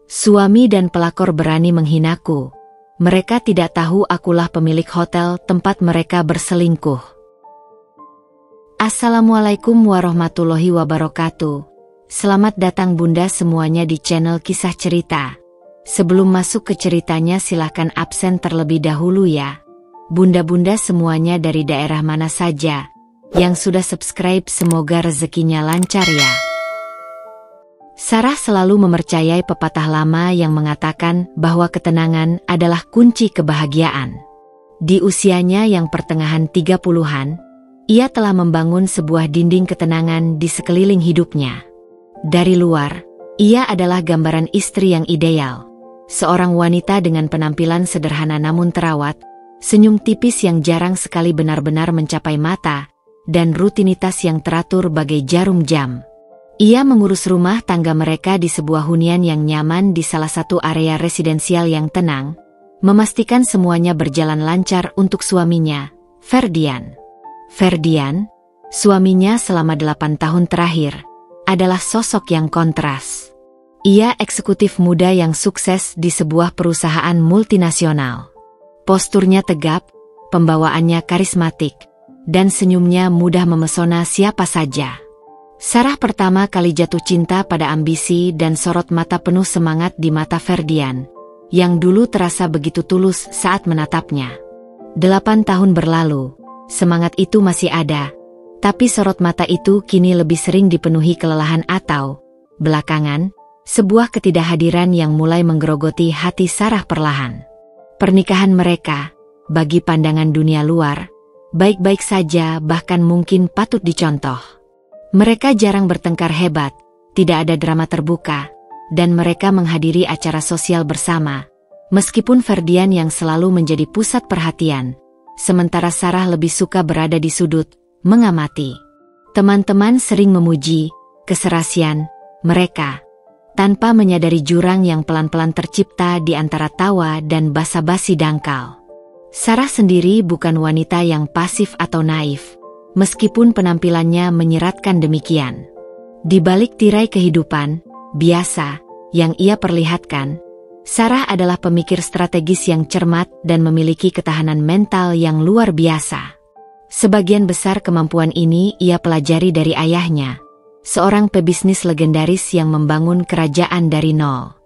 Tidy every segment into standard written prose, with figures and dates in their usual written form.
Suami dan pelakor berani menghinaku. Mereka tidak tahu akulah pemilik hotel tempat mereka berselingkuh. Assalamualaikum warahmatullahi wabarakatuh. Selamat datang bunda semuanya di channel Kisah Cerita. Sebelum masuk ke ceritanya silahkan absen terlebih dahulu ya. Bunda-bunda semuanya dari daerah mana saja yang sudah subscribe semoga rezekinya lancar ya. Sarah selalu mempercayai pepatah lama yang mengatakan bahwa ketenangan adalah kunci kebahagiaan. Di usianya yang pertengahan 30-an, ia telah membangun sebuah dinding ketenangan di sekeliling hidupnya. Dari luar, ia adalah gambaran istri yang ideal. Seorang wanita dengan penampilan sederhana namun terawat, senyum tipis yang jarang sekali benar-benar mencapai mata, dan rutinitas yang teratur bagai jarum jam. Ia mengurus rumah tangga mereka di sebuah hunian yang nyaman di salah satu area residensial yang tenang, memastikan semuanya berjalan lancar untuk suaminya, Ferdian. Ferdian, suaminya selama 8 tahun terakhir, adalah sosok yang kontras. Ia eksekutif muda yang sukses di sebuah perusahaan multinasional. Posturnya tegap, pembawaannya karismatik, dan senyumnya mudah memesona siapa saja. Sarah pertama kali jatuh cinta pada ambisi dan sorot mata penuh semangat di mata Ferdian, yang dulu terasa begitu tulus saat menatapnya. 8 tahun berlalu, semangat itu masih ada, tapi sorot mata itu kini lebih sering dipenuhi kelelahan atau, belakangan, sebuah ketidakhadiran yang mulai menggerogoti hati Sarah perlahan. Pernikahan mereka, bagi pandangan dunia luar, baik-baik saja bahkan mungkin patut dicontoh. Mereka jarang bertengkar hebat, tidak ada drama terbuka, dan mereka menghadiri acara sosial bersama, meskipun Ferdian yang selalu menjadi pusat perhatian, sementara Sarah lebih suka berada di sudut, mengamati. Teman-teman sering memuji keserasian mereka, tanpa menyadari jurang yang pelan-pelan tercipta di antara tawa dan basa-basi dangkal. Sarah sendiri bukan wanita yang pasif atau naif, meskipun penampilannya menyeratkan demikian. Di balik tirai kehidupan biasa yang ia perlihatkan, Sarah adalah pemikir strategis yang cermat dan memiliki ketahanan mental yang luar biasa. Sebagian besar kemampuan ini ia pelajari dari ayahnya, seorang pebisnis legendaris yang membangun kerajaan dari nol.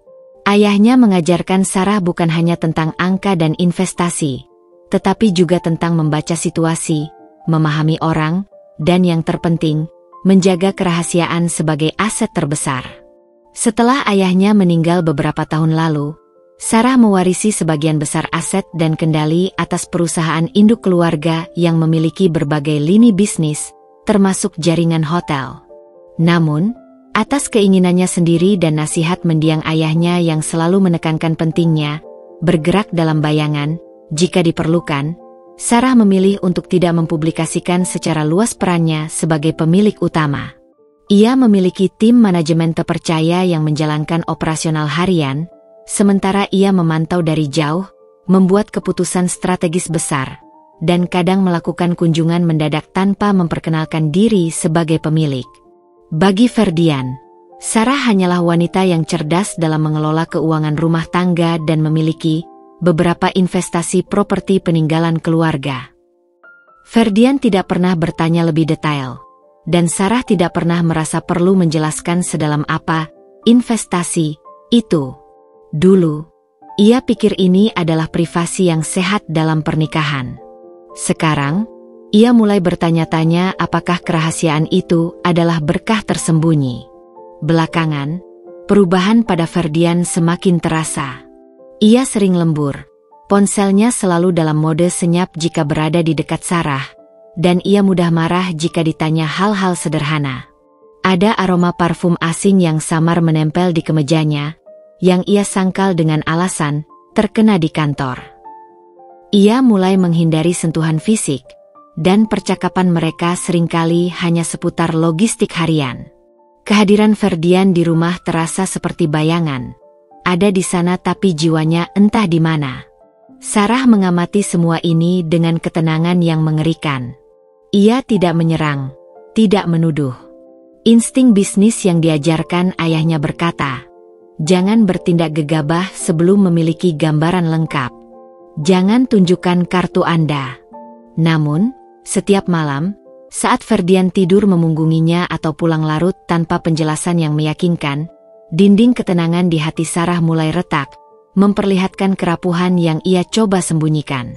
Ayahnya mengajarkan Sarah bukan hanya tentang angka dan investasi, tetapi juga tentang membaca situasi, memahami orang, dan yang terpenting, menjaga kerahasiaan sebagai aset terbesar. Setelah ayahnya meninggal beberapa tahun lalu, Sarah mewarisi sebagian besar aset dan kendali atas perusahaan induk keluarga yang memiliki berbagai lini bisnis, termasuk jaringan hotel. Namun, atas keinginannya sendiri dan nasihat mendiang ayahnya yang selalu menekankan pentingnya bergerak dalam bayangan, jika diperlukan, Sarah memilih untuk tidak mempublikasikan secara luas perannya sebagai pemilik utama. Ia memiliki tim manajemen terpercaya yang menjalankan operasional harian, sementara ia memantau dari jauh, membuat keputusan strategis besar, dan kadang melakukan kunjungan mendadak tanpa memperkenalkan diri sebagai pemilik. Bagi Ferdian, Sarah hanyalah wanita yang cerdas dalam mengelola keuangan rumah tangga dan memiliki beberapa investasi properti peninggalan keluarga. Ferdian tidak pernah bertanya lebih detail, dan Sarah tidak pernah merasa perlu menjelaskan sedalam apa investasi itu. Dulu, ia pikir ini adalah privasi yang sehat dalam pernikahan. Sekarang, ia mulai bertanya-tanya apakah kerahasiaan itu adalah berkah tersembunyi. Belakangan, perubahan pada Ferdian semakin terasa. Ia sering lembur, ponselnya selalu dalam mode senyap jika berada di dekat Sarah, dan ia mudah marah jika ditanya hal-hal sederhana. Ada aroma parfum asing yang samar menempel di kemejanya, yang ia sangkal dengan alasan terkena di kantor. Ia mulai menghindari sentuhan fisik, dan percakapan mereka seringkali hanya seputar logistik harian. Kehadiran Ferdian di rumah terasa seperti bayangan. Ada di sana tapi jiwanya entah di mana. Sarah mengamati semua ini dengan ketenangan yang mengerikan. Ia tidak menyerang, tidak menuduh. Insting bisnis yang diajarkan ayahnya berkata, Jangan bertindak gegabah sebelum memiliki gambaran lengkap. Jangan tunjukkan kartu Anda. Namun, setiap malam, saat Ferdian tidur memunggunginya atau pulang larut tanpa penjelasan yang meyakinkan, dinding ketenangan di hati Sarah mulai retak, memperlihatkan kerapuhan yang ia coba sembunyikan.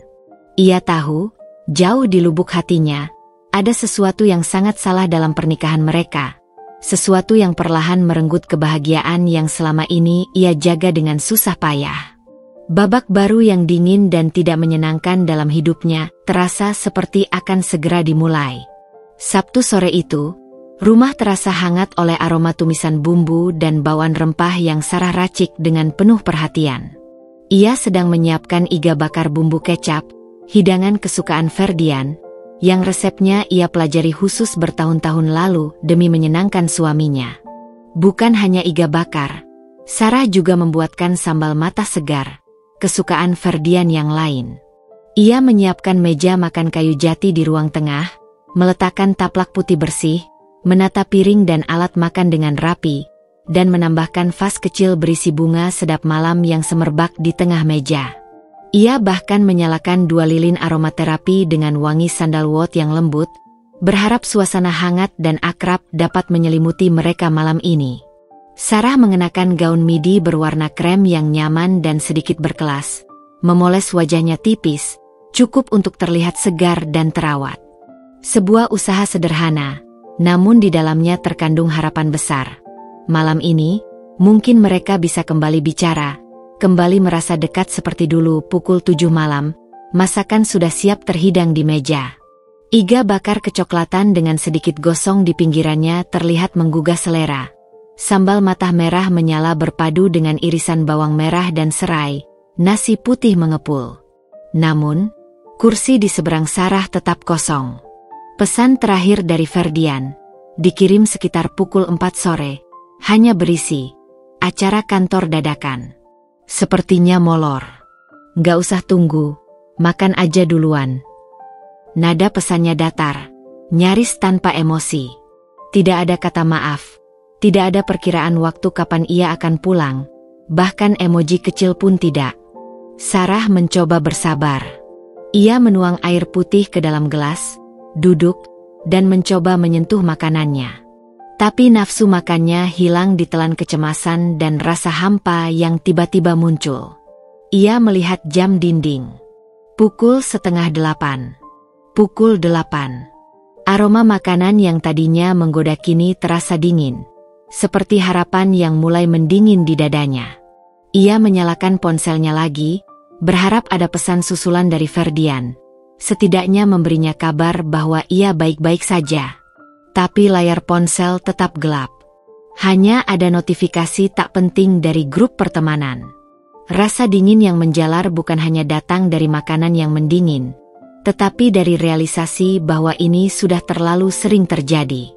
Ia tahu, jauh di lubuk hatinya, ada sesuatu yang sangat salah dalam pernikahan mereka. Sesuatu yang perlahan merenggut kebahagiaan yang selama ini ia jaga dengan susah payah. Babak baru yang dingin dan tidak menyenangkan dalam hidupnya terasa seperti akan segera dimulai. Sabtu sore itu, rumah terasa hangat oleh aroma tumisan bumbu dan bauan rempah yang Sarah racik dengan penuh perhatian. Ia sedang menyiapkan iga bakar bumbu kecap, hidangan kesukaan Ferdian, yang resepnya ia pelajari khusus bertahun-tahun lalu demi menyenangkan suaminya. Bukan hanya iga bakar, Sarah juga membuatkan sambal mata segar, kesukaan Ferdian yang lain. Ia menyiapkan meja makan kayu jati di ruang tengah, meletakkan taplak putih bersih, menata piring dan alat makan dengan rapi, dan menambahkan vas kecil berisi bunga sedap malam yang semerbak di tengah meja. Ia bahkan menyalakan 2 lilin aromaterapi dengan wangi sandalwood yang lembut, berharap suasana hangat dan akrab dapat menyelimuti mereka malam ini. Sarah mengenakan gaun midi berwarna krem yang nyaman dan sedikit berkelas, memoles wajahnya tipis, cukup untuk terlihat segar dan terawat. Sebuah usaha sederhana, namun di dalamnya terkandung harapan besar. Malam ini, mungkin mereka bisa kembali bicara, kembali merasa dekat seperti dulu. Pukul 7 malam, masakan sudah siap terhidang di meja. Iga bakar kecoklatan dengan sedikit gosong di pinggirannya terlihat menggugah selera. Sambal mata merah menyala berpadu dengan irisan bawang merah dan serai, nasi putih mengepul. Namun, kursi di seberang Sarah tetap kosong. Pesan terakhir dari Ferdian, dikirim sekitar pukul 4 sore, hanya berisi, acara kantor dadakan. Sepertinya molor. Gak usah tunggu, makan aja duluan. Nada pesannya datar, nyaris tanpa emosi. Tidak ada kata maaf, tidak ada perkiraan waktu kapan ia akan pulang, bahkan emoji kecil pun tidak. Sarah mencoba bersabar. Ia menuang air putih ke dalam gelas, duduk, dan mencoba menyentuh makanannya. Tapi nafsu makannya hilang ditelan kecemasan dan rasa hampa yang tiba-tiba muncul. Ia melihat jam dinding. Pukul 7:30. Pukul 8. Aroma makanan yang tadinya menggoda kini terasa dingin, seperti harapan yang mulai mendingin di dadanya. Ia menyalakan ponselnya lagi, berharap ada pesan susulan dari Ferdian. Setidaknya memberinya kabar bahwa ia baik-baik saja. Tapi layar ponsel tetap gelap. Hanya ada notifikasi tak penting dari grup pertemanan. Rasa dingin yang menjalar bukan hanya datang dari makanan yang mendingin, tetapi dari realisasi bahwa ini sudah terlalu sering terjadi.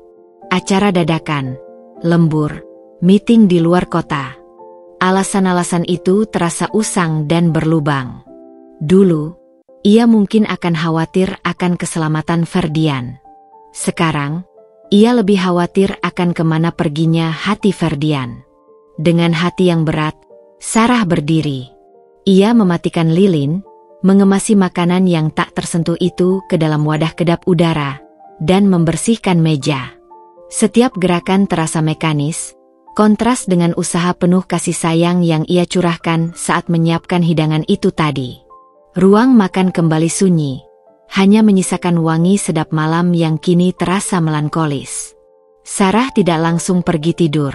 Acara dadakan, lembur, meeting di luar kota. Alasan-alasan itu terasa usang dan berlubang. Dulu, ia mungkin akan khawatir akan keselamatan Ferdian. Sekarang, ia lebih khawatir akan kemana perginya hati Ferdian. Dengan hati yang berat, Sarah berdiri. Ia mematikan lilin, mengemasi makanan yang tak tersentuh itu ke dalam wadah kedap udara, dan membersihkan meja. Setiap gerakan terasa mekanis, kontras dengan usaha penuh kasih sayang yang ia curahkan saat menyiapkan hidangan itu tadi. Ruang makan kembali sunyi, hanya menyisakan wangi sedap malam yang kini terasa melankolis. Sarah tidak langsung pergi tidur.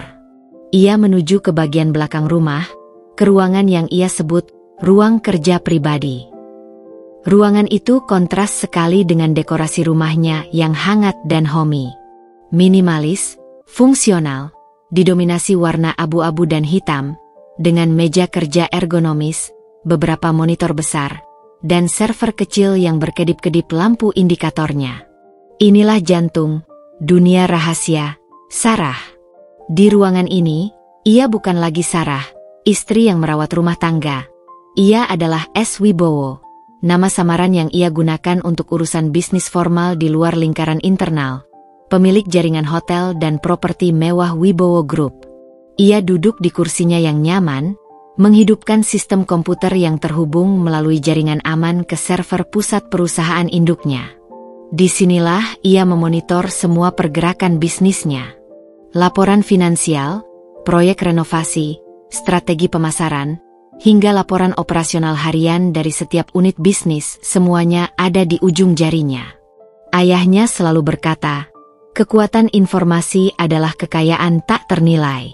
Ia menuju ke bagian belakang rumah, ke ruangan yang ia sebut ruang kerja pribadi. Ruangan itu kontras sekali dengan dekorasi rumahnya yang hangat dan homey. Minimalis, fungsional, didominasi warna abu-abu dan hitam, dengan meja kerja ergonomis, beberapa monitor besar, dan server kecil yang berkedip-kedip lampu indikatornya. Inilah jantung, dunia rahasia, Sarah. Di ruangan ini, ia bukan lagi Sarah, istri yang merawat rumah tangga. Ia adalah S. Wibowo, nama samaran yang ia gunakan untuk urusan bisnis formal di luar lingkaran internal, pemilik jaringan hotel dan properti mewah Wibowo Group. Ia duduk di kursinya yang nyaman, menghidupkan sistem komputer yang terhubung melalui jaringan aman ke server pusat perusahaan induknya. Disinilah ia memonitor semua pergerakan bisnisnya. Laporan finansial, proyek renovasi, strategi pemasaran, hingga laporan operasional harian dari setiap unit bisnis, semuanya ada di ujung jarinya. Ayahnya selalu berkata, kekuatan informasi adalah kekayaan tak ternilai.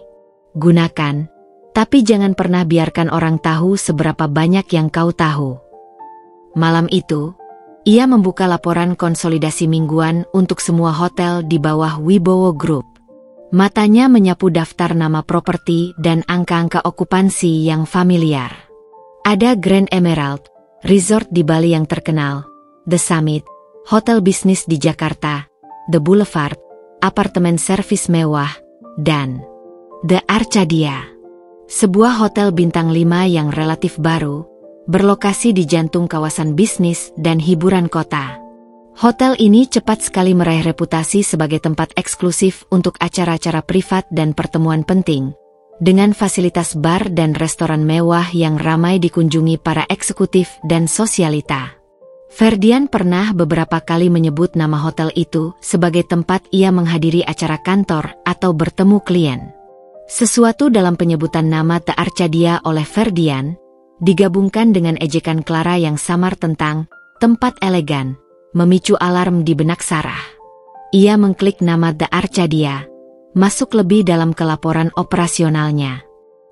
Gunakan, tapi jangan pernah biarkan orang tahu seberapa banyak yang kau tahu. Malam itu, ia membuka laporan konsolidasi mingguan untuk semua hotel di bawah Wibowo Group. Matanya menyapu daftar nama properti dan angka-angka okupansi yang familiar. Ada Grand Emerald, resort di Bali yang terkenal, The Summit, hotel bisnis di Jakarta, The Boulevard, apartemen servis mewah, dan The Arcadia, sebuah hotel bintang 5 yang relatif baru, berlokasi di jantung kawasan bisnis dan hiburan kota. Hotel ini cepat sekali meraih reputasi sebagai tempat eksklusif untuk acara-acara privat dan pertemuan penting, dengan fasilitas bar dan restoran mewah yang ramai dikunjungi para eksekutif dan sosialita. Ferdian pernah beberapa kali menyebut nama hotel itu sebagai tempat ia menghadiri acara kantor atau bertemu klien. Sesuatu dalam penyebutan nama The Arcadia oleh Ferdian, digabungkan dengan ejekan Clara yang samar tentang tempat elegan, memicu alarm di benak Sarah. Ia mengklik nama The Arcadia, masuk lebih dalam ke laporan operasionalnya.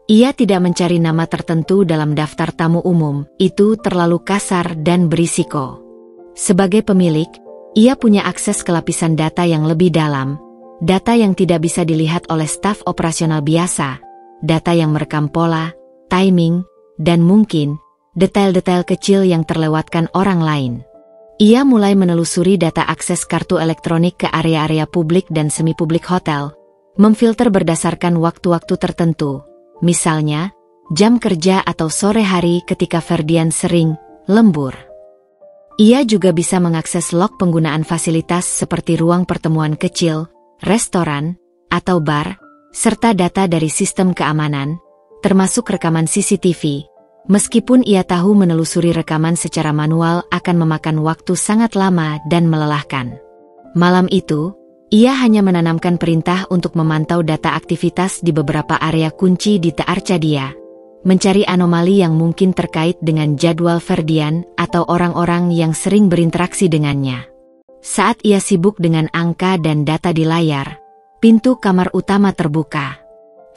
Ia tidak mencari nama tertentu dalam daftar tamu umum, itu terlalu kasar dan berisiko. Sebagai pemilik, ia punya akses ke lapisan data yang lebih dalam, data yang tidak bisa dilihat oleh staf operasional biasa, data yang merekam pola, timing, dan mungkin detail-detail kecil yang terlewatkan orang lain. Ia mulai menelusuri data akses kartu elektronik ke area-area publik dan semi-publik hotel, memfilter berdasarkan waktu-waktu tertentu, misalnya jam kerja atau sore hari ketika Ferdian sering lembur. Ia juga bisa mengakses log penggunaan fasilitas seperti ruang pertemuan kecil, restoran, atau bar, serta data dari sistem keamanan, termasuk rekaman CCTV. Meskipun ia tahu menelusuri rekaman secara manual akan memakan waktu sangat lama dan melelahkan. Malam itu, ia hanya menanamkan perintah untuk memantau data aktivitas di beberapa area kunci di The Arcadia, mencari anomali yang mungkin terkait dengan jadwal Ferdian atau orang-orang yang sering berinteraksi dengannya. Saat ia sibuk dengan angka dan data di layar, pintu kamar utama terbuka.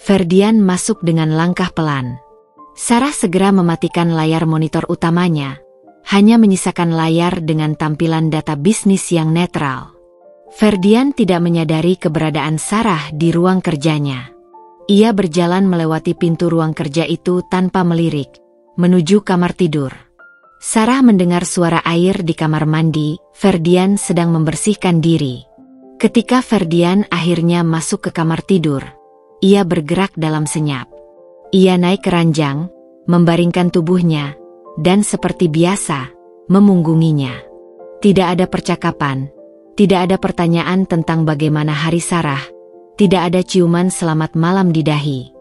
Ferdian masuk dengan langkah pelan. Sarah segera mematikan layar monitor utamanya, hanya menyisakan layar dengan tampilan data bisnis yang netral. Ferdian tidak menyadari keberadaan Sarah di ruang kerjanya. Ia berjalan melewati pintu ruang kerja itu tanpa melirik, menuju kamar tidur. Sarah mendengar suara air di kamar mandi, Ferdian sedang membersihkan diri. Ketika Ferdian akhirnya masuk ke kamar tidur, ia bergerak dalam senyap. Ia naik ke ranjang, membaringkan tubuhnya, dan seperti biasa, memunggunginya. Tidak ada percakapan, tidak ada pertanyaan tentang bagaimana hari Sarah, tidak ada ciuman selamat malam di dahi.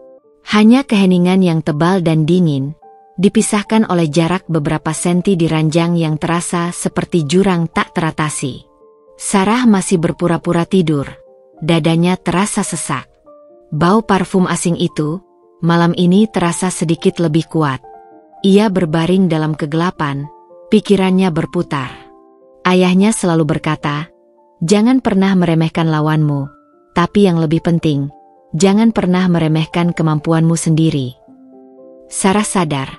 Hanya keheningan yang tebal dan dingin, dipisahkan oleh jarak beberapa senti di ranjang yang terasa seperti jurang tak teratasi. Sarah masih berpura-pura tidur, dadanya terasa sesak. Bau parfum asing itu, malam ini terasa sedikit lebih kuat. Ia berbaring dalam kegelapan, pikirannya berputar. Ayahnya selalu berkata, jangan pernah meremehkan lawanmu, tapi yang lebih penting, jangan pernah meremehkan kemampuanmu sendiri. Sarah sadar,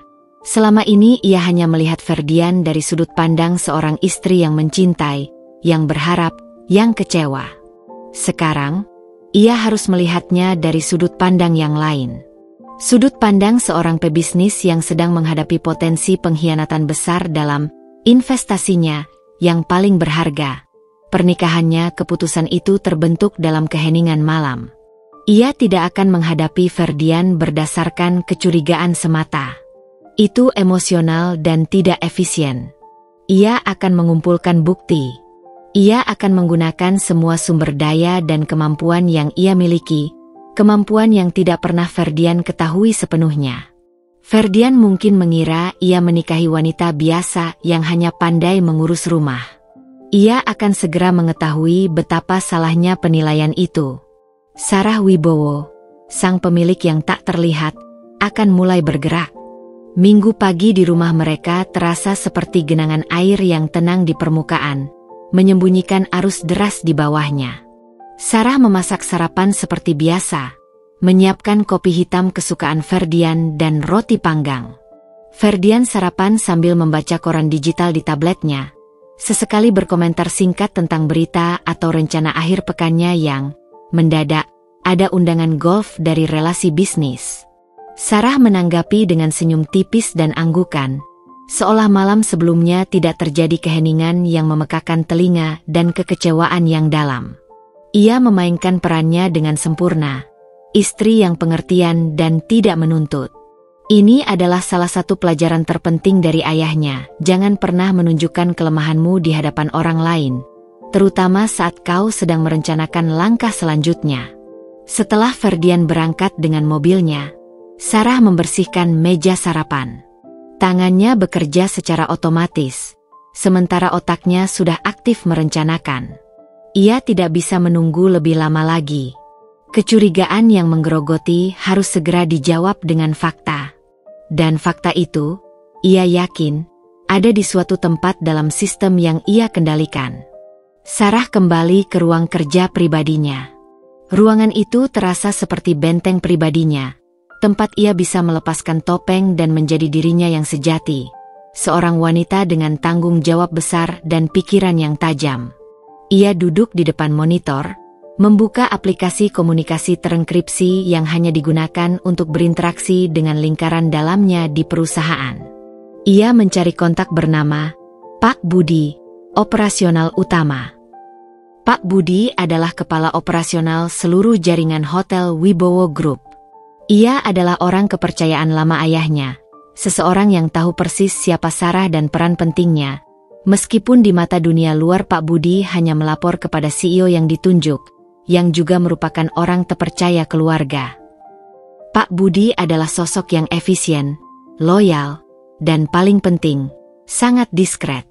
selama ini ia hanya melihat Ferdian dari sudut pandang seorang istri yang mencintai, yang berharap, yang kecewa. Sekarang, ia harus melihatnya dari sudut pandang yang lain. Sudut pandang seorang pebisnis yang sedang menghadapi potensi pengkhianatan besar dalam investasinya yang paling berharga. Pernikahannya, keputusan itu terbentuk dalam keheningan malam. Ia tidak akan menghadapi Ferdian berdasarkan kecurigaan semata. Itu emosional dan tidak efisien. Ia akan mengumpulkan bukti. Ia akan menggunakan semua sumber daya dan kemampuan yang ia miliki, Kemampuan yang tidak pernah Ferdian ketahui sepenuhnya. Ferdian mungkin mengira ia menikahi wanita biasa yang hanya pandai mengurus rumah. Ia akan segera mengetahui betapa salahnya penilaian itu. Sarah Wibowo, sang pemilik yang tak terlihat, akan mulai bergerak. Minggu pagi di rumah mereka terasa seperti genangan air yang tenang di permukaan, menyembunyikan arus deras di bawahnya. Sarah memasak sarapan seperti biasa, menyiapkan kopi hitam kesukaan Ferdian dan roti panggang. Ferdian sarapan sambil membaca koran digital di tabletnya, sesekali berkomentar singkat tentang berita atau rencana akhir pekannya yang, mendadak, ada undangan golf dari relasi bisnis. Sarah menanggapi dengan senyum tipis dan anggukan, seolah malam sebelumnya tidak terjadi keheningan yang memekakan telinga dan kekecewaan yang dalam. Ia memainkan perannya dengan sempurna, istri yang pengertian dan tidak menuntut. Ini adalah salah satu pelajaran terpenting dari ayahnya, jangan pernah menunjukkan kelemahanmu di hadapan orang lain, terutama saat kau sedang merencanakan langkah selanjutnya. Setelah Ferdian berangkat dengan mobilnya, Sarah membersihkan meja sarapan. Tangannya bekerja secara otomatis, sementara otaknya sudah aktif merencanakan. Ia tidak bisa menunggu lebih lama lagi. Kecurigaan yang menggerogoti harus segera dijawab dengan fakta. Dan fakta itu, ia yakin, ada di suatu tempat dalam sistem yang ia kendalikan. Sarah kembali ke ruang kerja pribadinya. Ruangan itu terasa seperti benteng pribadinya, tempat ia bisa melepaskan topeng dan menjadi dirinya yang sejati, seorang wanita dengan tanggung jawab besar dan pikiran yang tajam. Ia duduk di depan monitor, membuka aplikasi komunikasi terenkripsi yang hanya digunakan untuk berinteraksi dengan lingkaran dalamnya di perusahaan. Ia mencari kontak bernama Pak Budi, operasional utama. Pak Budi adalah kepala operasional seluruh jaringan hotel Wibowo Group. Ia adalah orang kepercayaan lama ayahnya, seseorang yang tahu persis siapa Sarah dan peran pentingnya. Meskipun di mata dunia luar Pak Budi hanya melapor kepada CEO yang ditunjuk, yang juga merupakan orang terpercaya keluarga. Pak Budi adalah sosok yang efisien, loyal, dan paling penting, sangat diskret.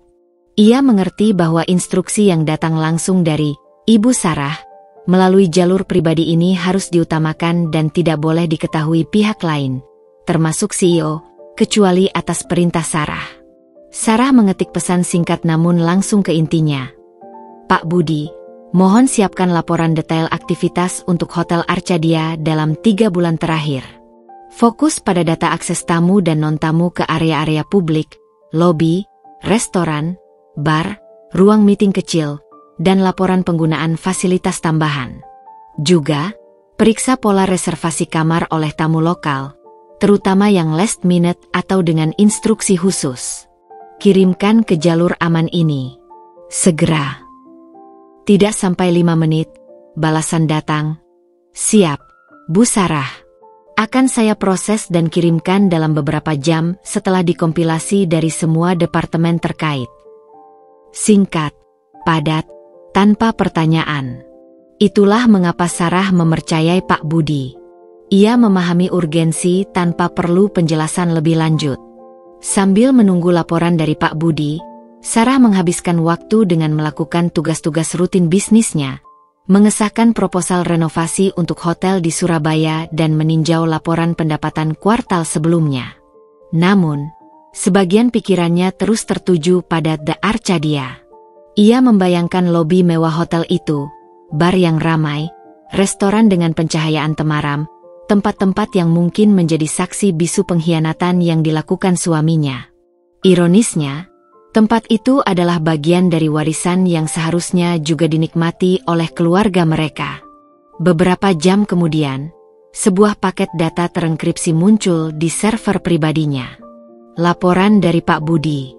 Ia mengerti bahwa instruksi yang datang langsung dari Ibu Sarah melalui jalur pribadi ini harus diutamakan dan tidak boleh diketahui pihak lain, termasuk CEO, kecuali atas perintah Sarah. Sarah mengetik pesan singkat namun langsung ke intinya. Pak Budi, mohon siapkan laporan detail aktivitas untuk Hotel Arcadia dalam 3 bulan terakhir. Fokus pada data akses tamu dan non-tamu ke area-area publik, lobi, restoran, bar, ruang meeting kecil, dan laporan penggunaan fasilitas tambahan. Juga, periksa pola reservasi kamar oleh tamu lokal, terutama yang last minute atau dengan instruksi khusus. Kirimkan ke jalur aman ini. Segera. Tidak sampai 5 menit, balasan datang. Siap, Bu Sarah. Akan saya proses dan kirimkan dalam beberapa jam setelah dikompilasi dari semua departemen terkait. Singkat, padat, tanpa pertanyaan. Itulah mengapa Sarah mempercayai Pak Budi. Ia memahami urgensi tanpa perlu penjelasan lebih lanjut. Sambil menunggu laporan dari Pak Budi, Sarah menghabiskan waktu dengan melakukan tugas-tugas rutin bisnisnya, mengesahkan proposal renovasi untuk hotel di Surabaya dan meninjau laporan pendapatan kuartal sebelumnya. Namun, sebagian pikirannya terus tertuju pada The Arcadia. Ia membayangkan lobi mewah hotel itu, bar yang ramai, restoran dengan pencahayaan temaram, tempat-tempat yang mungkin menjadi saksi bisu pengkhianatan yang dilakukan suaminya. Ironisnya, tempat itu adalah bagian dari warisan yang seharusnya juga dinikmati oleh keluarga mereka. Beberapa jam kemudian, sebuah paket data terenkripsi muncul di server pribadinya. Laporan dari Pak Budi.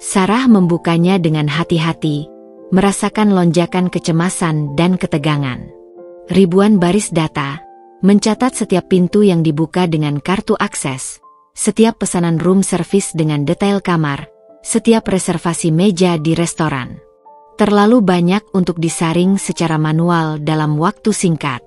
Sarah membukanya dengan hati-hati, merasakan lonjakan kecemasan dan ketegangan. Ribuan baris data, mencatat setiap pintu yang dibuka dengan kartu akses, setiap pesanan room service dengan detail kamar, setiap reservasi meja di restoran. Terlalu banyak untuk disaring secara manual dalam waktu singkat.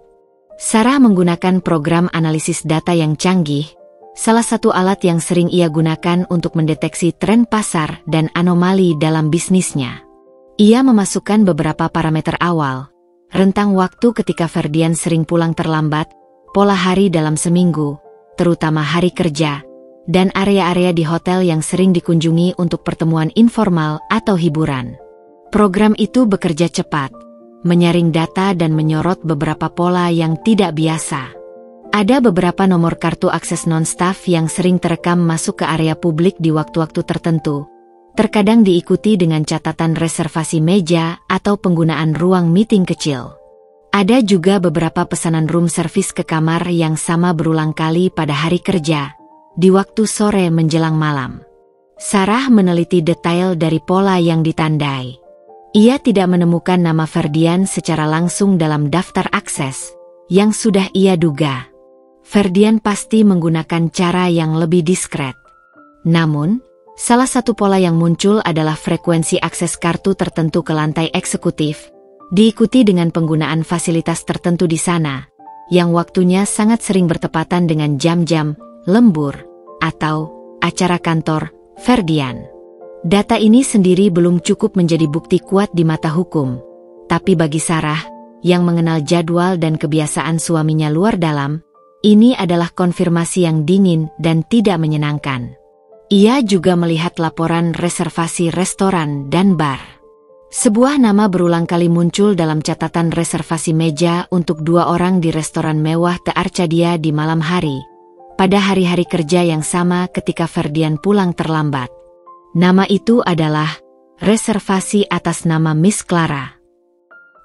Sarah menggunakan program analisis data yang canggih, salah satu alat yang sering ia gunakan untuk mendeteksi tren pasar dan anomali dalam bisnisnya. Ia memasukkan beberapa parameter awal, rentang waktu ketika Ferdian sering pulang terlambat, pola hari dalam seminggu, terutama hari kerja, dan area-area di hotel yang sering dikunjungi untuk pertemuan informal atau hiburan. Program itu bekerja cepat, menyaring data dan menyorot beberapa pola yang tidak biasa. Ada beberapa nomor kartu akses non-staff yang sering terekam masuk ke area publik di waktu-waktu tertentu, terkadang diikuti dengan catatan reservasi meja atau penggunaan ruang meeting kecil. Ada juga beberapa pesanan room service ke kamar yang sama berulang kali pada hari kerja, di waktu sore menjelang malam. Sarah meneliti detail dari pola yang ditandai. Ia tidak menemukan nama Ferdian secara langsung dalam daftar akses, yang sudah ia duga. Ferdian pasti menggunakan cara yang lebih diskret. Namun, salah satu pola yang muncul adalah frekuensi akses kartu tertentu ke lantai eksekutif, diikuti dengan penggunaan fasilitas tertentu di sana, yang waktunya sangat sering bertepatan dengan jam-jam, lembur, atau acara kantor Ferdian. Data ini sendiri belum cukup menjadi bukti kuat di mata hukum, tapi bagi Sarah, yang mengenal jadwal dan kebiasaan suaminya luar dalam, ini adalah konfirmasi yang dingin dan tidak menyenangkan. Ia juga melihat laporan reservasi restoran dan bar. Sebuah nama berulang kali muncul dalam catatan reservasi meja untuk 2 orang di restoran mewah The Arcadia di malam hari, pada hari-hari kerja yang sama ketika Ferdian pulang terlambat. Nama itu adalah reservasi atas nama Miss Clara.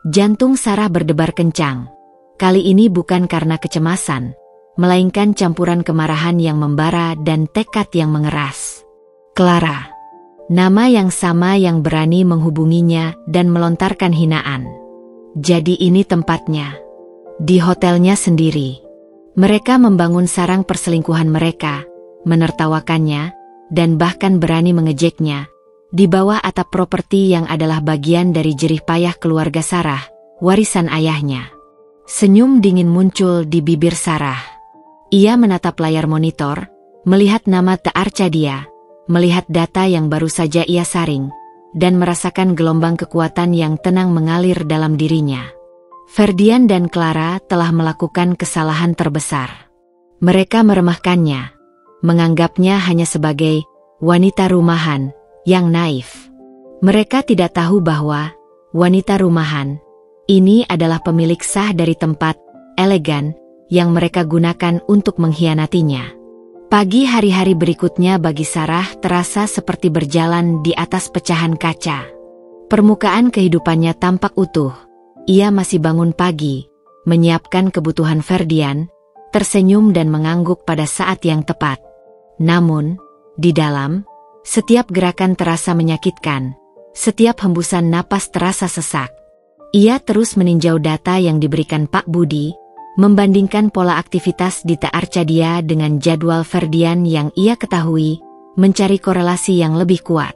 Jantung Sarah berdebar kencang. Kali ini bukan karena kecemasan, melainkan campuran kemarahan yang membara dan tekad yang mengeras. Clara. Nama yang sama yang berani menghubunginya dan melontarkan hinaan. Jadi ini tempatnya. Di hotelnya sendiri. Mereka membangun sarang perselingkuhan mereka, menertawakannya, dan bahkan berani mengejeknya, di bawah atap properti yang adalah bagian dari jerih payah keluarga Sarah, warisan ayahnya. Senyum dingin muncul di bibir Sarah. Ia menatap layar monitor, melihat nama The Arcadia, melihat data yang baru saja ia saring, dan merasakan gelombang kekuatan yang tenang mengalir dalam dirinya. Ferdian dan Clara telah melakukan kesalahan terbesar. Mereka meremehkannya, menganggapnya hanya sebagai wanita rumahan yang naif. Mereka tidak tahu bahwa wanita rumahan ini adalah pemilik sah dari tempat elegan yang mereka gunakan untuk mengkhianatinya. Pagi hari-hari berikutnya bagi Sarah terasa seperti berjalan di atas pecahan kaca. Permukaan kehidupannya tampak utuh. Ia masih bangun pagi, menyiapkan kebutuhan Ferdian, tersenyum dan mengangguk pada saat yang tepat. Namun, di dalam, setiap gerakan terasa menyakitkan, setiap hembusan napas terasa sesak. Ia terus meninjau data yang diberikan Pak Budi, membandingkan pola aktivitas di The Arcadia dengan jadwal Ferdian yang ia ketahui, mencari korelasi yang lebih kuat.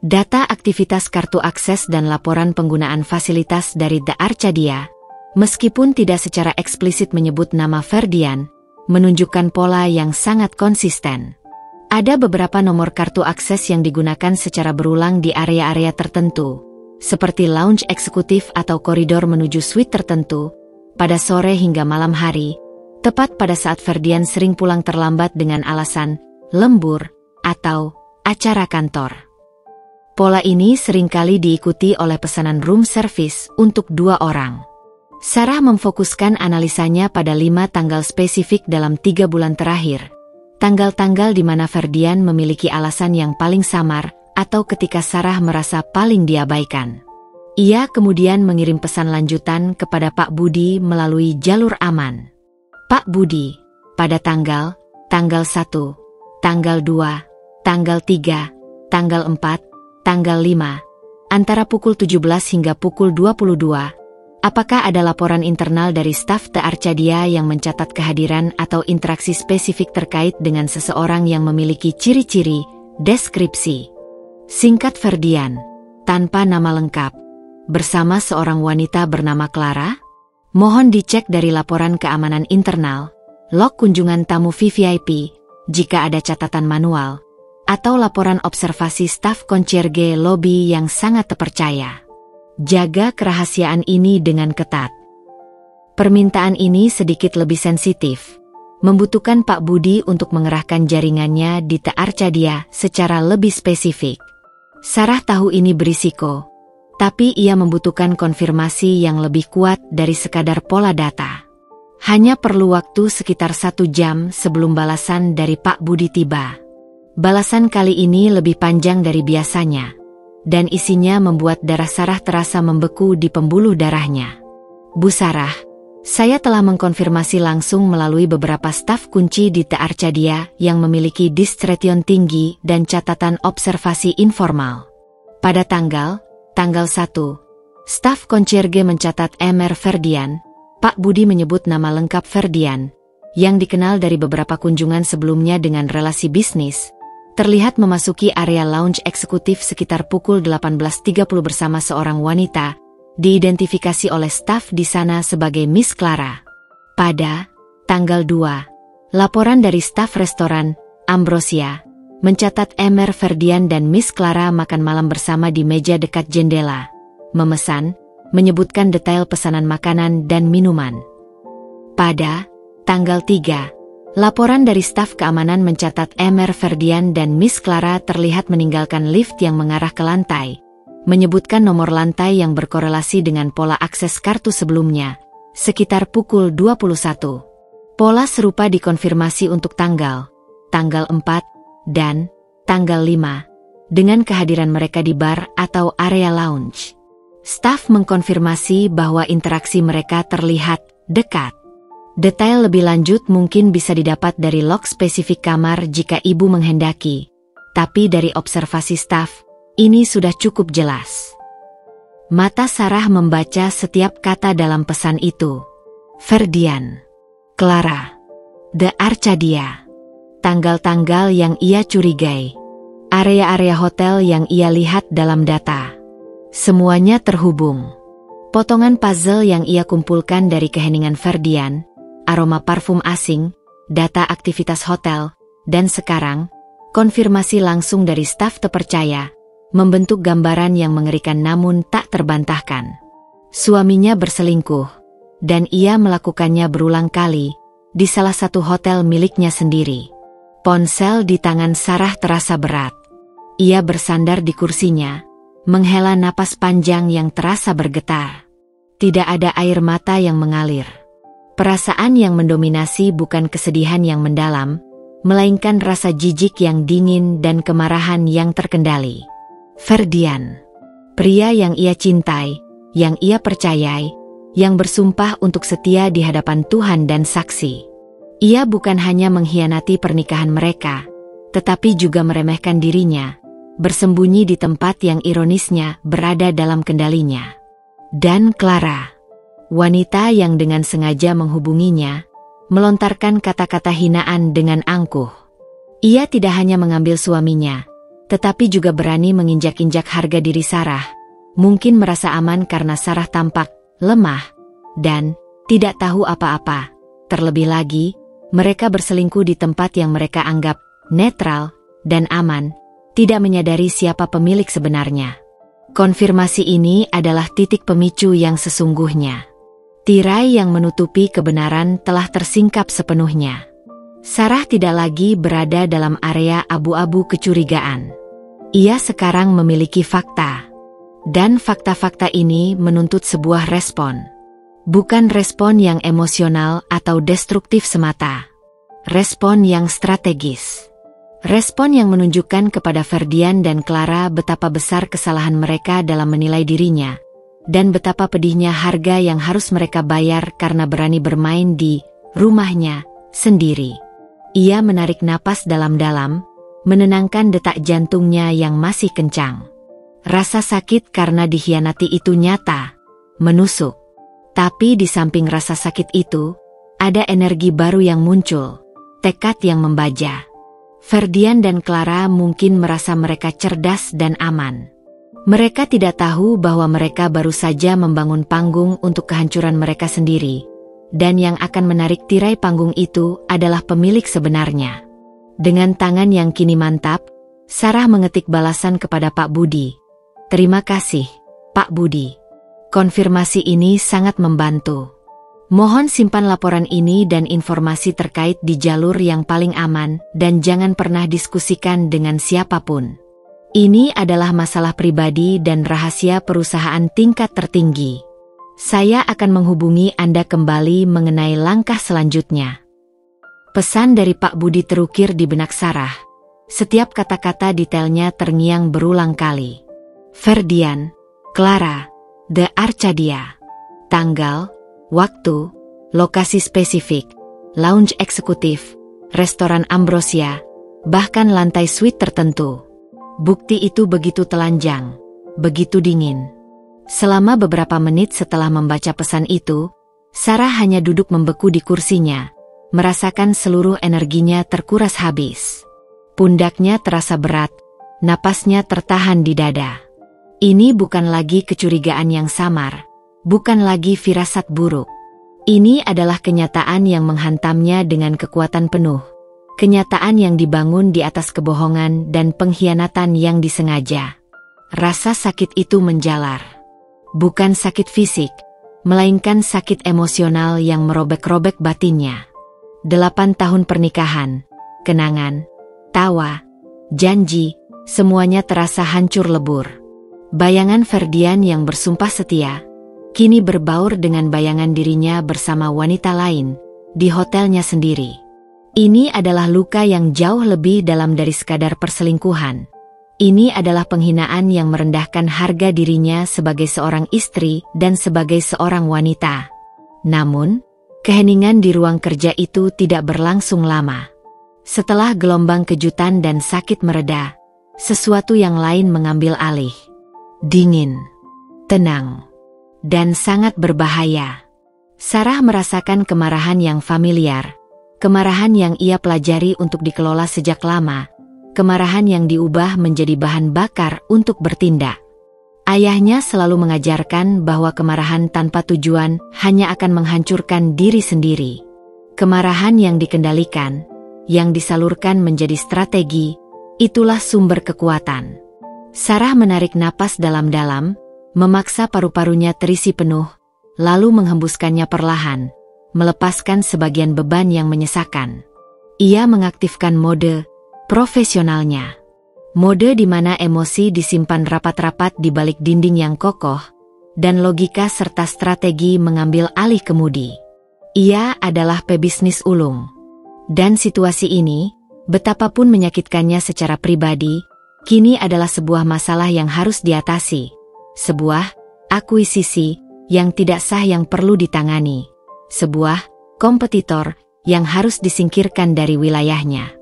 Data aktivitas kartu akses dan laporan penggunaan fasilitas dari The Arcadia, meskipun tidak secara eksplisit menyebut nama Ferdian, menunjukkan pola yang sangat konsisten. Ada beberapa nomor kartu akses yang digunakan secara berulang di area-area tertentu, seperti lounge eksekutif atau koridor menuju suite tertentu, pada sore hingga malam hari, tepat pada saat Ferdian sering pulang terlambat dengan alasan lembur atau acara kantor. Pola ini seringkali diikuti oleh pesanan room service untuk 2 orang. Sarah memfokuskan analisanya pada 5 tanggal spesifik dalam 3 bulan terakhir. Tanggal-tanggal di mana Ferdian memiliki alasan yang paling samar, atau ketika Sarah merasa paling diabaikan. Ia kemudian mengirim pesan lanjutan kepada Pak Budi melalui jalur aman. Pak Budi, pada tanggal 1, tanggal 2, tanggal 3, tanggal 4, tanggal 5, antara pukul 17 hingga pukul 22, apakah ada laporan internal dari staf The Arcadia yang mencatat kehadiran atau interaksi spesifik terkait dengan seseorang yang memiliki ciri-ciri, deskripsi? Singkat Ferdian, tanpa nama lengkap, bersama seorang wanita bernama Clara? Mohon dicek dari laporan keamanan internal, log kunjungan tamu VVIP, jika ada catatan manual, atau laporan observasi staf concierge lobby yang sangat terpercaya. Jaga kerahasiaan ini dengan ketat. Permintaan ini sedikit lebih sensitif, membutuhkan Pak Budi untuk mengerahkan jaringannya di Arcadia secara lebih spesifik. Sarah tahu ini berisiko, tapi ia membutuhkan konfirmasi yang lebih kuat dari sekadar pola data. Hanya perlu waktu sekitar 1 jam sebelum balasan dari Pak Budi tiba. Balasan kali ini lebih panjang dari biasanya, dan isinya membuat darah Sarah terasa membeku di pembuluh darahnya. Bu Sarah, saya telah mengkonfirmasi langsung melalui beberapa staf kunci di Arcadia yang memiliki diskretion tinggi dan catatan observasi informal. Pada tanggal 1, staf concierge mencatat Mr. Ferdian. Pak Budi menyebut nama lengkap Ferdian, yang dikenal dari beberapa kunjungan sebelumnya dengan relasi bisnis, terlihat memasuki area lounge eksekutif sekitar pukul 18.30 bersama seorang wanita, diidentifikasi oleh staf di sana sebagai Miss Clara. Pada tanggal 2, laporan dari staf restoran Ambrosia mencatat Mr. Ferdian dan Miss Clara makan malam bersama di meja dekat jendela, memesan, menyebutkan detail pesanan makanan dan minuman. Pada tanggal 3, laporan dari staf keamanan mencatat Mr. Ferdian dan Miss Clara terlihat meninggalkan lift yang mengarah ke lantai, menyebutkan nomor lantai yang berkorelasi dengan pola akses kartu sebelumnya, sekitar pukul 21. Pola serupa dikonfirmasi untuk tanggal 4, dan tanggal 5, dengan kehadiran mereka di bar atau area lounge. Staf mengkonfirmasi bahwa interaksi mereka terlihat dekat. Detail lebih lanjut mungkin bisa didapat dari log spesifik kamar jika ibu menghendaki, tapi dari observasi staf, ini sudah cukup jelas. Mata Sarah membaca setiap kata dalam pesan itu. Ferdian, Clara, Arcadia, tanggal-tanggal yang ia curigai, area-area hotel yang ia lihat dalam data. Semuanya terhubung. Potongan puzzle yang ia kumpulkan dari keheningan Ferdian, aroma parfum asing, data aktivitas hotel, dan sekarang, konfirmasi langsung dari staf terpercaya, membentuk gambaran yang mengerikan namun tak terbantahkan. Suaminya berselingkuh, dan ia melakukannya berulang kali, di salah satu hotel miliknya sendiri. Ponsel di tangan Sarah terasa berat. Ia bersandar di kursinya, menghela napas panjang yang terasa bergetar. Tidak ada air mata yang mengalir. Perasaan yang mendominasi bukan kesedihan yang mendalam, melainkan rasa jijik yang dingin dan kemarahan yang terkendali. Ferdian, pria yang ia cintai, yang ia percayai, yang bersumpah untuk setia di hadapan Tuhan dan saksi. Ia bukan hanya mengkhianati pernikahan mereka, tetapi juga meremehkan dirinya, bersembunyi di tempat yang ironisnya berada dalam kendalinya. Dan Clara, wanita yang dengan sengaja menghubunginya, melontarkan kata-kata hinaan dengan angkuh. Ia tidak hanya mengambil suaminya, tetapi juga berani menginjak-injak harga diri Sarah, mungkin merasa aman karena Sarah tampak lemah dan tidak tahu apa-apa. Terlebih lagi, mereka berselingkuh di tempat yang mereka anggap netral dan aman, tidak menyadari siapa pemilik sebenarnya. Konfirmasi ini adalah titik pemicu yang sesungguhnya. Tirai yang menutupi kebenaran telah tersingkap sepenuhnya. Sarah tidak lagi berada dalam area abu-abu kecurigaan. Ia sekarang memiliki fakta. Dan fakta-fakta ini menuntut sebuah respon. Bukan respon yang emosional atau destruktif semata. Respon yang strategis. Respon yang menunjukkan kepada Ferdian dan Clara betapa besar kesalahan mereka dalam menilai dirinya, dan betapa pedihnya harga yang harus mereka bayar karena berani bermain di rumahnya sendiri. Ia menarik napas dalam-dalam, menenangkan detak jantungnya yang masih kencang. Rasa sakit karena dikhianati itu nyata, menusuk. Tapi di samping rasa sakit itu, ada energi baru yang muncul, tekad yang membaja. Ferdian dan Clara mungkin merasa mereka cerdas dan aman. Mereka tidak tahu bahwa mereka baru saja membangun panggung untuk kehancuran mereka sendiri, dan yang akan menarik tirai panggung itu adalah pemilik sebenarnya. Dengan tangan yang kini mantap, Sarah mengetik balasan kepada Pak Budi. Terima kasih, Pak Budi. Konfirmasi ini sangat membantu. Mohon simpan laporan ini dan informasi terkait di jalur yang paling aman dan jangan pernah diskusikan dengan siapapun. Ini adalah masalah pribadi dan rahasia perusahaan tingkat tertinggi. Saya akan menghubungi Anda kembali mengenai langkah selanjutnya. Pesan dari Pak Budi terukir di benak Sarah. Setiap kata-kata detailnya terngiang berulang kali. Ferdian, Clara, The Arcadia. Tanggal, waktu, lokasi spesifik, lounge eksekutif, restoran Ambrosia, bahkan lantai suite tertentu. Bukti itu begitu telanjang, begitu dingin. Selama beberapa menit setelah membaca pesan itu, Sarah hanya duduk membeku di kursinya, merasakan seluruh energinya terkuras habis. Pundaknya terasa berat, napasnya tertahan di dada. Ini bukan lagi kecurigaan yang samar, bukan lagi firasat buruk. Ini adalah kenyataan yang menghantamnya dengan kekuatan penuh. Kenyataan yang dibangun di atas kebohongan dan pengkhianatan yang disengaja. Rasa sakit itu menjalar. Bukan sakit fisik, melainkan sakit emosional yang merobek-robek batinnya. 8 tahun pernikahan, kenangan, tawa, janji, semuanya terasa hancur lebur. Bayangan Ferdian yang bersumpah setia, kini berbaur dengan bayangan dirinya bersama wanita lain, di hotelnya sendiri. Ini adalah luka yang jauh lebih dalam dari sekadar perselingkuhan. Ini adalah penghinaan yang merendahkan harga dirinya sebagai seorang istri dan sebagai seorang wanita. Namun, keheningan di ruang kerja itu tidak berlangsung lama. Setelah gelombang kejutan dan sakit mereda, sesuatu yang lain mengambil alih. Dingin, tenang, dan sangat berbahaya. Sarah merasakan kemarahan yang familiar. Kemarahan yang ia pelajari untuk dikelola sejak lama, kemarahan yang diubah menjadi bahan bakar untuk bertindak. Ayahnya selalu mengajarkan bahwa kemarahan tanpa tujuan hanya akan menghancurkan diri sendiri. Kemarahan yang dikendalikan, yang disalurkan menjadi strategi, itulah sumber kekuatan. Sarah menarik napas dalam-dalam, memaksa paru-parunya terisi penuh, lalu menghembuskannya perlahan, melepaskan sebagian beban yang menyesakan. Ia mengaktifkan mode profesionalnya. Mode di mana emosi disimpan rapat-rapat di balik dinding yang kokoh, dan logika serta strategi mengambil alih kemudi. Ia adalah pebisnis ulung. Dan situasi ini, betapapun menyakitkannya secara pribadi, kini adalah sebuah masalah yang harus diatasi. Sebuah akuisisi yang tidak sah yang perlu ditangani. Sebuah kompetitor yang harus disingkirkan dari wilayahnya.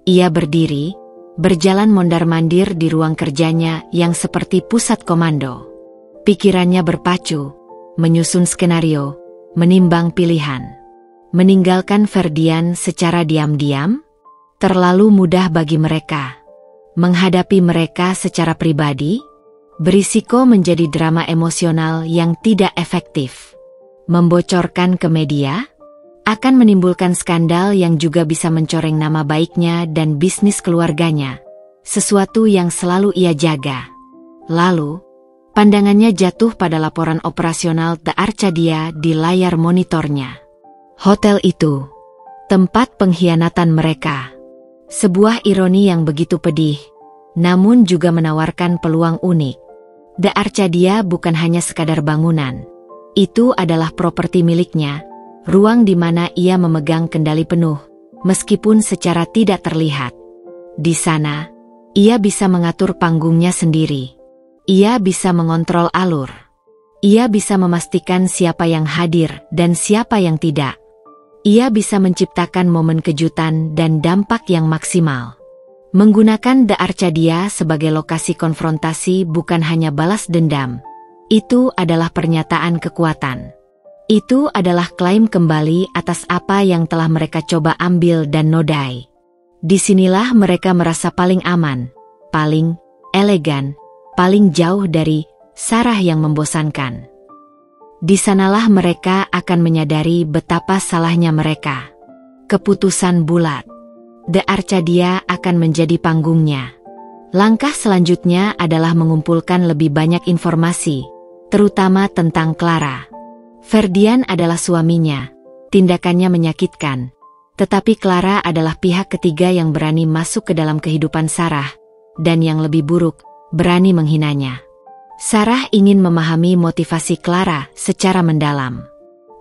Ia berdiri, berjalan mondar-mandir di ruang kerjanya yang seperti pusat komando. Pikirannya berpacu, menyusun skenario, menimbang pilihan. Meninggalkan Ferdian secara diam-diam, terlalu mudah bagi mereka. Menghadapi mereka secara pribadi, berisiko menjadi drama emosional yang tidak efektif. Membocorkan ke media, akan menimbulkan skandal yang juga bisa mencoreng nama baiknya dan bisnis keluarganya, sesuatu yang selalu ia jaga. Lalu, pandangannya jatuh pada laporan operasional The Arcadia di layar monitornya. Hotel itu, tempat pengkhianatan mereka. Sebuah ironi yang begitu pedih, namun juga menawarkan peluang unik. The Arcadia bukan hanya sekadar bangunan. Itu adalah properti miliknya, ruang di mana ia memegang kendali penuh, meskipun secara tidak terlihat. Di sana, ia bisa mengatur panggungnya sendiri. Ia bisa mengontrol alur. Ia bisa memastikan siapa yang hadir dan siapa yang tidak. Ia bisa menciptakan momen kejutan dan dampak yang maksimal. Menggunakan The Arcadia sebagai lokasi konfrontasi bukan hanya balas dendam. Itu adalah pernyataan kekuatan. Itu adalah klaim kembali atas apa yang telah mereka coba ambil dan nodai. Disinilah mereka merasa paling aman, paling elegan, paling jauh dari Sarah yang membosankan. Di sanalah mereka akan menyadari betapa salahnya mereka. Keputusan bulat. The Arcadia akan menjadi panggungnya. Langkah selanjutnya adalah mengumpulkan lebih banyak informasi, terutama tentang Clara. Ferdian adalah suaminya. Tindakannya menyakitkan. Tetapi Clara adalah pihak ketiga yang berani masuk ke dalam kehidupan Sarah, dan yang lebih buruk, berani menghinanya. Sarah ingin memahami motivasi Clara secara mendalam.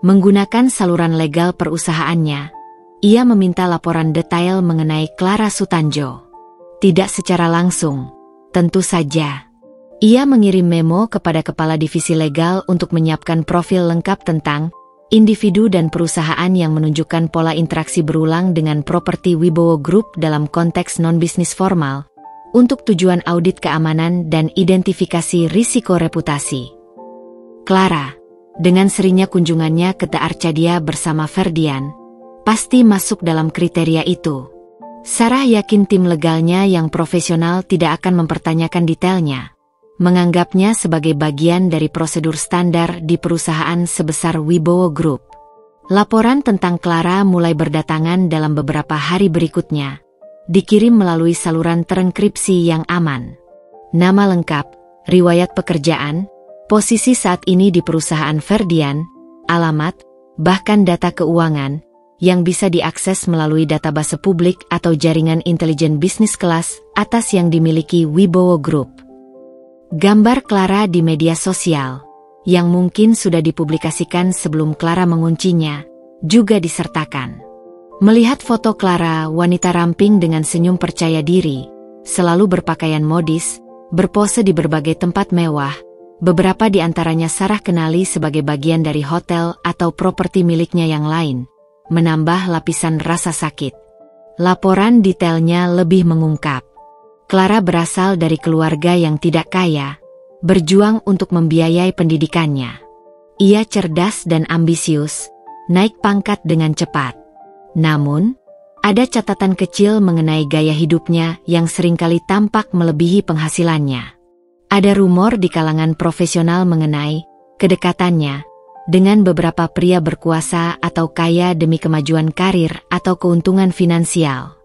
Menggunakan saluran legal perusahaannya, ia meminta laporan detail mengenai Clara Sutanjo. Tidak secara langsung, tentu saja. Ia mengirim memo kepada kepala divisi legal untuk menyiapkan profil lengkap tentang individu dan perusahaan yang menunjukkan pola interaksi berulang dengan properti Wibowo Group dalam konteks non-bisnis formal, untuk tujuan audit keamanan dan identifikasi risiko reputasi. Clara, dengan seringnya kunjungannya ke The Arcadia bersama Ferdian, pasti masuk dalam kriteria itu. Sarah yakin tim legalnya yang profesional tidak akan mempertanyakan detailnya, menganggapnya sebagai bagian dari prosedur standar di perusahaan sebesar Wibowo Group. Laporan tentang Clara mulai berdatangan dalam beberapa hari berikutnya, dikirim melalui saluran terenkripsi yang aman. Nama lengkap, riwayat pekerjaan, posisi saat ini di perusahaan Ferdian, alamat, bahkan data keuangan, yang bisa diakses melalui database publik atau jaringan intelijen bisnis kelas atas yang dimiliki Wibowo Group. Gambar Clara di media sosial, yang mungkin sudah dipublikasikan sebelum Clara menguncinya, juga disertakan. Melihat foto Clara, wanita ramping dengan senyum percaya diri, selalu berpakaian modis, berpose di berbagai tempat mewah, beberapa di antaranya Sarah kenali sebagai bagian dari hotel atau properti miliknya yang lain, menambah lapisan rasa sakit. Laporan detailnya lebih mengungkap. Clara berasal dari keluarga yang tidak kaya, berjuang untuk membiayai pendidikannya. Ia cerdas dan ambisius, naik pangkat dengan cepat. Namun, ada catatan kecil mengenai gaya hidupnya yang seringkali tampak melebihi penghasilannya. Ada rumor di kalangan profesional mengenai kedekatannya dengan beberapa pria berkuasa atau kaya demi kemajuan karir atau keuntungan finansial.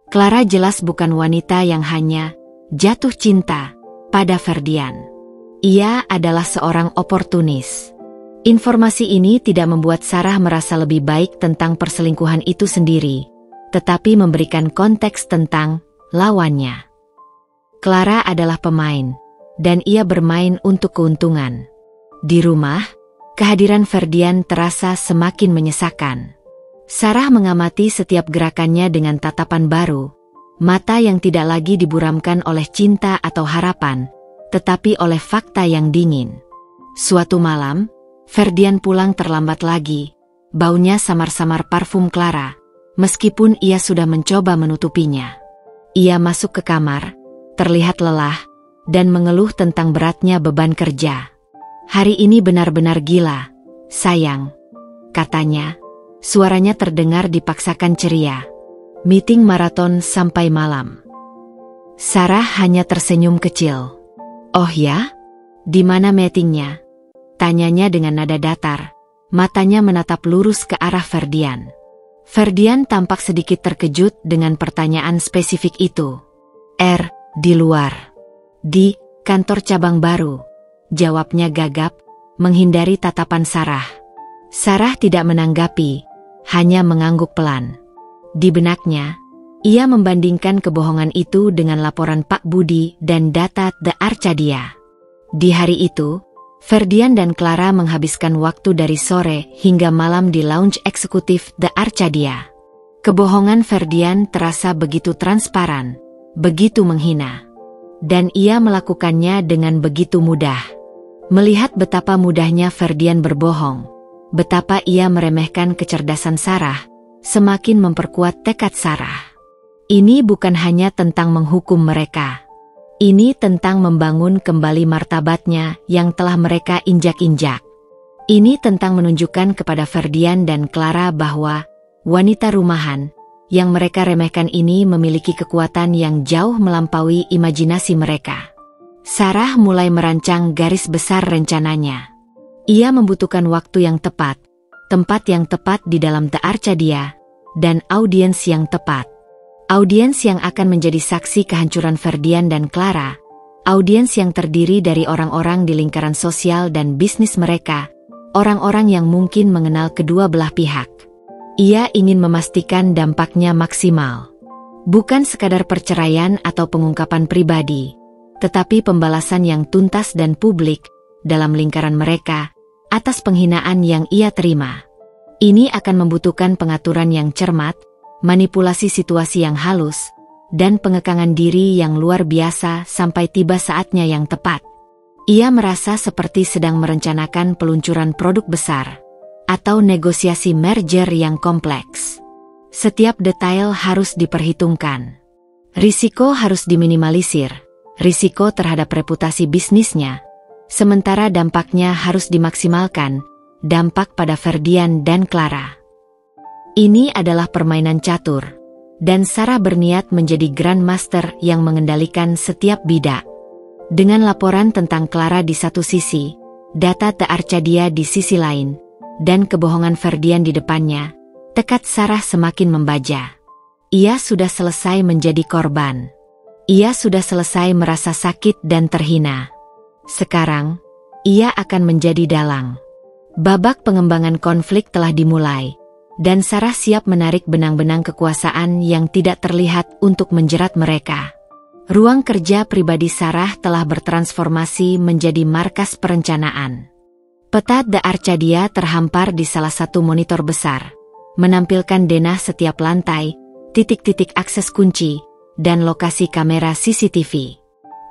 Clara jelas bukan wanita yang hanya jatuh cinta pada Ferdian. Ia adalah seorang oportunis. Informasi ini tidak membuat Sarah merasa lebih baik tentang perselingkuhan itu sendiri, tetapi memberikan konteks tentang lawannya. Clara adalah pemain, dan ia bermain untuk keuntungan. Di rumah, kehadiran Ferdian terasa semakin menyesakan. Sarah mengamati setiap gerakannya dengan tatapan baru, mata yang tidak lagi diburamkan oleh cinta atau harapan, tetapi oleh fakta yang dingin. Suatu malam, Ferdian pulang terlambat lagi, baunya samar-samar parfum Clara, meskipun ia sudah mencoba menutupinya. Ia masuk ke kamar, terlihat lelah, dan mengeluh tentang beratnya beban kerja. "Hari ini benar-benar gila, sayang," katanya. Suaranya terdengar dipaksakan ceria. "Meeting maraton sampai malam." Sarah hanya tersenyum kecil. "Oh ya? Di mana meetingnya?" tanyanya dengan nada datar. Matanya menatap lurus ke arah Ferdian. Ferdian tampak sedikit terkejut dengan pertanyaan spesifik itu. Di luar. Di kantor cabang baru," jawabnya gagap, menghindari tatapan Sarah. Sarah tidak menanggapi, hanya mengangguk pelan. Di benaknya, ia membandingkan kebohongan itu dengan laporan Pak Budi dan data The Arcadia. Di hari itu, Ferdian dan Clara menghabiskan waktu dari sore hingga malam di lounge eksekutif The Arcadia. Kebohongan Ferdian terasa begitu transparan, begitu menghina. Dan ia melakukannya dengan begitu mudah. Melihat betapa mudahnya Ferdian berbohong, betapa ia meremehkan kecerdasan Sarah, semakin memperkuat tekad Sarah. Ini bukan hanya tentang menghukum mereka. Ini tentang membangun kembali martabatnya yang telah mereka injak-injak. Ini tentang menunjukkan kepada Ferdian dan Clara bahwa wanita rumahan yang mereka remehkan ini memiliki kekuatan yang jauh melampaui imajinasi mereka. Sarah mulai merancang garis besar rencananya. Ia membutuhkan waktu yang tepat, tempat yang tepat di dalam The Arcadia, dan audiens yang tepat. Audiens yang akan menjadi saksi kehancuran Ferdian dan Clara, audiens yang terdiri dari orang-orang di lingkaran sosial dan bisnis mereka, orang-orang yang mungkin mengenal kedua belah pihak. Ia ingin memastikan dampaknya maksimal. Bukan sekadar perceraian atau pengungkapan pribadi, tetapi pembalasan yang tuntas dan publik dalam lingkaran mereka atas penghinaan yang ia terima. Ini akan membutuhkan pengaturan yang cermat, manipulasi situasi yang halus, dan pengekangan diri yang luar biasa sampai tiba saatnya yang tepat. Ia merasa seperti sedang merencanakan peluncuran produk besar atau negosiasi merger yang kompleks. Setiap detail harus diperhitungkan. Risiko harus diminimalisir. Risiko terhadap reputasi bisnisnya, sementara dampaknya harus dimaksimalkan, dampak pada Ferdian dan Clara. Ini adalah permainan catur, dan Sarah berniat menjadi Grandmaster yang mengendalikan setiap bidak. Dengan laporan tentang Clara di satu sisi, data The Arcadia di sisi lain, dan kebohongan Ferdian di depannya, tekad Sarah semakin membaja. Ia sudah selesai menjadi korban. Ia sudah selesai merasa sakit dan terhina. Sekarang, ia akan menjadi dalang. Babak pengembangan konflik telah dimulai, dan Sarah siap menarik benang-benang kekuasaan yang tidak terlihat untuk menjerat mereka. Ruang kerja pribadi Sarah telah bertransformasi menjadi markas perencanaan. Peta The Arcadia terhampar di salah satu monitor besar, menampilkan denah setiap lantai, titik-titik akses kunci, dan lokasi kamera CCTV.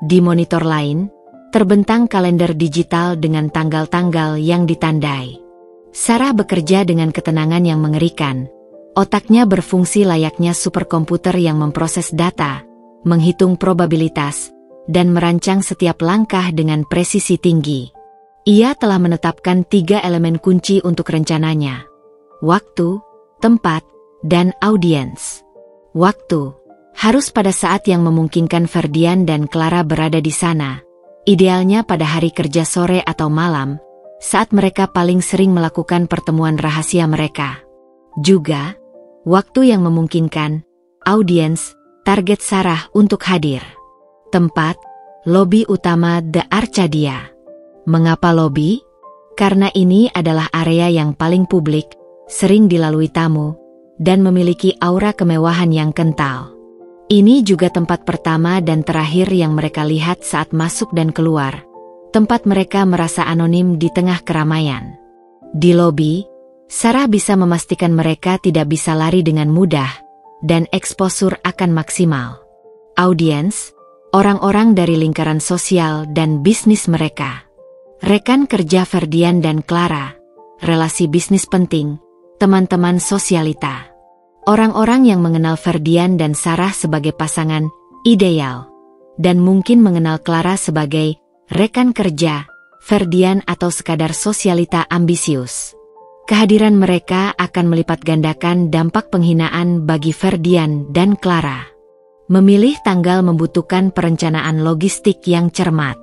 Di monitor lain, terbentang kalender digital dengan tanggal-tanggal yang ditandai. Sarah bekerja dengan ketenangan yang mengerikan. Otaknya berfungsi layaknya superkomputer yang memproses data, menghitung probabilitas, dan merancang setiap langkah dengan presisi tinggi. Ia telah menetapkan 3 elemen kunci untuk rencananya: waktu, tempat, dan audiens. Waktu harus pada saat yang memungkinkan Ferdian dan Clara berada di sana, idealnya pada hari kerja sore atau malam, saat mereka paling sering melakukan pertemuan rahasia mereka. Juga, waktu yang memungkinkan, audiens, target Sarah untuk hadir. Tempat, lobi utama The Arcadia. Mengapa lobi? Karena ini adalah area yang paling publik, sering dilalui tamu, dan memiliki aura kemewahan yang kental. Ini juga tempat pertama dan terakhir yang mereka lihat saat masuk dan keluar. Tempat mereka merasa anonim di tengah keramaian. Di lobi, Sarah bisa memastikan mereka tidak bisa lari dengan mudah, dan eksposur akan maksimal. Audiens, orang-orang dari lingkaran sosial dan bisnis mereka. Rekan kerja Ferdian dan Clara, relasi bisnis penting, teman-teman sosialita. Orang-orang yang mengenal Ferdian dan Sarah sebagai pasangan ideal, dan mungkin mengenal Clara sebagai rekan kerja, Ferdian atau sekadar sosialita ambisius. Kehadiran mereka akan melipat gandakan dampak penghinaan bagi Ferdian dan Clara. Memilih tanggal membutuhkan perencanaan logistik yang cermat.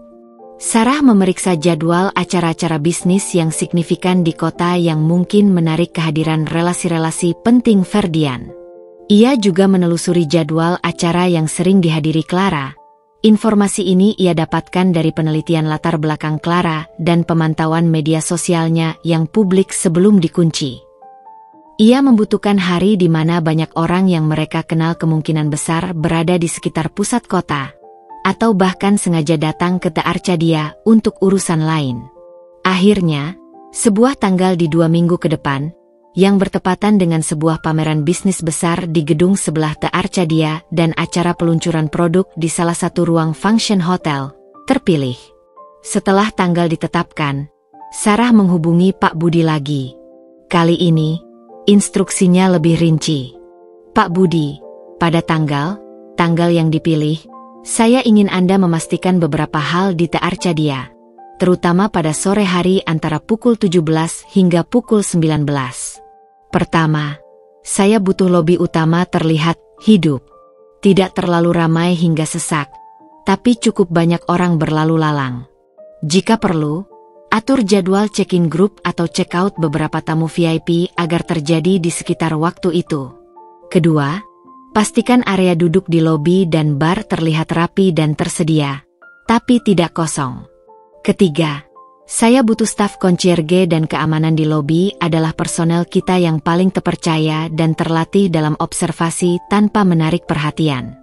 Sarah memeriksa jadwal acara-acara bisnis yang signifikan di kota yang mungkin menarik kehadiran relasi-relasi penting Ferdian. Ia juga menelusuri jadwal acara yang sering dihadiri Clara. Informasi ini ia dapatkan dari penelitian latar belakang Clara dan pemantauan media sosialnya yang publik sebelum dikunci. Ia membutuhkan hari di mana banyak orang yang mereka kenal kemungkinan besar berada di sekitar pusat kota, atau bahkan sengaja datang ke The Arcadia untuk urusan lain. Akhirnya, sebuah tanggal di 2 minggu ke depan, yang bertepatan dengan sebuah pameran bisnis besar di gedung sebelah The Arcadia dan acara peluncuran produk di salah satu ruang function hotel, terpilih. Setelah tanggal ditetapkan, Sarah menghubungi Pak Budi lagi. Kali ini, instruksinya lebih rinci. Pak Budi, pada tanggal yang dipilih, saya ingin Anda memastikan beberapa hal di The Arcadia, terutama pada sore hari antara pukul 17 hingga pukul 19. Pertama, saya butuh lobi utama terlihat hidup. Tidak terlalu ramai hingga sesak, tapi cukup banyak orang berlalu lalang. Jika perlu, atur jadwal check-in grup atau check-out beberapa tamu VIP agar terjadi di sekitar waktu itu. Kedua, pastikan area duduk di lobi dan bar terlihat rapi dan tersedia, tapi tidak kosong. Ketiga, saya butuh staf concierge dan keamanan di lobi adalah personel kita yang paling terpercaya dan terlatih dalam observasi tanpa menarik perhatian.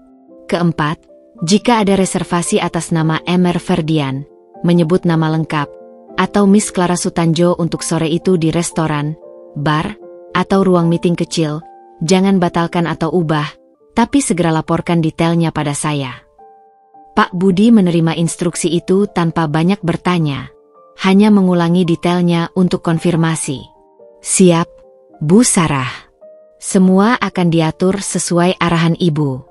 Keempat, jika ada reservasi atas nama Emer Ferdian, menyebut nama lengkap, atau Miss Clara Sutanjo untuk sore itu di restoran, bar, atau ruang meeting kecil, jangan batalkan atau ubah, tapi segera laporkan detailnya pada saya. Pak Budi menerima instruksi itu tanpa banyak bertanya, hanya mengulangi detailnya untuk konfirmasi. Siap, Bu Sarah. Semua akan diatur sesuai arahan Ibu.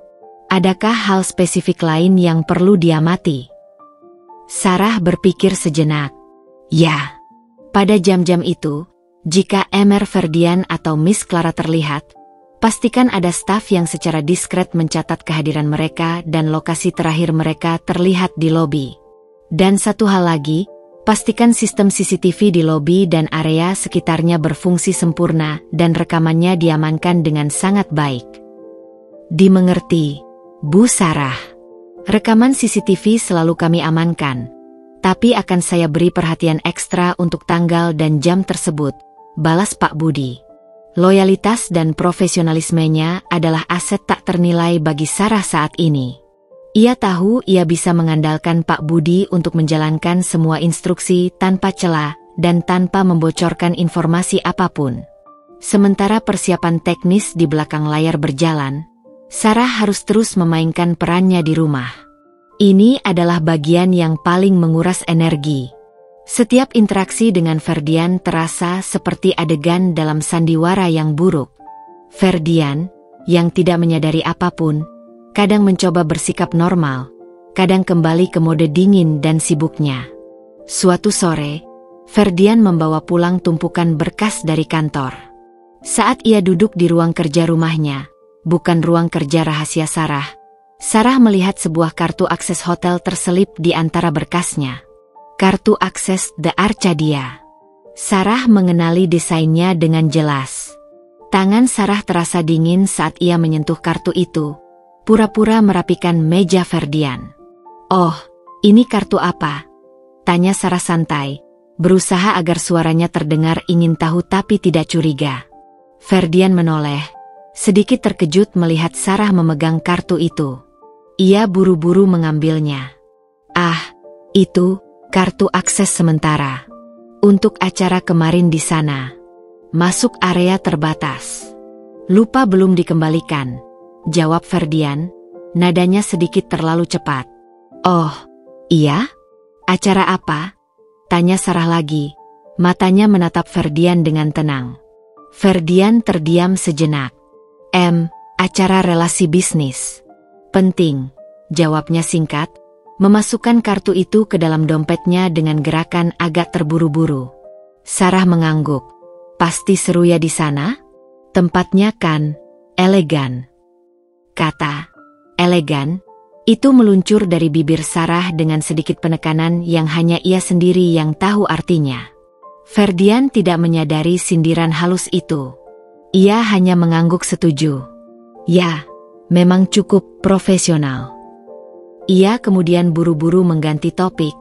Adakah hal spesifik lain yang perlu diamati? Sarah berpikir sejenak. Ya, pada jam-jam itu, jika Emer Ferdian atau Miss Clara terlihat, pastikan ada staf yang secara diskret mencatat kehadiran mereka dan lokasi terakhir mereka terlihat di lobi. Dan satu hal lagi, pastikan sistem CCTV di lobi dan area sekitarnya berfungsi sempurna dan rekamannya diamankan dengan sangat baik. Dimengerti, Bu Sarah. Rekaman CCTV selalu kami amankan, tapi akan saya beri perhatian ekstra untuk tanggal dan jam tersebut, balas Pak Budi. Loyalitas dan profesionalismenya adalah aset tak ternilai bagi Sarah saat ini. Ia tahu ia bisa mengandalkan Pak Budi untuk menjalankan semua instruksi tanpa celah dan tanpa membocorkan informasi apapun. Sementara persiapan teknis di belakang layar berjalan, Sarah harus terus memainkan perannya di rumah. Ini adalah bagian yang paling menguras energi. Setiap interaksi dengan Ferdian terasa seperti adegan dalam sandiwara yang buruk. Ferdian, yang tidak menyadari apapun, kadang mencoba bersikap normal, kadang kembali ke mode dingin dan sibuknya. Suatu sore, Ferdian membawa pulang tumpukan berkas dari kantor. Saat ia duduk di ruang kerja rumahnya, bukan ruang kerja rahasia Sarah melihat sebuah kartu akses hotel terselip di antara berkasnya. Kartu akses The Arcadia. Sarah mengenali desainnya dengan jelas. Tangan Sarah terasa dingin saat ia menyentuh kartu itu, pura-pura merapikan meja Ferdian. "Oh, ini kartu apa?" tanya Sarah santai, berusaha agar suaranya terdengar ingin tahu tapi tidak curiga. Ferdian menoleh, sedikit terkejut melihat Sarah memegang kartu itu. Ia buru-buru mengambilnya. "Ah, itu kartu akses sementara. Untuk acara kemarin di sana. Masuk area terbatas. Lupa belum dikembalikan," jawab Ferdian, nadanya sedikit terlalu cepat. "Oh, iya? Acara apa?" tanya Sarah lagi, matanya menatap Ferdian dengan tenang. Ferdian terdiam sejenak. Acara relasi bisnis." "Penting," jawabnya singkat, memasukkan kartu itu ke dalam dompetnya dengan gerakan agak terburu-buru. Sarah mengangguk. "Pasti seru ya di sana? Tempatnya kan elegan." Kata elegan itu meluncur dari bibir Sarah dengan sedikit penekanan yang hanya ia sendiri yang tahu artinya. Ferdian tidak menyadari sindiran halus itu. Ia hanya mengangguk setuju. "Ya, memang cukup profesional." Ia kemudian buru-buru mengganti topik,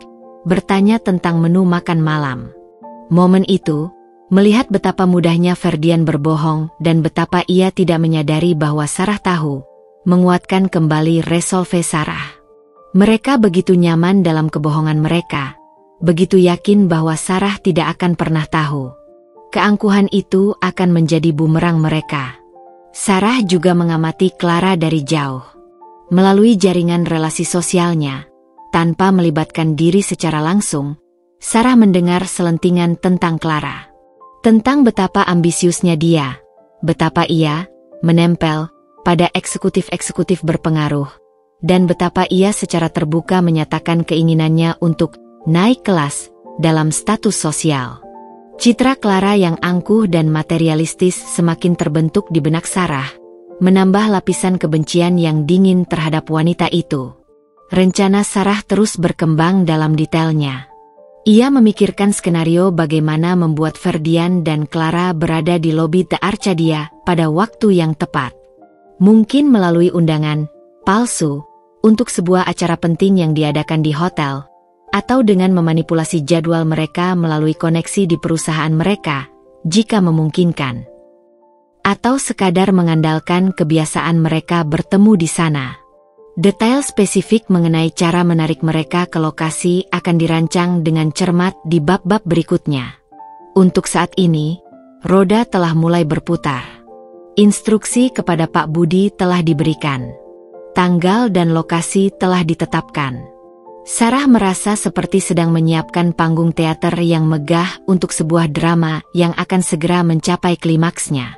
bertanya tentang menu makan malam. Momen itu, melihat betapa mudahnya Ferdian berbohong dan betapa ia tidak menyadari bahwa Sarah tahu, menguatkan kembali resolve Sarah. Mereka begitu nyaman dalam kebohongan mereka, begitu yakin bahwa Sarah tidak akan pernah tahu. Keangkuhan itu akan menjadi bumerang mereka. Sarah juga mengamati Clara dari jauh. Melalui jaringan relasi sosialnya, tanpa melibatkan diri secara langsung, Sarah mendengar selentingan tentang Clara. Tentang betapa ambisiusnya dia, betapa ia menempel pada eksekutif-eksekutif berpengaruh, dan betapa ia secara terbuka menyatakan keinginannya untuk naik kelas dalam status sosial. Citra Clara yang angkuh dan materialistis semakin terbentuk di benak Sarah, menambah lapisan kebencian yang dingin terhadap wanita itu. Rencana Sarah terus berkembang dalam detailnya. Ia memikirkan skenario bagaimana membuat Ferdian dan Clara berada di lobi The Arcadia pada waktu yang tepat. Mungkin melalui undangan palsu untuk sebuah acara penting yang diadakan di hotel, atau dengan memanipulasi jadwal mereka melalui koneksi di perusahaan mereka, jika memungkinkan. Atau sekadar mengandalkan kebiasaan mereka bertemu di sana. Detail spesifik mengenai cara menarik mereka ke lokasi akan dirancang dengan cermat di bab-bab berikutnya. Untuk saat ini, roda telah mulai berputar. Instruksi kepada Pak Budi telah diberikan. Tanggal dan lokasi telah ditetapkan. Sarah merasa seperti sedang menyiapkan panggung teater yang megah untuk sebuah drama yang akan segera mencapai klimaksnya.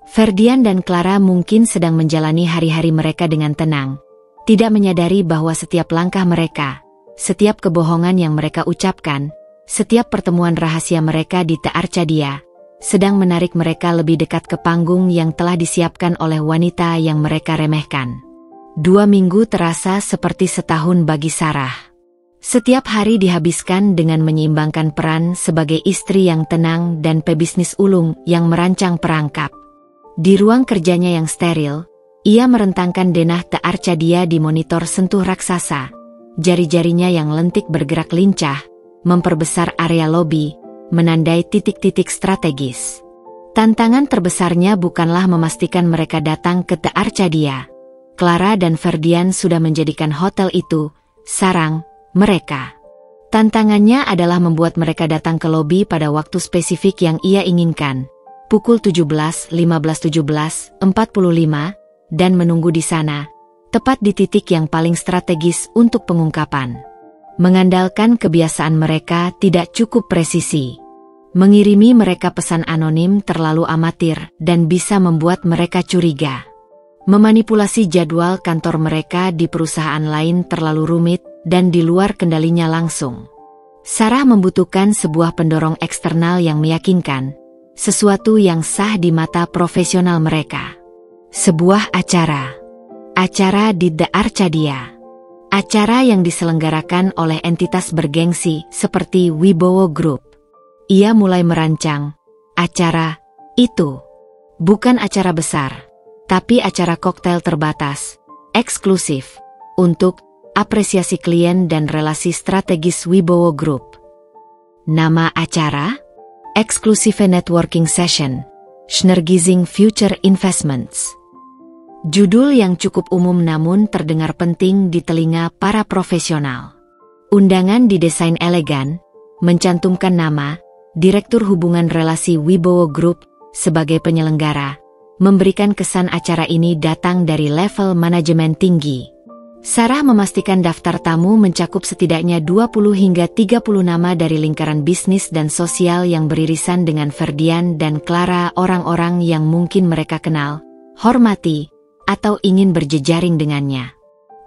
Ferdian dan Clara mungkin sedang menjalani hari-hari mereka dengan tenang, tidak menyadari bahwa setiap langkah mereka, setiap kebohongan yang mereka ucapkan, setiap pertemuan rahasia mereka di The Arcadia, sedang menarik mereka lebih dekat ke panggung yang telah disiapkan oleh wanita yang mereka remehkan. 2 minggu terasa seperti setahun bagi Sarah. Setiap hari dihabiskan dengan menyeimbangkan peran sebagai istri yang tenang dan pebisnis ulung yang merancang perangkap. Di ruang kerjanya yang steril, ia merentangkan denah The Arcadia di monitor sentuh raksasa. Jari-jarinya yang lentik bergerak lincah, memperbesar area lobi, menandai titik-titik strategis. Tantangan terbesarnya bukanlah memastikan mereka datang ke The Arcadia. Clara dan Ferdian sudah menjadikan hotel itu sarang mereka. Tantangannya adalah membuat mereka datang ke lobi pada waktu spesifik yang ia inginkan, pukul 17, 15, 17, 45, dan menunggu di sana, tepat di titik yang paling strategis untuk pengungkapan. Mengandalkan kebiasaan mereka tidak cukup presisi. Mengirimi mereka pesan anonim terlalu amatir dan bisa membuat mereka curiga. Memanipulasi jadwal kantor mereka di perusahaan lain terlalu rumit dan di luar kendalinya langsung. Sarah membutuhkan sebuah pendorong eksternal yang meyakinkan, sesuatu yang sah di mata profesional mereka. Sebuah acara. Acara di The Arcadia. Acara yang diselenggarakan oleh entitas bergengsi seperti Wibowo Group. Ia mulai merancang acara itu. Bukan acara besar, tapi acara koktail terbatas, eksklusif, untuk apresiasi klien dan relasi strategis Wibowo Group. Nama acara? Exclusive Networking Session, Synergizing Future Investments. Judul yang cukup umum namun terdengar penting di telinga para profesional. Undangan didesain elegan, mencantumkan nama Direktur Hubungan Relasi Wibowo Group sebagai penyelenggara, memberikan kesan acara ini datang dari level manajemen tinggi. Sarah memastikan daftar tamu mencakup setidaknya 20 hingga 30 nama dari lingkaran bisnis dan sosial yang beririsan dengan Ferdian dan Clara, orang-orang yang mungkin mereka kenal, hormati, atau ingin berjejaring dengannya.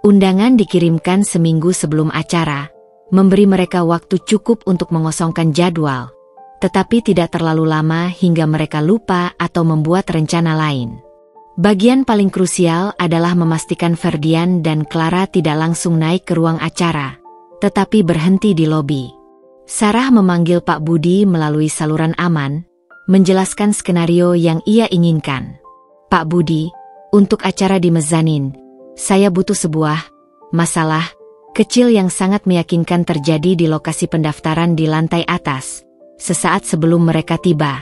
Undangan dikirimkan seminggu sebelum acara, memberi mereka waktu cukup untuk mengosongkan jadwal, tetapi tidak terlalu lama hingga mereka lupa atau membuat rencana lain. Bagian paling krusial adalah memastikan Ferdian dan Clara tidak langsung naik ke ruang acara, tetapi berhenti di lobi. Sarah memanggil Pak Budi melalui saluran aman, menjelaskan skenario yang ia inginkan. Pak Budi, untuk acara di mezanin, saya butuh sebuah masalah kecil yang sangat meyakinkan terjadi di lokasi pendaftaran di lantai atas, sesaat sebelum mereka tiba.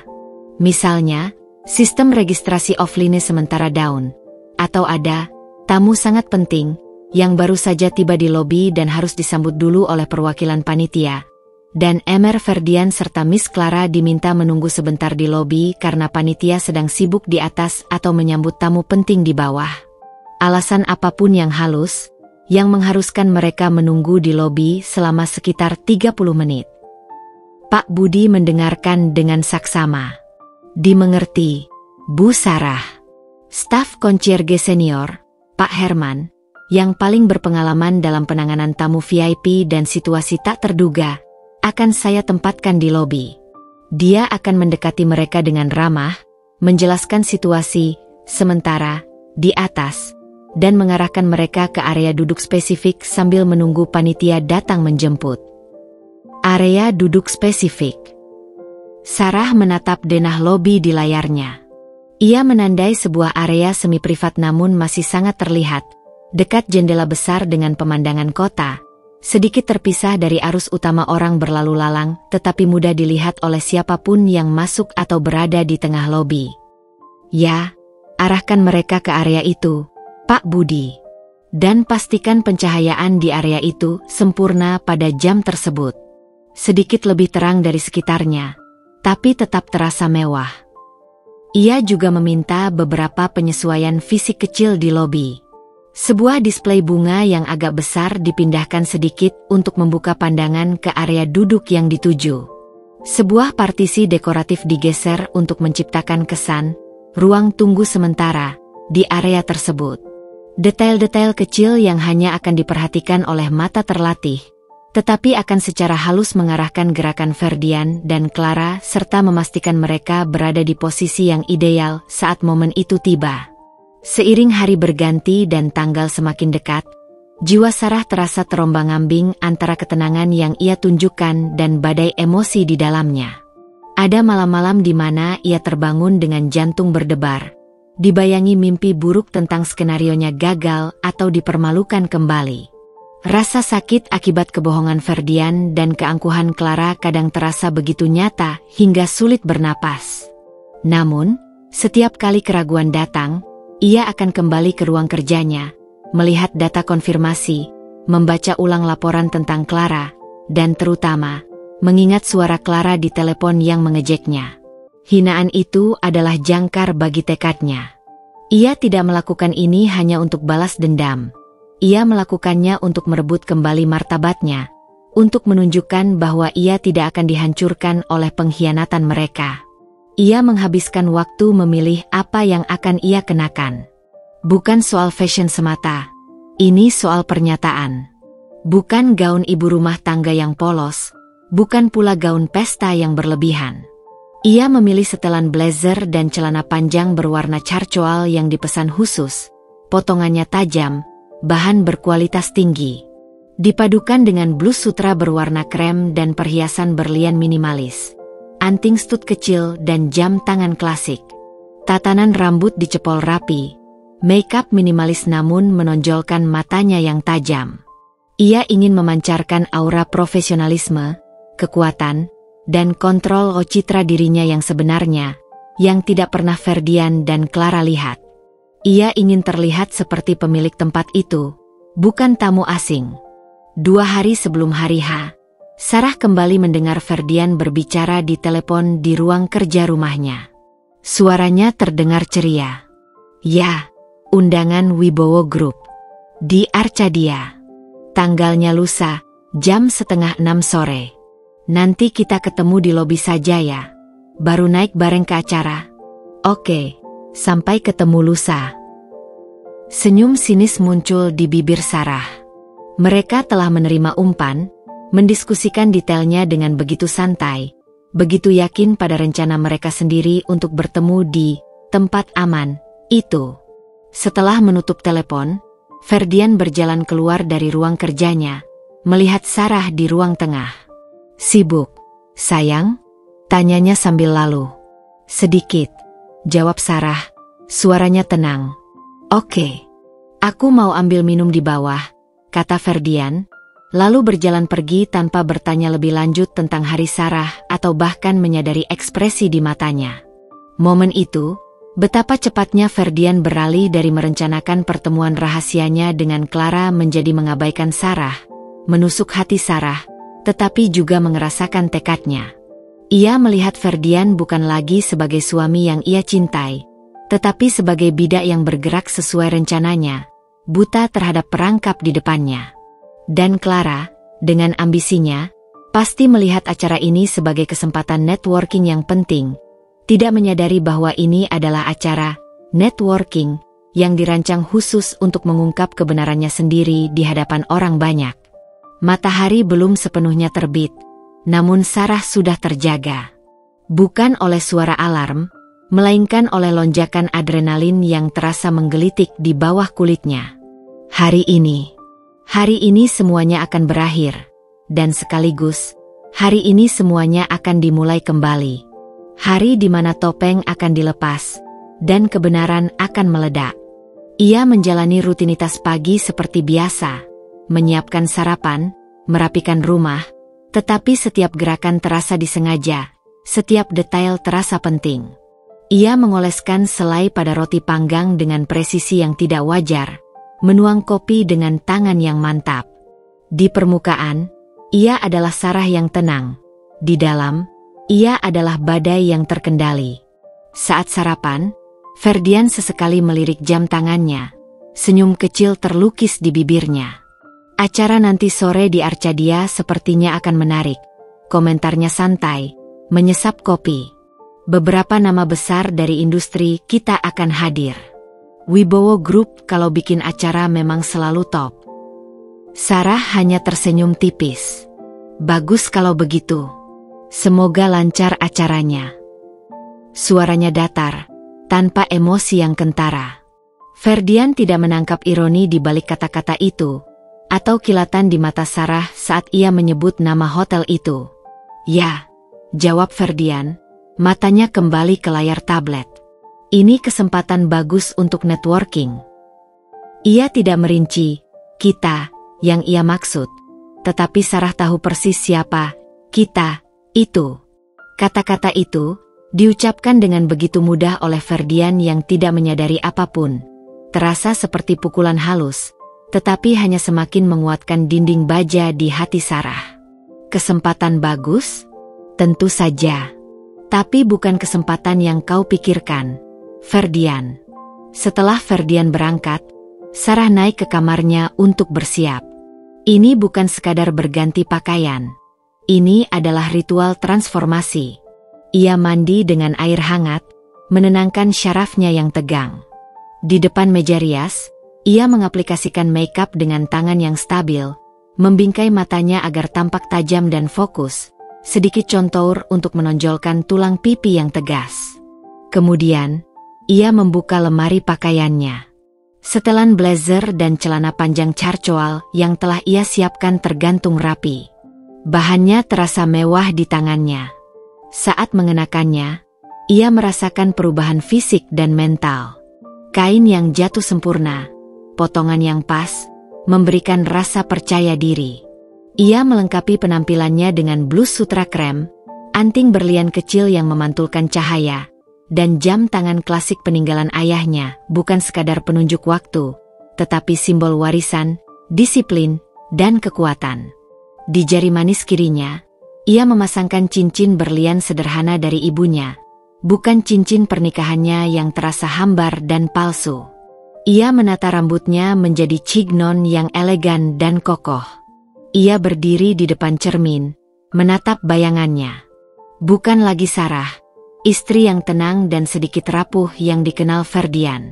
Misalnya, sistem registrasi offline sementara down, atau ada tamu sangat penting yang baru saja tiba di lobi dan harus disambut dulu oleh perwakilan panitia. Dan Emer Ferdian serta Miss Clara diminta menunggu sebentar di lobi karena panitia sedang sibuk di atas atau menyambut tamu penting di bawah. Alasan apapun yang halus, yang mengharuskan mereka menunggu di lobi selama sekitar 30 menit. Pak Budi mendengarkan dengan saksama. Dimengerti, Bu Sarah. Staf Concierge Senior, Pak Herman, yang paling berpengalaman dalam penanganan tamu VIP dan situasi tak terduga, akan saya tempatkan di lobi. Dia akan mendekati mereka dengan ramah, menjelaskan situasi, sementara, di atas, dan mengarahkan mereka ke area duduk spesifik sambil menunggu panitia datang menjemput. Area duduk spesifik. Sarah menatap denah lobi di layarnya. Ia menandai sebuah area semi privat namun masih sangat terlihat, dekat jendela besar dengan pemandangan kota, sedikit terpisah dari arus utama orang berlalu lalang, tetapi mudah dilihat oleh siapapun yang masuk atau berada di tengah lobi. Ya, arahkan mereka ke area itu, Pak Budi. Dan pastikan pencahayaan di area itu sempurna pada jam tersebut. Sedikit lebih terang dari sekitarnya, tapi tetap terasa mewah. Ia juga meminta beberapa penyesuaian fisik kecil di lobi. Sebuah display bunga yang agak besar dipindahkan sedikit untuk membuka pandangan ke area duduk yang dituju. Sebuah partisi dekoratif digeser untuk menciptakan kesan ruang tunggu sementara di area tersebut. Detail-detail kecil yang hanya akan diperhatikan oleh mata terlatih, tetapi akan secara halus mengarahkan gerakan Ferdian dan Clara serta memastikan mereka berada di posisi yang ideal saat momen itu tiba. Seiring hari berganti dan tanggal semakin dekat, jiwa Sarah terasa terombang-ambing antara ketenangan yang ia tunjukkan dan badai emosi di dalamnya. Ada malam-malam di mana ia terbangun dengan jantung berdebar, dibayangi mimpi buruk tentang skenarionya gagal atau dipermalukan kembali. Rasa sakit akibat kebohongan Ferdian dan keangkuhan Clara kadang terasa begitu nyata hingga sulit bernapas. Namun, setiap kali keraguan datang, ia akan kembali ke ruang kerjanya, melihat data konfirmasi, membaca ulang laporan tentang Clara, dan terutama, mengingat suara Clara di telepon yang mengejeknya. Hinaan itu adalah jangkar bagi tekadnya. Ia tidak melakukan ini hanya untuk balas dendam. Ia melakukannya untuk merebut kembali martabatnya, untuk menunjukkan bahwa ia tidak akan dihancurkan oleh pengkhianatan mereka. Ia menghabiskan waktu memilih apa yang akan ia kenakan. Bukan soal fashion semata, ini soal pernyataan. Bukan gaun ibu rumah tangga yang polos, bukan pula gaun pesta yang berlebihan. Ia memilih setelan blazer dan celana panjang berwarna charcoal yang dipesan khusus, potongannya tajam, bahan berkualitas tinggi. Dipadukan dengan blus sutra berwarna krem dan perhiasan berlian minimalis, anting stud kecil dan jam tangan klasik. Tatanan rambut dicepol rapi, makeup minimalis namun menonjolkan matanya yang tajam. Ia ingin memancarkan aura profesionalisme, kekuatan, dan kontrol citra dirinya yang sebenarnya, yang tidak pernah Ferdian dan Clara lihat. Ia ingin terlihat seperti pemilik tempat itu, bukan tamu asing. 2 hari sebelum hari H, Sarah kembali mendengar Ferdian berbicara di telepon di ruang kerja rumahnya. Suaranya terdengar ceria. Ya, undangan Wibowo Group. Di Arcadia. Tanggalnya lusa, jam 5:30 sore. Nanti kita ketemu di lobi saja ya. Baru naik bareng ke acara. Oke. Sampai ketemu lusa. Senyum sinis muncul di bibir Sarah. Mereka telah menerima umpan, mendiskusikan detailnya dengan begitu santai, begitu yakin pada rencana mereka sendiri untuk bertemu di tempat aman itu. Setelah menutup telepon, Ferdian berjalan keluar dari ruang kerjanya, melihat Sarah di ruang tengah. Sibuk, sayang? Tanyanya sambil lalu. Sedikit. Jawab Sarah, suaranya tenang. Oke. Aku mau ambil minum di bawah, kata Ferdian, lalu berjalan pergi tanpa bertanya lebih lanjut tentang hari Sarah atau bahkan menyadari ekspresi di matanya. Momen itu, betapa cepatnya Ferdian beralih dari merencanakan pertemuan rahasianya dengan Clara menjadi mengabaikan Sarah, menusuk hati Sarah, tetapi juga mengerasakan tekadnya. Ia melihat Ferdian bukan lagi sebagai suami yang ia cintai, tetapi sebagai bidak yang bergerak sesuai rencananya, buta terhadap perangkap di depannya. Dan Clara, dengan ambisinya, pasti melihat acara ini sebagai kesempatan networking yang penting, tidak menyadari bahwa ini adalah acara networking yang dirancang khusus untuk mengungkap kebenarannya sendiri di hadapan orang banyak. Matahari belum sepenuhnya terbit, namun Sarah sudah terjaga. Bukan oleh suara alarm, melainkan oleh lonjakan adrenalin yang terasa menggelitik di bawah kulitnya. Hari ini semuanya akan berakhir, dan sekaligus, hari ini semuanya akan dimulai kembali. Hari di mana topeng akan dilepas, dan kebenaran akan meledak. Ia menjalani rutinitas pagi seperti biasa, menyiapkan sarapan, merapikan rumah, tetapi setiap gerakan terasa disengaja, setiap detail terasa penting. Ia mengoleskan selai pada roti panggang dengan presisi yang tidak wajar, menuang kopi dengan tangan yang mantap. Di permukaan, ia adalah Sarah yang tenang. Di dalam, ia adalah badai yang terkendali. Saat sarapan, Ferdian sesekali melirik jam tangannya. Senyum kecil terlukis di bibirnya. Acara nanti sore di Arcadia sepertinya akan menarik. Komentarnya santai, menyesap kopi. Beberapa nama besar dari industri kita akan hadir. Wibowo Group kalau bikin acara memang selalu top. Sarah hanya tersenyum tipis. Bagus kalau begitu. Semoga lancar acaranya. Suaranya datar, tanpa emosi yang kentara. Ferdian tidak menangkap ironi di balik kata-kata itu, atau kilatan di mata Sarah saat ia menyebut nama hotel itu. Ya, jawab Ferdian, matanya kembali ke layar tablet. Ini kesempatan bagus untuk networking. Ia tidak merinci, kita, yang ia maksud. Tetapi Sarah tahu persis siapa, kita, itu. Kata-kata itu, diucapkan dengan begitu mudah oleh Ferdian yang tidak menyadari apapun. Terasa seperti pukulan halus, tetapi hanya semakin menguatkan dinding baja di hati Sarah. Kesempatan bagus? Tentu saja. Tapi bukan kesempatan yang kau pikirkan, Ferdian. Setelah Ferdian berangkat, Sarah naik ke kamarnya untuk bersiap. Ini bukan sekadar berganti pakaian. Ini adalah ritual transformasi. Ia mandi dengan air hangat, menenangkan syarafnya yang tegang. Di depan meja rias, ia mengaplikasikan makeup dengan tangan yang stabil, membingkai matanya agar tampak tajam dan fokus. Sedikit contour untuk menonjolkan tulang pipi yang tegas. Kemudian, ia membuka lemari pakaiannya. Setelan blazer dan celana panjang carcoal yang telah ia siapkan tergantung rapi. Bahannya terasa mewah di tangannya. Saat mengenakannya, ia merasakan perubahan fisik dan mental. Kain yang jatuh sempurna, potongan yang pas, memberikan rasa percaya diri. Ia melengkapi penampilannya dengan blus sutra krem, anting berlian kecil yang memantulkan cahaya, dan jam tangan klasik peninggalan ayahnya, bukan sekadar penunjuk waktu, tetapi simbol warisan, disiplin, dan kekuatan. Di jari manis kirinya, ia memasangkan cincin berlian sederhana dari ibunya, bukan cincin pernikahannya yang terasa hambar dan palsu. Ia menata rambutnya menjadi cignon yang elegan dan kokoh. Ia berdiri di depan cermin, menatap bayangannya. Bukan lagi Sarah, istri yang tenang dan sedikit rapuh yang dikenal Ferdian.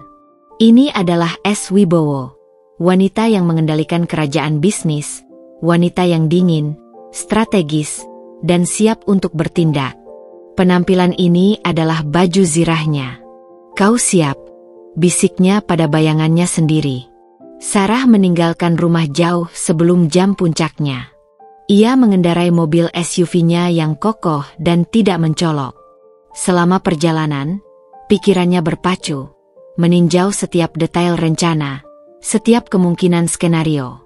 Ini adalah S. Wibowo, wanita yang mengendalikan kerajaan bisnis, wanita yang dingin, strategis, dan siap untuk bertindak. Penampilan ini adalah baju zirahnya. Kau siap? Bisiknya pada bayangannya sendiri. Sarah meninggalkan rumah jauh sebelum jam puncaknya. Ia mengendarai mobil SUV-nya yang kokoh dan tidak mencolok. Selama perjalanan, pikirannya berpacu, meninjau setiap detail rencana, setiap kemungkinan skenario.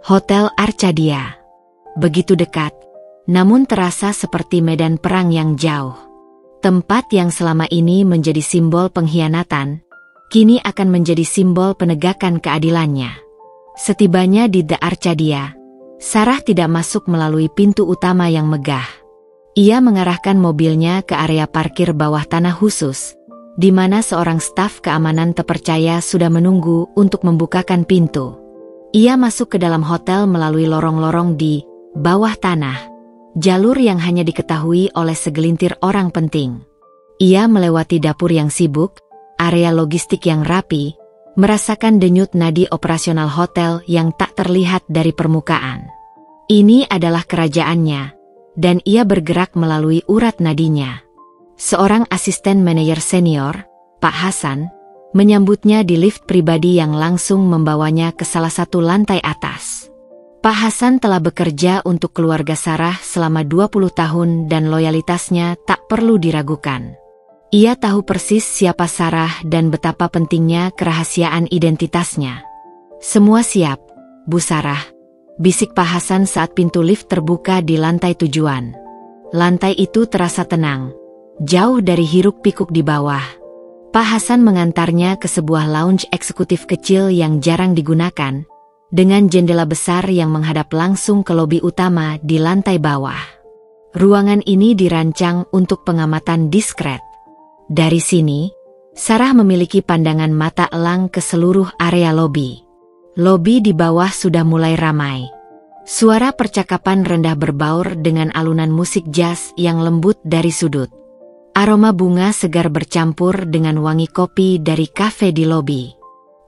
Hotel Arcadia. Begitu dekat, namun terasa seperti medan perang yang jauh. Tempat yang selama ini menjadi simbol pengkhianatan, kini akan menjadi simbol penegakan keadilannya. Setibanya di The Arcadia, Sarah tidak masuk melalui pintu utama yang megah. Ia mengarahkan mobilnya ke area parkir bawah tanah khusus, di mana seorang staf keamanan terpercaya sudah menunggu untuk membukakan pintu. Ia masuk ke dalam hotel melalui lorong-lorong di bawah tanah, jalur yang hanya diketahui oleh segelintir orang penting. Ia melewati dapur yang sibuk, area logistik yang rapi, merasakan denyut nadi operasional hotel yang tak terlihat dari permukaan. Ini adalah kerajaannya, dan ia bergerak melalui urat nadinya. Seorang asisten manajer senior, Pak Hasan, menyambutnya di lift pribadi yang langsung membawanya ke salah satu lantai atas. Pak Hasan telah bekerja untuk keluarga Sarah selama 20 tahun dan loyalitasnya tak perlu diragukan. Ia tahu persis siapa Sarah dan betapa pentingnya kerahasiaan identitasnya. "Semua siap, Bu Sarah," bisik Pak Hasan saat pintu lift terbuka di lantai tujuan. Lantai itu terasa tenang, jauh dari hiruk-pikuk di bawah. Pak Hasan mengantarnya ke sebuah lounge eksekutif kecil yang jarang digunakan, dengan jendela besar yang menghadap langsung ke lobi utama di lantai bawah. Ruangan ini dirancang untuk pengamatan diskret. Dari sini, Sarah memiliki pandangan mata elang ke seluruh area lobi. Lobi di bawah sudah mulai ramai. Suara percakapan rendah berbaur dengan alunan musik jazz yang lembut dari sudut. Aroma bunga segar bercampur dengan wangi kopi dari kafe di lobi.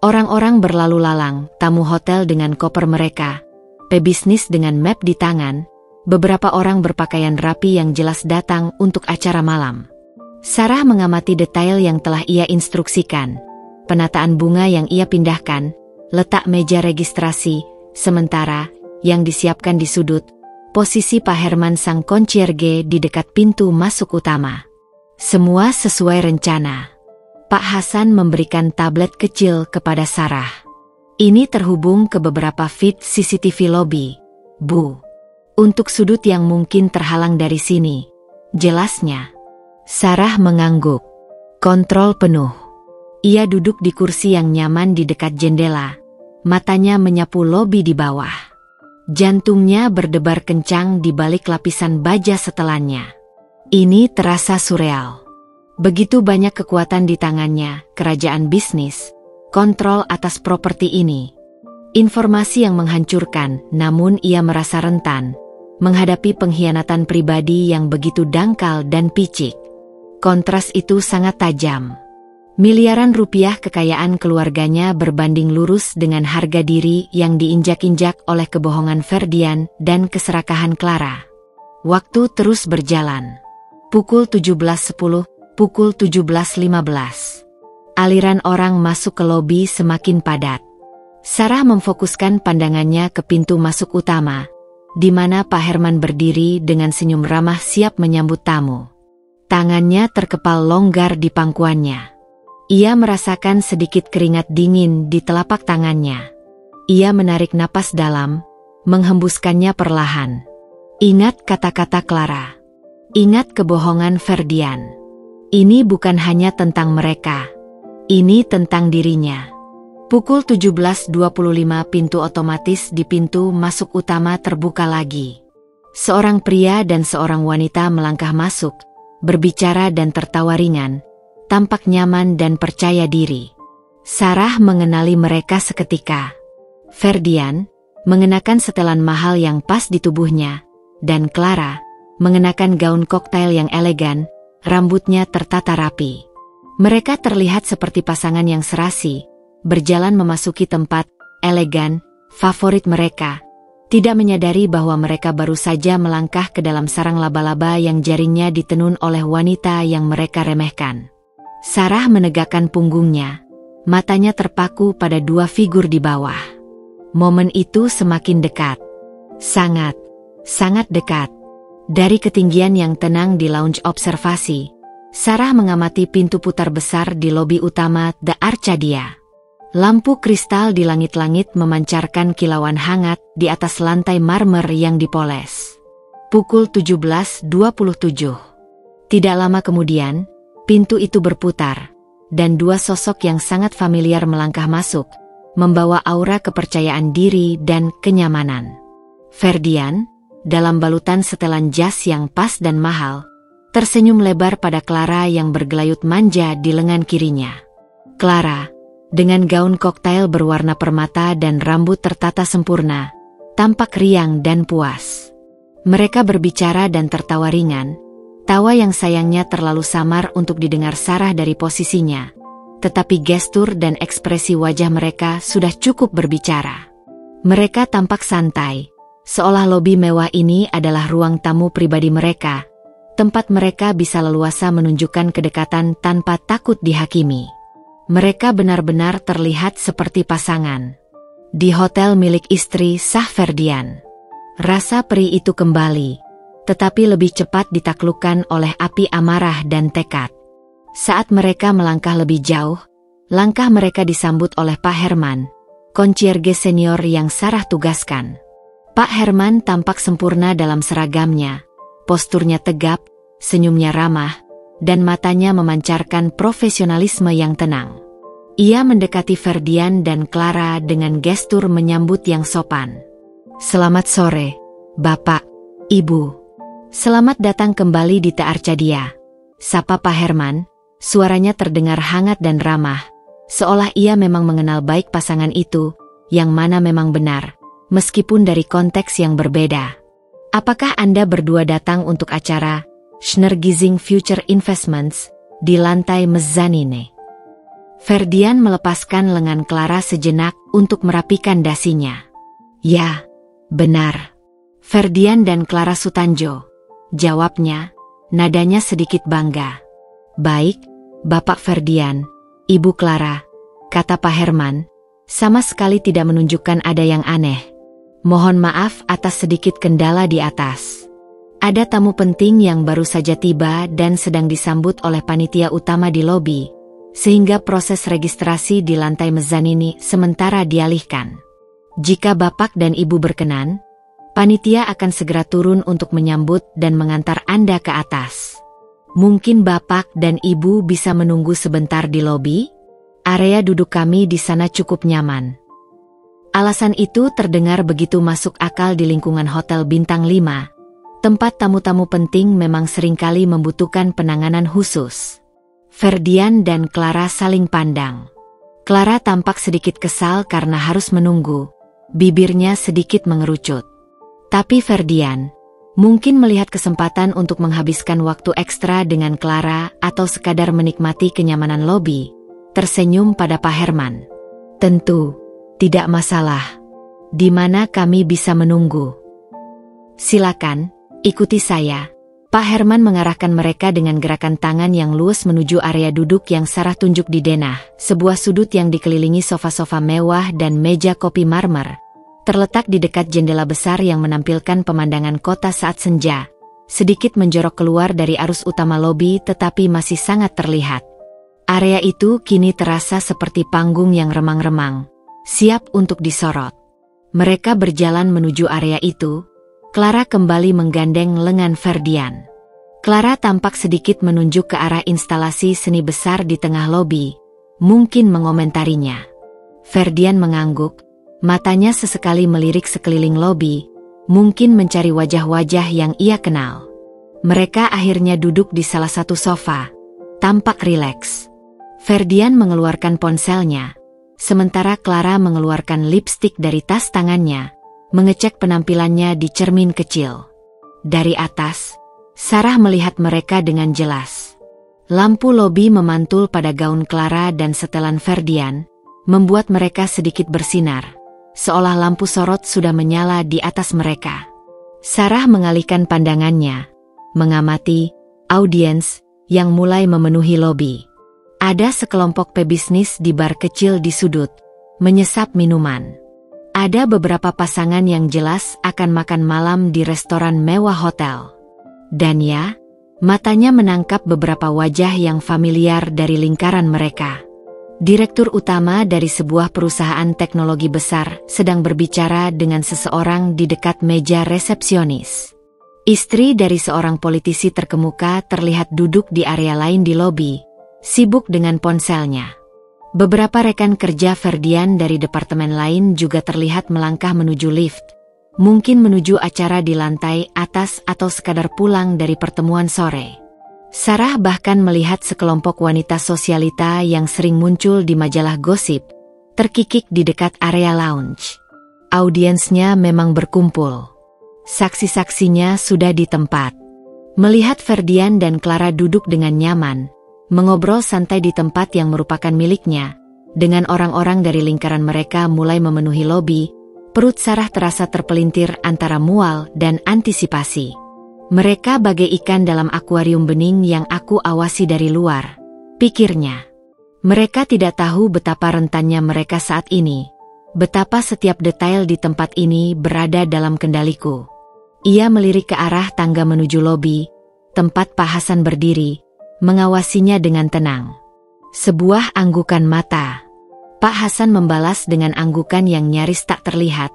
Orang-orang berlalu lalang, tamu hotel dengan koper mereka, pebisnis dengan map di tangan, beberapa orang berpakaian rapi yang jelas datang untuk acara malam. Sarah mengamati detail yang telah ia instruksikan, penataan bunga yang ia pindahkan, letak meja registrasi, sementara yang disiapkan di sudut, posisi Pak Herman sang concierge di dekat pintu masuk utama. Semua sesuai rencana. Pak Hasan memberikan tablet kecil kepada Sarah. "Ini terhubung ke beberapa feed CCTV lobby, Bu. Untuk sudut yang mungkin terhalang dari sini," jelasnya. Sarah mengangguk. Kontrol penuh. Ia duduk di kursi yang nyaman di dekat jendela, matanya menyapu lobi di bawah. Jantungnya berdebar kencang di balik lapisan baja setelannya. Ini terasa surreal. Begitu banyak kekuatan di tangannya, kerajaan bisnis, kontrol atas properti ini. Informasi yang menghancurkan, namun ia merasa rentan menghadapi pengkhianatan pribadi yang begitu dangkal dan picik. Kontras itu sangat tajam. Miliaran rupiah kekayaan keluarganya berbanding lurus dengan harga diri yang diinjak-injak oleh kebohongan Ferdian dan keserakahan Clara. Waktu terus berjalan. Pukul 17.10, pukul 17.15. Aliran orang masuk ke lobi semakin padat. Sarah memfokuskan pandangannya ke pintu masuk utama, di mana Pak Herman berdiri dengan senyum ramah siap menyambut tamu. Tangannya terkepal longgar di pangkuannya. Ia merasakan sedikit keringat dingin di telapak tangannya. Ia menarik napas dalam, menghembuskannya perlahan. Ingat kata-kata Clara. Ingat kebohongan Ferdian. Ini bukan hanya tentang mereka. Ini tentang dirinya. Pukul 17.25 pintu otomatis di pintu masuk utama terbuka lagi. Seorang pria dan seorang wanita melangkah masuk, berbicara dan tertawa ringan, tampak nyaman dan percaya diri. Sarah mengenali mereka seketika. Ferdian mengenakan setelan mahal yang pas di tubuhnya, dan Clara mengenakan gaun koktail yang elegan, rambutnya tertata rapi. Mereka terlihat seperti pasangan yang serasi, berjalan memasuki tempat elegan favorit mereka, tidak menyadari bahwa mereka baru saja melangkah ke dalam sarang laba-laba yang jaringnya ditenun oleh wanita yang mereka remehkan. Sarah menegakkan punggungnya, matanya terpaku pada dua figur di bawah. Momen itu semakin dekat. Sangat, sangat dekat. Dari ketinggian yang tenang di lounge observasi, Sarah mengamati pintu putar besar di lobi utama The Arcadia. Lampu kristal di langit-langit memancarkan kilauan hangat di atas lantai marmer yang dipoles. Pukul 17.27. Tidak lama kemudian, pintu itu berputar, dan dua sosok yang sangat familiar melangkah masuk, membawa aura kepercayaan diri dan kenyamanan. Ferdian, dalam balutan setelan jas yang pas dan mahal, tersenyum lebar pada Clara yang bergelayut manja di lengan kirinya. Clara, dengan gaun koktail berwarna permata dan rambut tertata sempurna, tampak riang dan puas. Mereka berbicara dan tertawa ringan, tawa yang sayangnya terlalu samar untuk didengar Sarah dari posisinya, tetapi gestur dan ekspresi wajah mereka sudah cukup berbicara. Mereka tampak santai, seolah lobi mewah ini adalah ruang tamu pribadi mereka, tempat mereka bisa leluasa menunjukkan kedekatan tanpa takut dihakimi. Mereka benar-benar terlihat seperti pasangan. Di hotel milik istri sah Ferdian, rasa perih itu kembali, tetapi lebih cepat ditaklukkan oleh api amarah dan tekad. Saat mereka melangkah lebih jauh, langkah mereka disambut oleh Pak Herman, konsierge senior yang Sarah tugaskan. Pak Herman tampak sempurna dalam seragamnya, posturnya tegap, senyumnya ramah, dan matanya memancarkan profesionalisme yang tenang. Ia mendekati Ferdian dan Clara dengan gestur menyambut yang sopan. "Selamat sore, Bapak, Ibu. Selamat datang kembali di Arcadia," sapa Pak Herman. Suaranya terdengar hangat dan ramah, seolah ia memang mengenal baik pasangan itu, yang mana memang benar, meskipun dari konteks yang berbeda. "Apakah Anda berdua datang untuk acara Schnurgizing Future Investments di lantai mezzanine?" Ferdian melepaskan lengan Clara sejenak untuk merapikan dasinya. "Ya, benar. Ferdian dan Clara Sutanjo," jawabnya, nadanya sedikit bangga. "Baik, Bapak Ferdian, Ibu Clara," kata Pak Herman, sama sekali tidak menunjukkan ada yang aneh. "Mohon maaf atas sedikit kendala di atas. Ada tamu penting yang baru saja tiba dan sedang disambut oleh panitia utama di lobi, sehingga proses registrasi di lantai mezzanine sementara dialihkan. Jika Bapak dan Ibu berkenan, panitia akan segera turun untuk menyambut dan mengantar Anda ke atas. Mungkin Bapak dan Ibu bisa menunggu sebentar di lobi? Area duduk kami di sana cukup nyaman." Alasan itu terdengar begitu masuk akal di lingkungan Hotel Bintang 5. Tempat tamu-tamu penting memang seringkali membutuhkan penanganan khusus. Ferdian dan Clara saling pandang. Clara tampak sedikit kesal karena harus menunggu. Bibirnya sedikit mengerucut. Tapi Ferdian, mungkin melihat kesempatan untuk menghabiskan waktu ekstra dengan Clara atau sekadar menikmati kenyamanan lobi, tersenyum pada Pak Herman. "Tentu, tidak masalah. Di mana kami bisa menunggu?" "Silakan, ikuti saya." Pak Herman mengarahkan mereka dengan gerakan tangan yang luas menuju area duduk yang Sarah tunjuk di denah, sebuah sudut yang dikelilingi sofa-sofa mewah dan meja kopi marmer. Terletak di dekat jendela besar yang menampilkan pemandangan kota saat senja, sedikit menjorok keluar dari arus utama lobi tetapi masih sangat terlihat. Area itu kini terasa seperti panggung yang remang-remang, siap untuk disorot. Mereka berjalan menuju area itu. Clara kembali menggandeng lengan Ferdian. Clara tampak sedikit menunjuk ke arah instalasi seni besar di tengah lobi, mungkin mengomentarinya. Ferdian mengangguk, matanya sesekali melirik sekeliling lobi, mungkin mencari wajah-wajah yang ia kenal. Mereka akhirnya duduk di salah satu sofa, tampak rileks. Ferdian mengeluarkan ponselnya, sementara Clara mengeluarkan lipstik dari tas tangannya, mengecek penampilannya di cermin kecil. Dari atas, Sarah melihat mereka dengan jelas. Lampu lobi memantul pada gaun Clara dan setelan Ferdian, membuat mereka sedikit bersinar, seolah lampu sorot sudah menyala di atas mereka. Sarah mengalihkan pandangannya, mengamati audiens yang mulai memenuhi lobi. Ada sekelompok pebisnis di bar kecil di sudut, menyesap minuman. Ada beberapa pasangan yang jelas akan makan malam di restoran mewah hotel. Dan ya, matanya menangkap beberapa wajah yang familiar dari lingkaran mereka. Direktur utama dari sebuah perusahaan teknologi besar sedang berbicara dengan seseorang di dekat meja resepsionis. Istri dari seorang politisi terkemuka terlihat duduk di area lain di lobi, sibuk dengan ponselnya. Beberapa rekan kerja Ferdian dari departemen lain juga terlihat melangkah menuju lift, mungkin menuju acara di lantai atas atau sekadar pulang dari pertemuan sore. Sarah bahkan melihat sekelompok wanita sosialita yang sering muncul di majalah gosip, terkikik di dekat area lounge. Audiensnya memang berkumpul. Saksi-saksinya sudah di tempat. Melihat Ferdian dan Clara duduk dengan nyaman, mengobrol santai di tempat yang merupakan miliknya, dengan orang-orang dari lingkaran mereka mulai memenuhi lobi, perut Sarah terasa terpelintir antara mual dan antisipasi. Mereka bagai ikan dalam akuarium bening yang aku awasi dari luar, pikirnya. Mereka tidak tahu betapa rentannya mereka saat ini, betapa setiap detail di tempat ini berada dalam kendaliku. Ia melirik ke arah tangga menuju lobi, tempat Pak Hasan berdiri, mengawasinya dengan tenang. Sebuah anggukan mata. Pak Hasan membalas dengan anggukan yang nyaris tak terlihat,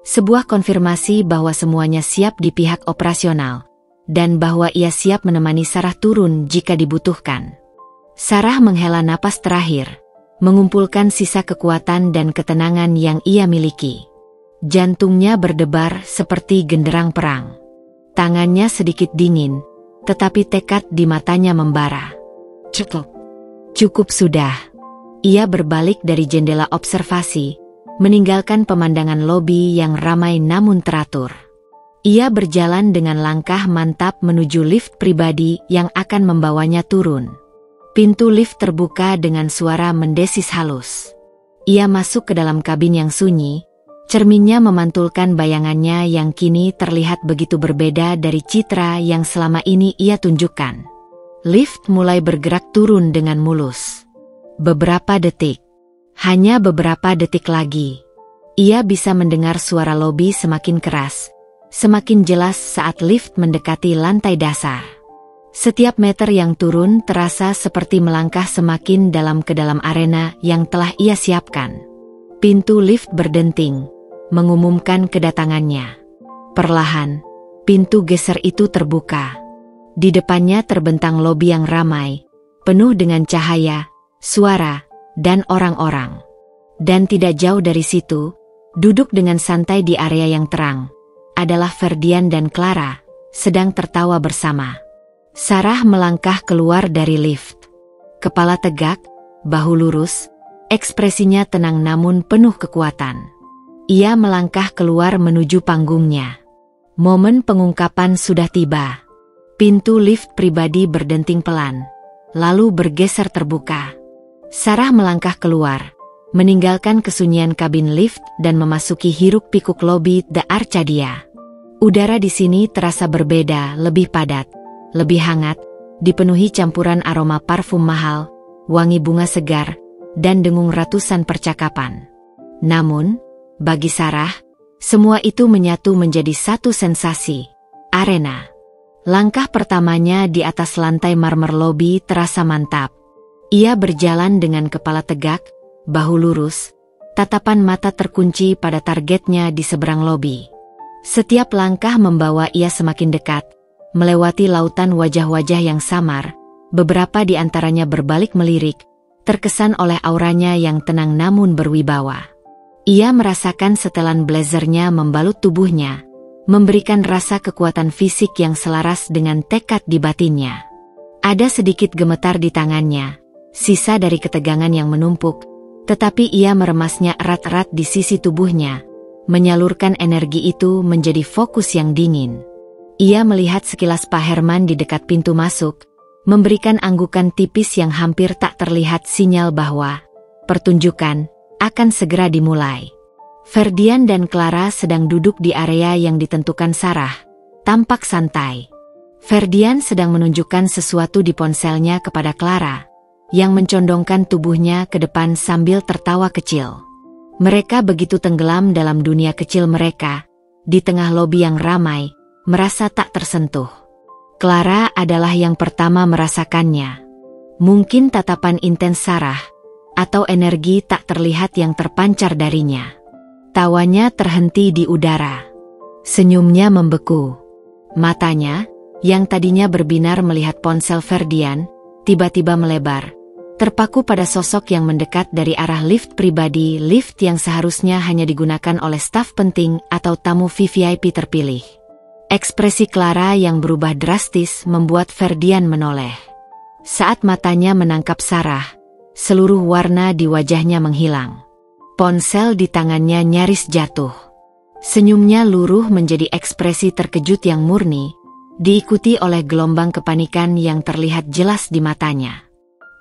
sebuah konfirmasi bahwa semuanya siap di pihak operasional, dan bahwa ia siap menemani Sarah turun jika dibutuhkan. Sarah menghela napas terakhir, mengumpulkan sisa kekuatan dan ketenangan yang ia miliki. Jantungnya berdebar seperti genderang perang. Tangannya sedikit dingin, tetapi tekad di matanya membara. Cukup sudah. Ia berbalik dari jendela observasi, meninggalkan pemandangan lobi yang ramai namun teratur. Ia berjalan dengan langkah mantap menuju lift pribadi yang akan membawanya turun. Pintu lift terbuka dengan suara mendesis halus. Ia masuk ke dalam kabin yang sunyi, cerminnya memantulkan bayangannya yang kini terlihat begitu berbeda dari citra yang selama ini ia tunjukkan. Lift mulai bergerak turun dengan mulus. Beberapa detik. Hanya beberapa detik lagi. Ia bisa mendengar suara lobi semakin keras, semakin jelas saat lift mendekati lantai dasar. Setiap meter yang turun terasa seperti melangkah semakin dalam ke dalam arena yang telah ia siapkan. Pintu lift berdenting, mengumumkan kedatangannya. Perlahan, pintu geser itu terbuka. Di depannya terbentang lobi yang ramai, penuh dengan cahaya, suara, dan orang-orang. Dan tidak jauh dari situ, duduk dengan santai di area yang terang, adalah Ferdian dan Clara, sedang tertawa bersama. Sarah melangkah keluar dari lift. Kepala tegak, bahu lurus, ekspresinya tenang namun penuh kekuatan. Ia melangkah keluar menuju panggungnya. Momen pengungkapan sudah tiba. Pintu lift pribadi berdenting pelan, lalu bergeser terbuka. Sarah melangkah keluar, meninggalkan kesunyian kabin lift dan memasuki hiruk-pikuk lobi The Arcadia. Udara di sini terasa berbeda, lebih padat, lebih hangat, dipenuhi campuran aroma parfum mahal, wangi bunga segar, dan dengung ratusan percakapan. Namun, bagi Sarah, semua itu menyatu menjadi satu sensasi, arena. Langkah pertamanya di atas lantai marmer lobi terasa mantap. Ia berjalan dengan kepala tegak, bahu lurus, tatapan mata terkunci pada targetnya di seberang lobi. Setiap langkah membawa ia semakin dekat, melewati lautan wajah-wajah yang samar, beberapa di antaranya berbalik melirik, terkesan oleh auranya yang tenang namun berwibawa. Ia merasakan setelan blazernya membalut tubuhnya, memberikan rasa kekuatan fisik yang selaras dengan tekad di batinnya. Ada sedikit gemetar di tangannya, sisa dari ketegangan yang menumpuk, tetapi ia meremasnya erat-erat di sisi tubuhnya, menyalurkan energi itu menjadi fokus yang dingin. Ia melihat sekilas Pak Herman di dekat pintu masuk, memberikan anggukan tipis yang hampir tak terlihat sinyal bahwa pertunjukan akan segera dimulai. Ferdian dan Clara sedang duduk di area yang ditentukan Sarah, tampak santai. Ferdian sedang menunjukkan sesuatu di ponselnya kepada Clara, yang mencondongkan tubuhnya ke depan sambil tertawa kecil. Mereka begitu tenggelam dalam dunia kecil mereka, di tengah lobi yang ramai, merasa tak tersentuh. Clara adalah yang pertama merasakannya. Mungkin tatapan intens Sarah, atau energi tak terlihat yang terpancar darinya. Tawanya terhenti di udara. Senyumnya membeku. Matanya, yang tadinya berbinar melihat ponsel Ferdian, tiba-tiba melebar, terpaku pada sosok yang mendekat dari arah lift pribadi, lift yang seharusnya hanya digunakan oleh staf penting atau tamu VVIP terpilih. Ekspresi Clara yang berubah drastis membuat Ferdian menoleh. Saat matanya menangkap Sarah, seluruh warna di wajahnya menghilang. Ponsel di tangannya nyaris jatuh. Senyumnya luruh menjadi ekspresi terkejut yang murni, diikuti oleh gelombang kepanikan yang terlihat jelas di matanya.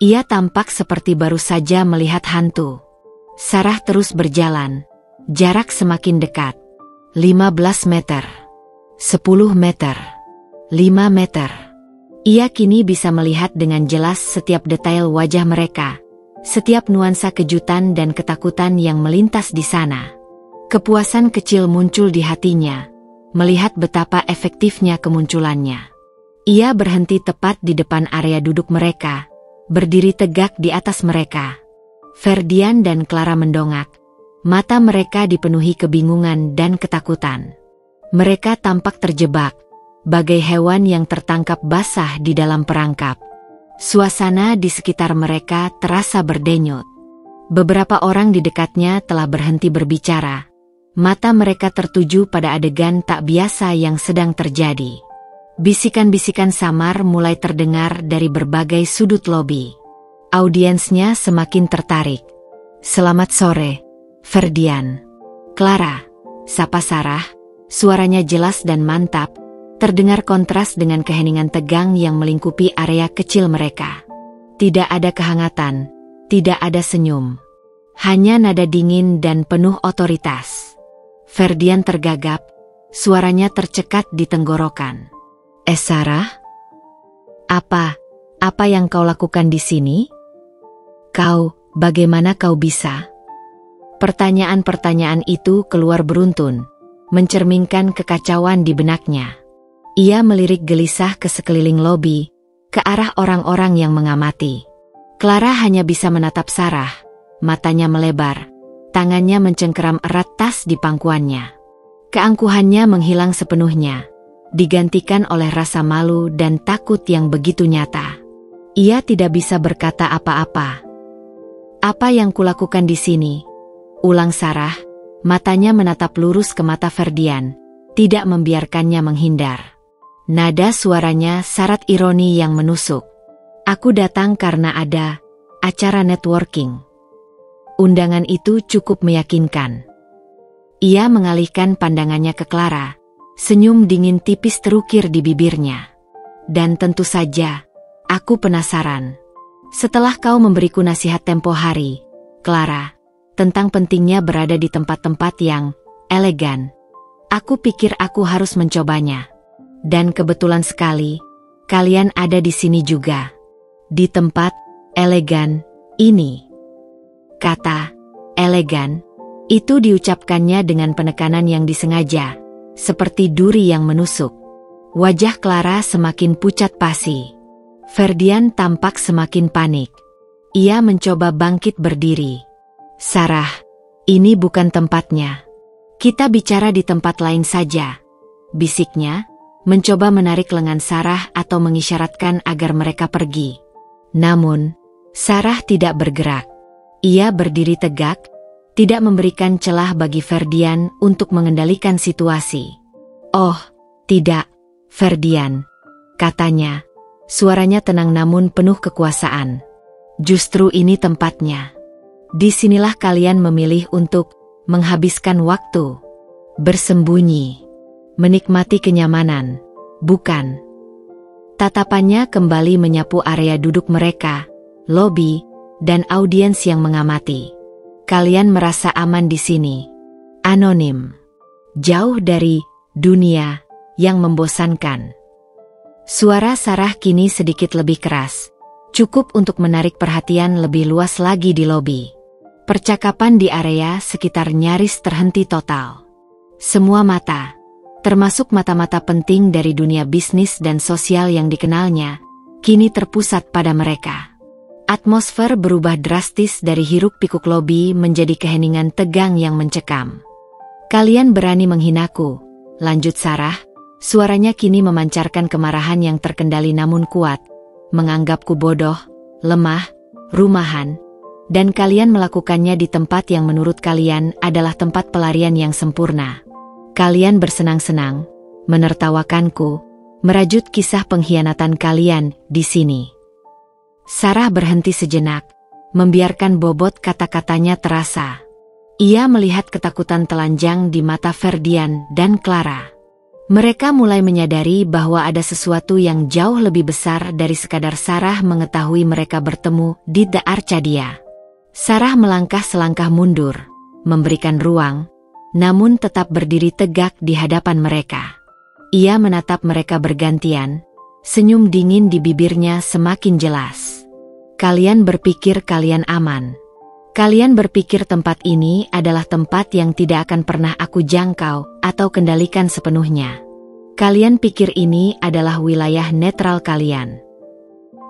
Ia tampak seperti baru saja melihat hantu. Sarah terus berjalan, jarak semakin dekat. 15 meter. 10 meter. 5 meter. Ia kini bisa melihat dengan jelas setiap detail wajah mereka, setiap nuansa kejutan dan ketakutan yang melintas di sana. Kepuasan kecil muncul di hatinya, melihat betapa efektifnya kemunculannya. Ia berhenti tepat di depan area duduk mereka, berdiri tegak di atas mereka. Ferdian dan Clara mendongak, mata mereka dipenuhi kebingungan dan ketakutan. Mereka tampak terjebak, bagai hewan yang tertangkap basah di dalam perangkap. Suasana di sekitar mereka terasa berdenyut. Beberapa orang di dekatnya telah berhenti berbicara. Mata mereka tertuju pada adegan tak biasa yang sedang terjadi. Bisikan-bisikan samar mulai terdengar dari berbagai sudut lobi. Audiensnya semakin tertarik. "Selamat sore, Ferdian." "Clara," sapa Sarah, suaranya jelas dan mantap, terdengar kontras dengan keheningan tegang yang melingkupi area kecil mereka. Tidak ada kehangatan, tidak ada senyum. Hanya nada dingin dan penuh otoritas. Ferdian tergagap, suaranya tercekat di tenggorokan. "Sarah? Apa yang kau lakukan di sini? Bagaimana kau bisa?" Pertanyaan-pertanyaan itu keluar beruntun, mencerminkan kekacauan di benaknya. Ia melirik gelisah ke sekeliling lobi, ke arah orang-orang yang mengamati. Clara hanya bisa menatap Sarah, matanya melebar, tangannya mencengkeram erat tas di pangkuannya. Keangkuhannya menghilang sepenuhnya, digantikan oleh rasa malu dan takut yang begitu nyata. Ia tidak bisa berkata apa-apa. "Apa yang kulakukan di sini?" ulang Sarah, matanya menatap lurus ke mata Ferdian, tidak membiarkannya menghindar. Nada suaranya syarat ironi yang menusuk. "Aku datang karena ada acara networking." Undangan itu cukup meyakinkan. Ia mengalihkan pandangannya ke Clara, senyum dingin tipis terukir di bibirnya. "Dan tentu saja, aku penasaran. Setelah kau memberiku nasihat tempo hari, Clara, tentang pentingnya berada di tempat-tempat yang elegan, aku pikir aku harus mencobanya. Dan kebetulan sekali, kalian ada di sini juga. Di tempat elegan ini." Kata elegan itu diucapkannya dengan penekanan yang disengaja, seperti duri yang menusuk. Wajah Clara semakin pucat pasi. Ferdian tampak semakin panik. Ia mencoba bangkit berdiri. "Sarah, ini bukan tempatnya. Kita bicara di tempat lain saja," bisiknya, mencoba menarik lengan Sarah atau mengisyaratkan agar mereka pergi. Namun, Sarah tidak bergerak. Ia berdiri tegak, tidak memberikan celah bagi Ferdian untuk mengendalikan situasi. "Oh, tidak, Ferdian," katanya. Suaranya tenang namun penuh kekuasaan. "Justru ini tempatnya. Disinilah kalian memilih untuk menghabiskan waktu, bersembunyi, menikmati kenyamanan, bukan?" Tatapannya kembali menyapu area duduk mereka, lobi, dan audiens yang mengamati. "Kalian merasa aman di sini. Anonim. Jauh dari dunia yang membosankan." Suara Sarah kini sedikit lebih keras, cukup untuk menarik perhatian lebih luas lagi di lobi. Percakapan di area sekitar nyaris terhenti total. Semua mata, termasuk mata-mata penting dari dunia bisnis dan sosial yang dikenalnya, kini terpusat pada mereka. Atmosfer berubah drastis dari hiruk-pikuk lobi menjadi keheningan tegang yang mencekam. "Kalian berani menghinaku," lanjut Sarah, suaranya kini memancarkan kemarahan yang terkendali namun kuat. "Menganggapku bodoh, lemah, rumahan, dan kalian melakukannya di tempat yang menurut kalian adalah tempat pelarian yang sempurna. Kalian bersenang-senang, menertawakanku, merajut kisah pengkhianatan kalian di sini." Sarah berhenti sejenak, membiarkan bobot kata-katanya terasa. Ia melihat ketakutan telanjang di mata Ferdian dan Clara. Mereka mulai menyadari bahwa ada sesuatu yang jauh lebih besar dari sekadar Sarah mengetahui mereka bertemu di The Arcadia. Sarah melangkah selangkah mundur, memberikan ruang, namun tetap berdiri tegak di hadapan mereka. Ia menatap mereka bergantian, senyum dingin di bibirnya semakin jelas. Kalian berpikir kalian aman. Kalian berpikir tempat ini adalah tempat yang tidak akan pernah aku jangkau atau kendalikan sepenuhnya. Kalian pikir ini adalah wilayah netral kalian.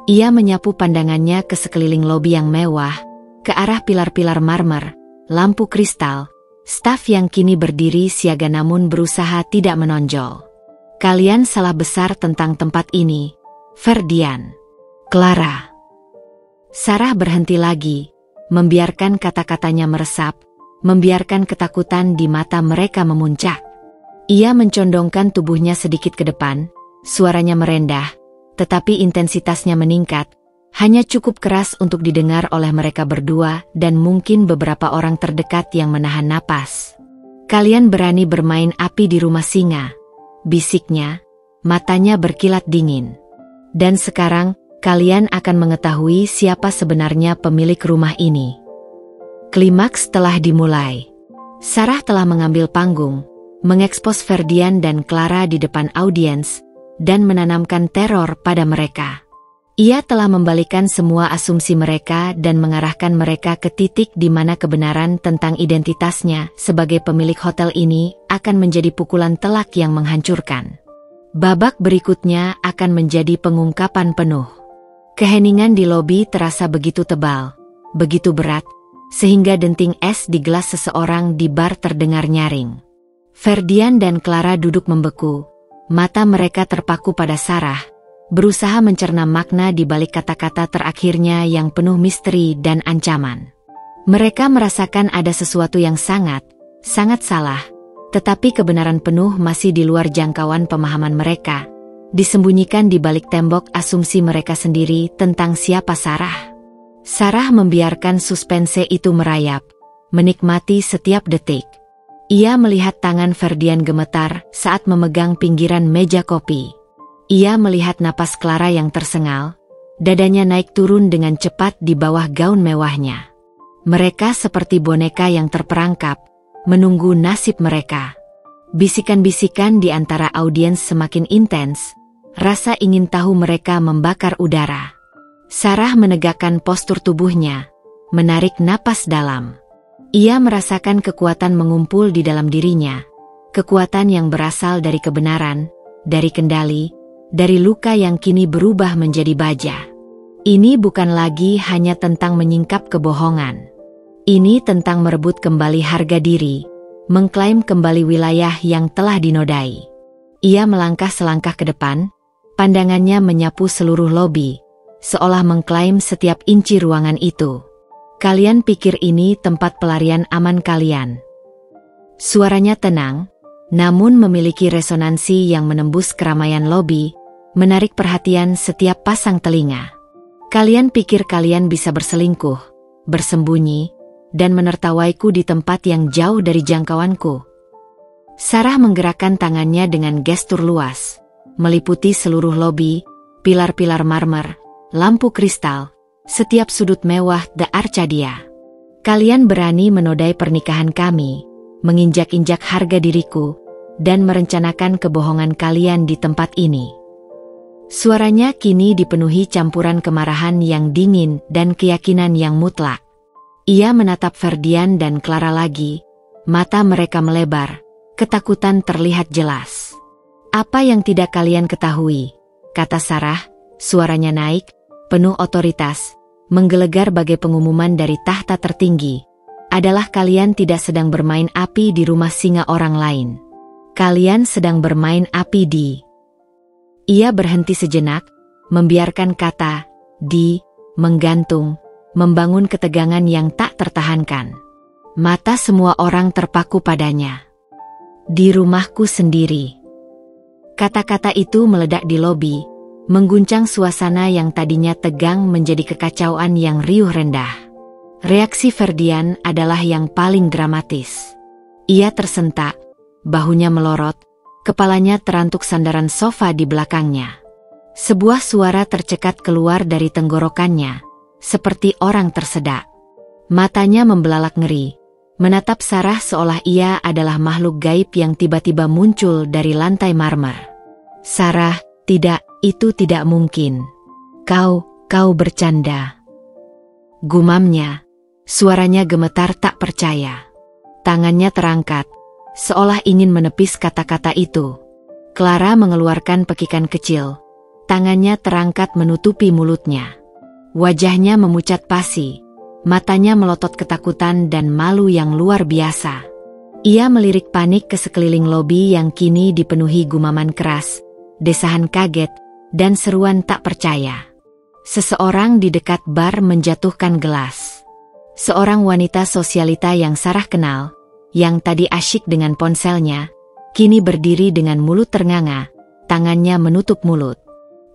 Ia menyapu pandangannya ke sekeliling lobi yang mewah, ke arah pilar-pilar marmer, lampu kristal, staf yang kini berdiri siaga namun berusaha tidak menonjol. Kalian salah besar tentang tempat ini, Ferdian. Clara. Sarah berhenti lagi, membiarkan kata-katanya meresap, membiarkan ketakutan di mata mereka memuncak. Ia mencondongkan tubuhnya sedikit ke depan, suaranya merendah, tetapi intensitasnya meningkat, hanya cukup keras untuk didengar oleh mereka berdua dan mungkin beberapa orang terdekat yang menahan napas. Kalian berani bermain api di rumah singa, bisiknya, matanya berkilat dingin. Dan sekarang, kalian akan mengetahui siapa sebenarnya pemilik rumah ini. Klimaks telah dimulai. Sarah telah mengambil panggung, mengekspos Ferdian dan Clara di depan audiens, dan menanamkan teror pada mereka. Ia telah membalikan semua asumsi mereka dan mengarahkan mereka ke titik di mana kebenaran tentang identitasnya sebagai pemilik hotel ini akan menjadi pukulan telak yang menghancurkan. Babak berikutnya akan menjadi pengungkapan penuh. Keheningan di lobi terasa begitu tebal, begitu berat, sehingga denting es di gelas seseorang di bar terdengar nyaring. Ferdian dan Clara duduk membeku, mata mereka terpaku pada Sarah, berusaha mencerna makna di balik kata-kata terakhirnya yang penuh misteri dan ancaman. Mereka merasakan ada sesuatu yang sangat salah, tetapi kebenaran penuh masih di luar jangkauan pemahaman mereka, disembunyikan di balik tembok asumsi mereka sendiri tentang siapa Sarah. Sarah membiarkan suspense itu merayap, menikmati setiap detik. Ia melihat tangan Ferdian gemetar saat memegang pinggiran meja kopi. Ia melihat napas Clara yang tersengal, dadanya naik turun dengan cepat di bawah gaun mewahnya. Mereka seperti boneka yang terperangkap, menunggu nasib mereka. Bisikan-bisikan di antara audiens semakin intens, rasa ingin tahu mereka membakar udara. Sarah menegakkan postur tubuhnya, menarik napas dalam. Ia merasakan kekuatan mengumpul di dalam dirinya, kekuatan yang berasal dari kebenaran, dari kendali, dari luka yang kini berubah menjadi baja. Ini bukan lagi hanya tentang menyingkap kebohongan. Ini tentang merebut kembali harga diri, mengklaim kembali wilayah yang telah dinodai. Ia melangkah selangkah ke depan, pandangannya menyapu seluruh lobi, seolah mengklaim setiap inci ruangan itu. Kalian pikir ini tempat pelarian aman kalian? Suaranya tenang, namun memiliki resonansi yang menembus keramaian lobi, menarik perhatian setiap pasang telinga. Kalian pikir kalian bisa berselingkuh, bersembunyi, dan menertawaiku di tempat yang jauh dari jangkauanku? Sarah menggerakkan tangannya dengan gestur luas, meliputi seluruh lobi, pilar-pilar marmer, lampu kristal, setiap sudut mewah The Arcadia. Kalian berani menodai pernikahan kami, menginjak-injak harga diriku, dan merencanakan kebohongan kalian di tempat ini. Suaranya kini dipenuhi campuran kemarahan yang dingin dan keyakinan yang mutlak. Ia menatap Ferdian dan Clara lagi, mata mereka melebar, ketakutan terlihat jelas. Apa yang tidak kalian ketahui, kata Sarah, suaranya naik, penuh otoritas, menggelegar bagai pengumuman dari tahta tertinggi, adalah kalian tidak sedang bermain api di rumah singa orang lain. Kalian sedang bermain api di... Ia berhenti sejenak, membiarkan kata di menggantung, membangun ketegangan yang tak tertahankan. Mata semua orang terpaku padanya. Di rumahku sendiri. Kata-kata itu meledak di lobi, mengguncang suasana yang tadinya tegang menjadi kekacauan yang riuh rendah. Reaksi Ferdian adalah yang paling dramatis. Ia tersentak, bahunya melorot, kepalanya terantuk sandaran sofa di belakangnya. Sebuah suara tercekat keluar dari tenggorokannya, seperti orang tersedak. Matanya membelalak ngeri, menatap Sarah seolah ia adalah makhluk gaib yang tiba-tiba muncul dari lantai marmer. Sarah, tidak, itu tidak mungkin. Kau bercanda. Gumamnya, suaranya gemetar tak percaya. Tangannya terangkat, seolah ingin menepis kata-kata itu. Clara mengeluarkan pekikan kecil. Tangannya terangkat menutupi mulutnya. Wajahnya memucat pasi. Matanya melotot ketakutan dan malu yang luar biasa. Ia melirik panik ke sekeliling lobi yang kini dipenuhi gumaman keras, desahan kaget, dan seruan tak percaya. Seseorang di dekat bar menjatuhkan gelas. Seorang wanita sosialita yang Sarah kenal, yang tadi asyik dengan ponselnya, kini berdiri dengan mulut ternganga, tangannya menutup mulut.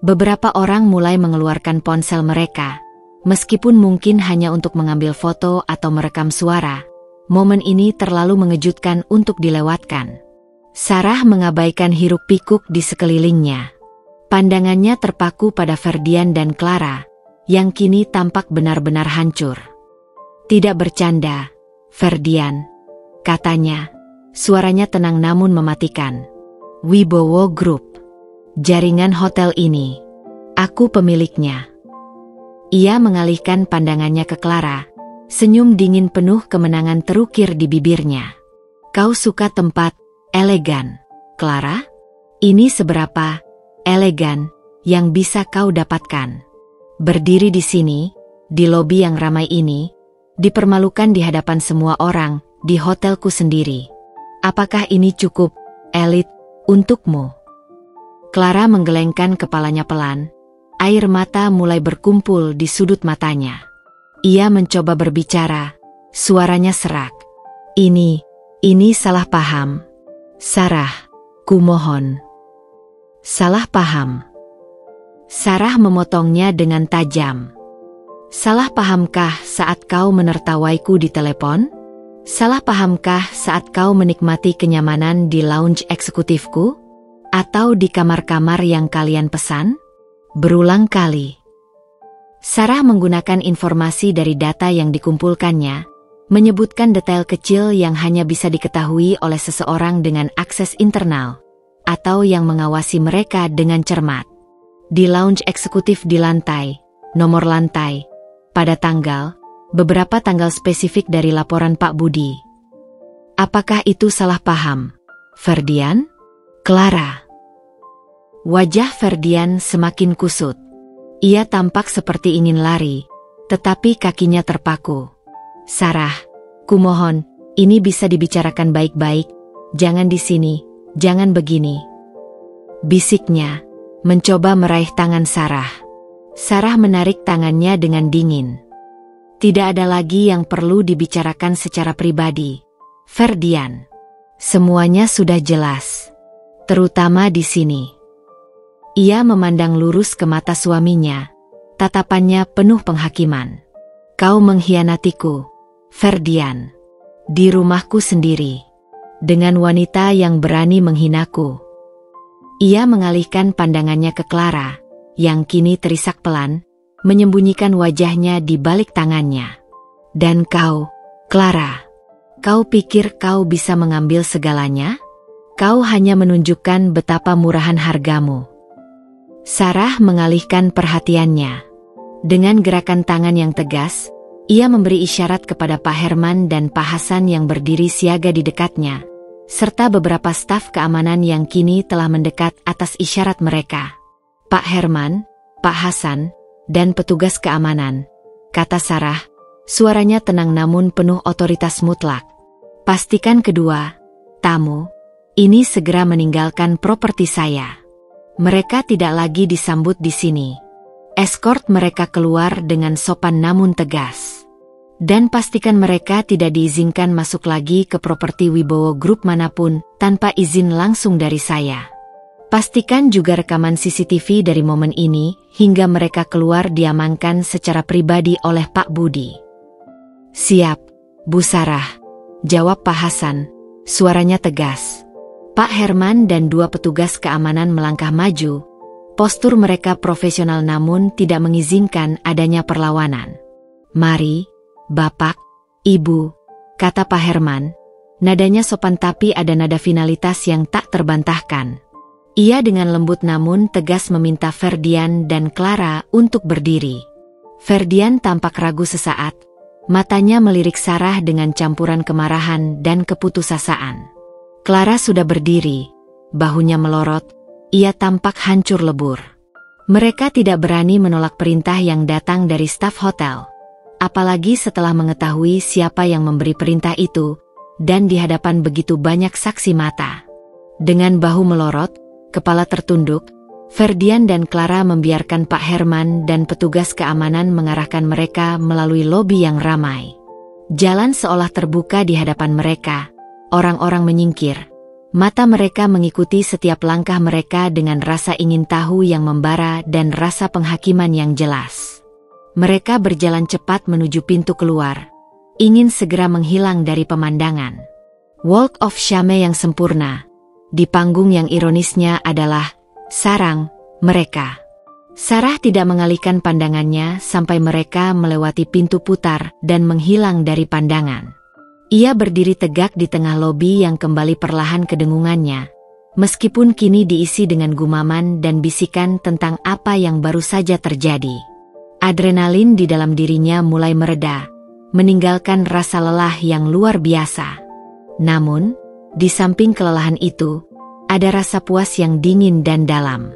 Beberapa orang mulai mengeluarkan ponsel mereka, meskipun mungkin hanya untuk mengambil foto atau merekam suara. Momen ini terlalu mengejutkan untuk dilewatkan. Sarah mengabaikan hiruk-pikuk di sekelilingnya. Pandangannya terpaku pada Ferdian dan Clara, yang kini tampak benar-benar hancur. Tidak bercanda, Ferdian, katanya. Suaranya tenang namun mematikan. Wibowo Group. Jaringan hotel ini. Aku pemiliknya. Ia mengalihkan pandangannya ke Clara. Senyum dingin penuh kemenangan terukir di bibirnya. Kau suka tempat elegan, Clara? Ini seberapa elegan yang bisa kau dapatkan? Berdiri di sini, di lobi yang ramai ini, dipermalukan di hadapan semua orang, di hotelku sendiri. Apakah ini cukup elit untukmu? Clara menggelengkan kepalanya pelan. Air mata mulai berkumpul di sudut matanya. Ia mencoba berbicara, suaranya serak. Ini salah paham. Sarah, kumohon. Salah paham. Sarah memotongnya dengan tajam. Salah pahamkah saat kau menertawaiku di telepon? Salah pahamkah saat kau menikmati kenyamanan di lounge eksekutifku? Atau di kamar-kamar yang kalian pesan? Berulang kali. Sarah menggunakan informasi dari data yang dikumpulkannya, menyebutkan detail kecil yang hanya bisa diketahui oleh seseorang dengan akses internal, atau yang mengawasi mereka dengan cermat. Di lounge eksekutif di lantai, nomor lantai, pada tanggal, beberapa tanggal spesifik dari laporan Pak Budi. Apakah itu salah paham, Ferdian? Clara. Wajah Ferdian semakin kusut. Ia tampak seperti ingin lari, tetapi kakinya terpaku. Sarah, kumohon, ini bisa dibicarakan baik-baik, jangan di sini, jangan begini. Bisiknya, mencoba meraih tangan Sarah. Sarah menarik tangannya dengan dingin. Tidak ada lagi yang perlu dibicarakan secara pribadi, Ferdian. Semuanya sudah jelas, terutama di sini. Ia memandang lurus ke mata suaminya, tatapannya penuh penghakiman. Kau mengkhianatiku, Ferdian, di rumahku sendiri, dengan wanita yang berani menghinaku. Ia mengalihkan pandangannya ke Clara, yang kini terisak pelan, menyembunyikan wajahnya di balik tangannya. Dan kau, Clara, kau pikir kau bisa mengambil segalanya? Kau hanya menunjukkan betapa murahan hargamu. Sarah mengalihkan perhatiannya. Dengan gerakan tangan yang tegas, ia memberi isyarat kepada Pak Herman dan Pak Hasan yang berdiri siaga di dekatnya, serta beberapa staf keamanan yang kini telah mendekat atas isyarat mereka. Pak Herman, Pak Hasan, dan petugas keamanan, kata Sarah, suaranya tenang namun penuh otoritas mutlak. Pastikan kedua tamu ini segera meninggalkan properti saya. Mereka tidak lagi disambut di sini. Escort mereka keluar dengan sopan namun tegas. Dan pastikan mereka tidak diizinkan masuk lagi ke properti Wibowo Group manapun tanpa izin langsung dari saya. Pastikan juga rekaman CCTV dari momen ini hingga mereka keluar diamankan secara pribadi oleh Pak Budi. Siap, Bu Sarah, jawab Pak Hasan, suaranya tegas. Pak Herman dan dua petugas keamanan melangkah maju. Postur mereka profesional namun tidak mengizinkan adanya perlawanan. Mari, Bapak, Ibu, kata Pak Herman. Nadanya sopan tapi ada nada finalitas yang tak terbantahkan. Ia dengan lembut namun tegas meminta Ferdian dan Clara untuk berdiri. Ferdian tampak ragu sesaat, matanya melirik Sarah dengan campuran kemarahan dan keputusasaan. Clara sudah berdiri, bahunya melorot, ia tampak hancur lebur. Mereka tidak berani menolak perintah yang datang dari staf hotel. Apalagi setelah mengetahui siapa yang memberi perintah itu, dan di hadapan begitu banyak saksi mata. Dengan bahu melorot, kepala tertunduk, Ferdian dan Clara membiarkan Pak Herman dan petugas keamanan mengarahkan mereka melalui lobi yang ramai. Jalan seolah terbuka di hadapan mereka, orang-orang menyingkir. Mata mereka mengikuti setiap langkah mereka dengan rasa ingin tahu yang membara dan rasa penghakiman yang jelas. Mereka berjalan cepat menuju pintu keluar, ingin segera menghilang dari pemandangan. Walk of Shame yang sempurna. Di panggung yang ironisnya adalah sarang mereka. Sarah tidak mengalihkan pandangannya sampai mereka melewati pintu putar dan menghilang dari pandangan. Ia berdiri tegak di tengah lobi yang kembali perlahan kedengungannya, meskipun kini diisi dengan gumaman dan bisikan tentang apa yang baru saja terjadi. Adrenalin di dalam dirinya mulai mereda, meninggalkan rasa lelah yang luar biasa. Namun, di samping kelelahan itu, ada rasa puas yang dingin dan dalam.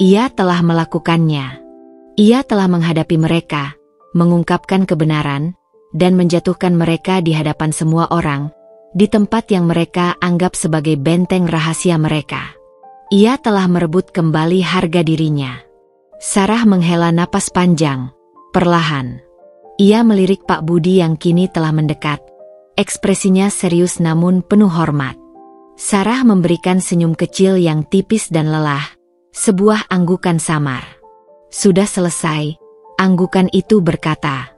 Ia telah melakukannya. Ia telah menghadapi mereka, mengungkapkan kebenaran, dan menjatuhkan mereka di hadapan semua orang, di tempat yang mereka anggap sebagai benteng rahasia mereka. Ia telah merebut kembali harga dirinya. Sarah menghela napas panjang, perlahan. Ia melirik Pak Budi yang kini telah mendekat. Ekspresinya serius namun penuh hormat. Sarah memberikan senyum kecil yang tipis dan lelah, sebuah anggukan samar. Sudah selesai, anggukan itu berkata.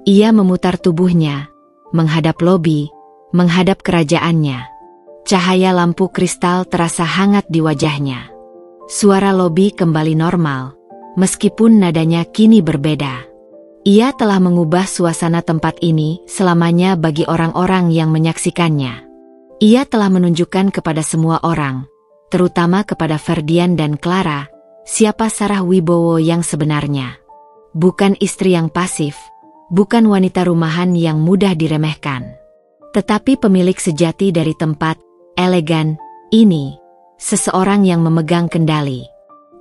Ia memutar tubuhnya, menghadap lobi, menghadap kerajaannya. Cahaya lampu kristal terasa hangat di wajahnya. Suara lobi kembali normal, meskipun nadanya kini berbeda. Ia telah mengubah suasana tempat ini selamanya bagi orang-orang yang menyaksikannya. Ia telah menunjukkan kepada semua orang, terutama kepada Ferdian dan Clara, siapa Sarah Wibowo yang sebenarnya. Bukan istri yang pasif, bukan wanita rumahan yang mudah diremehkan, tetapi pemilik sejati dari tempat elegan ini, seseorang yang memegang kendali.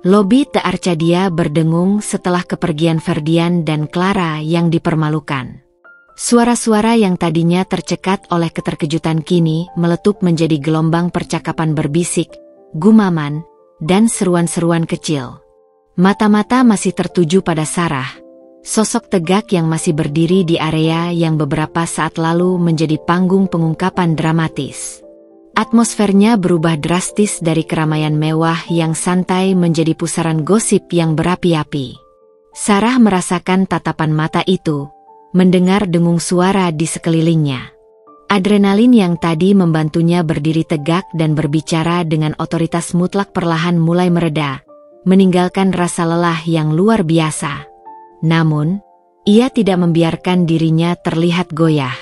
Lobi The Arcadia berdengung setelah kepergian Ferdian dan Clara yang dipermalukan. Suara-suara yang tadinya tercekat oleh keterkejutan kini meletup menjadi gelombang percakapan berbisik, gumaman, dan seruan-seruan kecil. Mata-mata masih tertuju pada Sarah, sosok tegak yang masih berdiri di area yang beberapa saat lalu menjadi panggung pengungkapan dramatis. Atmosfernya berubah drastis dari keramaian mewah yang santai menjadi pusaran gosip yang berapi-api. Sarah merasakan tatapan mata itu, mendengar dengung suara di sekelilingnya. Adrenalin yang tadi membantunya berdiri tegak dan berbicara dengan otoritas mutlak perlahan mulai mereda, meninggalkan rasa lelah yang luar biasa. Namun, ia tidak membiarkan dirinya terlihat goyah.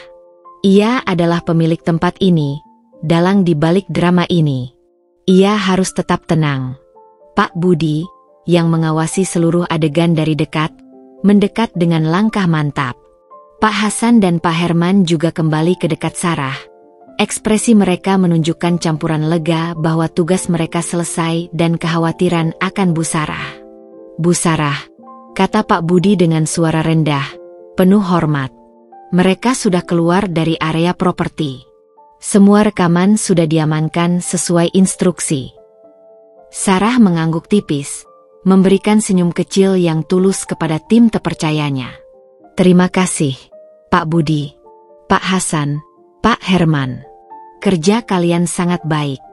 Ia adalah pemilik tempat ini, dalang di balik drama ini. Ia harus tetap tenang. Pak Budi, yang mengawasi seluruh adegan dari dekat, mendekat dengan langkah mantap. Pak Hasan dan Pak Herman juga kembali ke dekat Sarah. Ekspresi mereka menunjukkan campuran lega bahwa tugas mereka selesai dan kekhawatiran akan Bu Sarah. Bu Sarah, kata Pak Budi dengan suara rendah, penuh hormat. Mereka sudah keluar dari area properti. Semua rekaman sudah diamankan sesuai instruksi. Sarah mengangguk tipis, memberikan senyum kecil yang tulus kepada tim terpercayanya. Terima kasih, Pak Budi, Pak Hasan, Pak Herman. Kerja kalian sangat baik.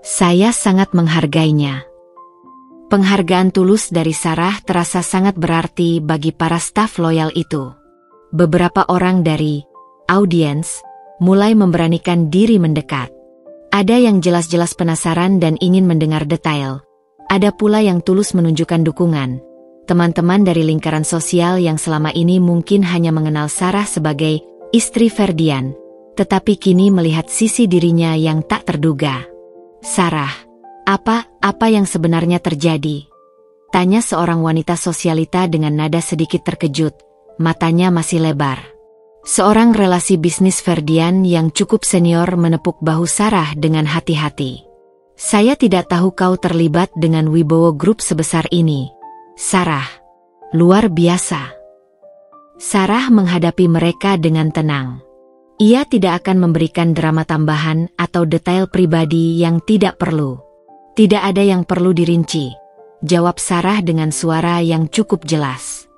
Saya sangat menghargainya. Penghargaan tulus dari Sarah terasa sangat berarti bagi para staf loyal itu. Beberapa orang dari audiens mulai memberanikan diri mendekat. Ada yang jelas-jelas penasaran dan ingin mendengar detail. Ada pula yang tulus menunjukkan dukungan. Teman-teman dari lingkaran sosial yang selama ini mungkin hanya mengenal Sarah sebagai istri Ferdian, tetapi kini melihat sisi dirinya yang tak terduga. Sarah, Apa yang sebenarnya terjadi? Tanya seorang wanita sosialita dengan nada sedikit terkejut, matanya masih lebar. Seorang relasi bisnis Ferdian yang cukup senior menepuk bahu Sarah dengan hati-hati. Saya tidak tahu kau terlibat dengan Wibowo Group sebesar ini, Sarah. Luar biasa. Sarah menghadapi mereka dengan tenang. Ia tidak akan memberikan drama tambahan atau detail pribadi yang tidak perlu. Tidak ada yang perlu dirinci, jawab Sarah dengan suara yang cukup jelas.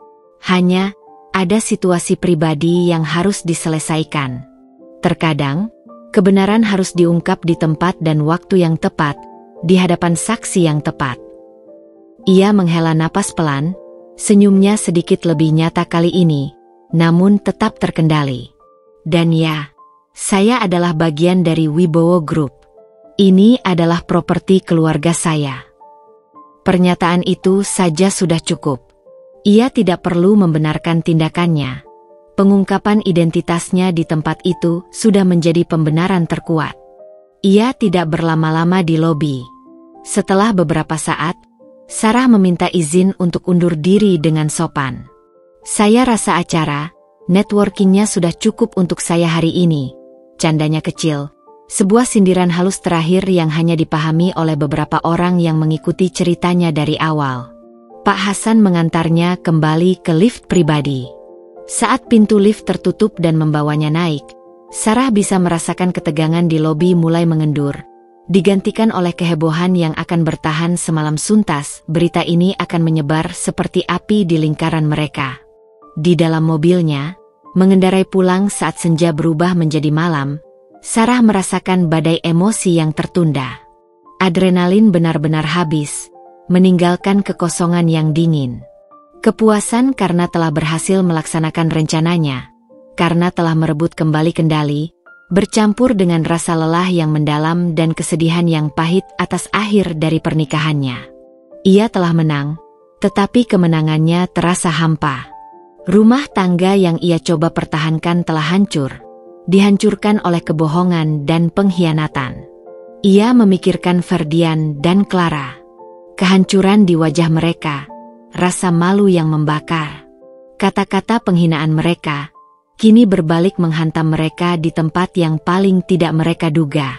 Hanya ada situasi pribadi yang harus diselesaikan. Terkadang, kebenaran harus diungkap di tempat dan waktu yang tepat, di hadapan saksi yang tepat. Ia menghela napas pelan, senyumnya sedikit lebih nyata kali ini, namun tetap terkendali. Dan ya, saya adalah bagian dari Wibowo Group. Ini adalah properti keluarga saya. Pernyataan itu saja sudah cukup. Ia tidak perlu membenarkan tindakannya. Pengungkapan identitasnya di tempat itu sudah menjadi pembenaran terkuat. Ia tidak berlama-lama di lobi. Setelah beberapa saat, Sarah meminta izin untuk undur diri dengan sopan. Saya rasa acara, networkingnya sudah cukup untuk saya hari ini, candanya kecil. Sebuah sindiran halus terakhir yang hanya dipahami oleh beberapa orang yang mengikuti ceritanya dari awal. Pak Hasan mengantarnya kembali ke lift pribadi. Saat pintu lift tertutup dan membawanya naik, Sarah bisa merasakan ketegangan di lobi mulai mengendur. Digantikan oleh kehebohan yang akan bertahan semalam suntas, berita ini akan menyebar seperti api di lingkaran mereka. Di dalam mobilnya, mengendarai pulang saat senja berubah menjadi malam, Sarah merasakan badai emosi yang tertunda. Adrenalin benar-benar habis, meninggalkan kekosongan yang dingin. Kepuasan karena telah berhasil melaksanakan rencananya, karena telah merebut kembali kendali, bercampur dengan rasa lelah yang mendalam dan kesedihan yang pahit atas akhir dari pernikahannya. Ia telah menang, tetapi kemenangannya terasa hampa. Rumah tangga yang ia coba pertahankan telah hancur, dihancurkan oleh kebohongan dan pengkhianatan. Ia memikirkan Ferdian dan Clara. Kehancuran di wajah mereka, rasa malu yang membakar. Kata-kata penghinaan mereka, kini berbalik menghantam mereka di tempat yang paling tidak mereka duga.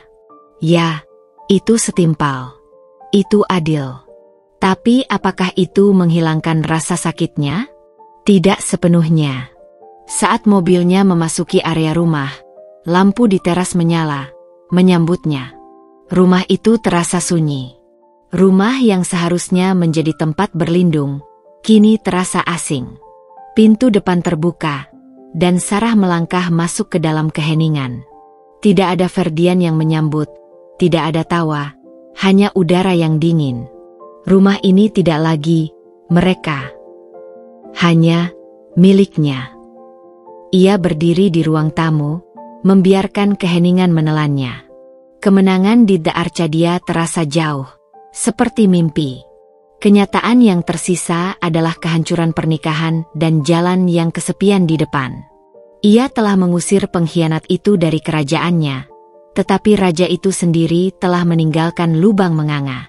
Ya, itu setimpal. Itu adil. Tapi apakah itu menghilangkan rasa sakitnya? Tidak sepenuhnya. Saat mobilnya memasuki area rumah, lampu di teras menyala, menyambutnya. Rumah itu terasa sunyi. Rumah yang seharusnya menjadi tempat berlindung, kini terasa asing. Pintu depan terbuka, dan Sarah melangkah masuk ke dalam keheningan. Tidak ada Ferdian yang menyambut, tidak ada tawa, hanya udara yang dingin. Rumah ini tidak lagi mereka, hanya miliknya. Ia berdiri di ruang tamu, membiarkan keheningan menelannya. Kemenangan di The Arcadia terasa jauh, seperti mimpi. Kenyataan yang tersisa adalah kehancuran pernikahan dan jalan yang kesepian di depan. Ia telah mengusir pengkhianat itu dari kerajaannya, tetapi raja itu sendiri telah meninggalkan lubang menganga.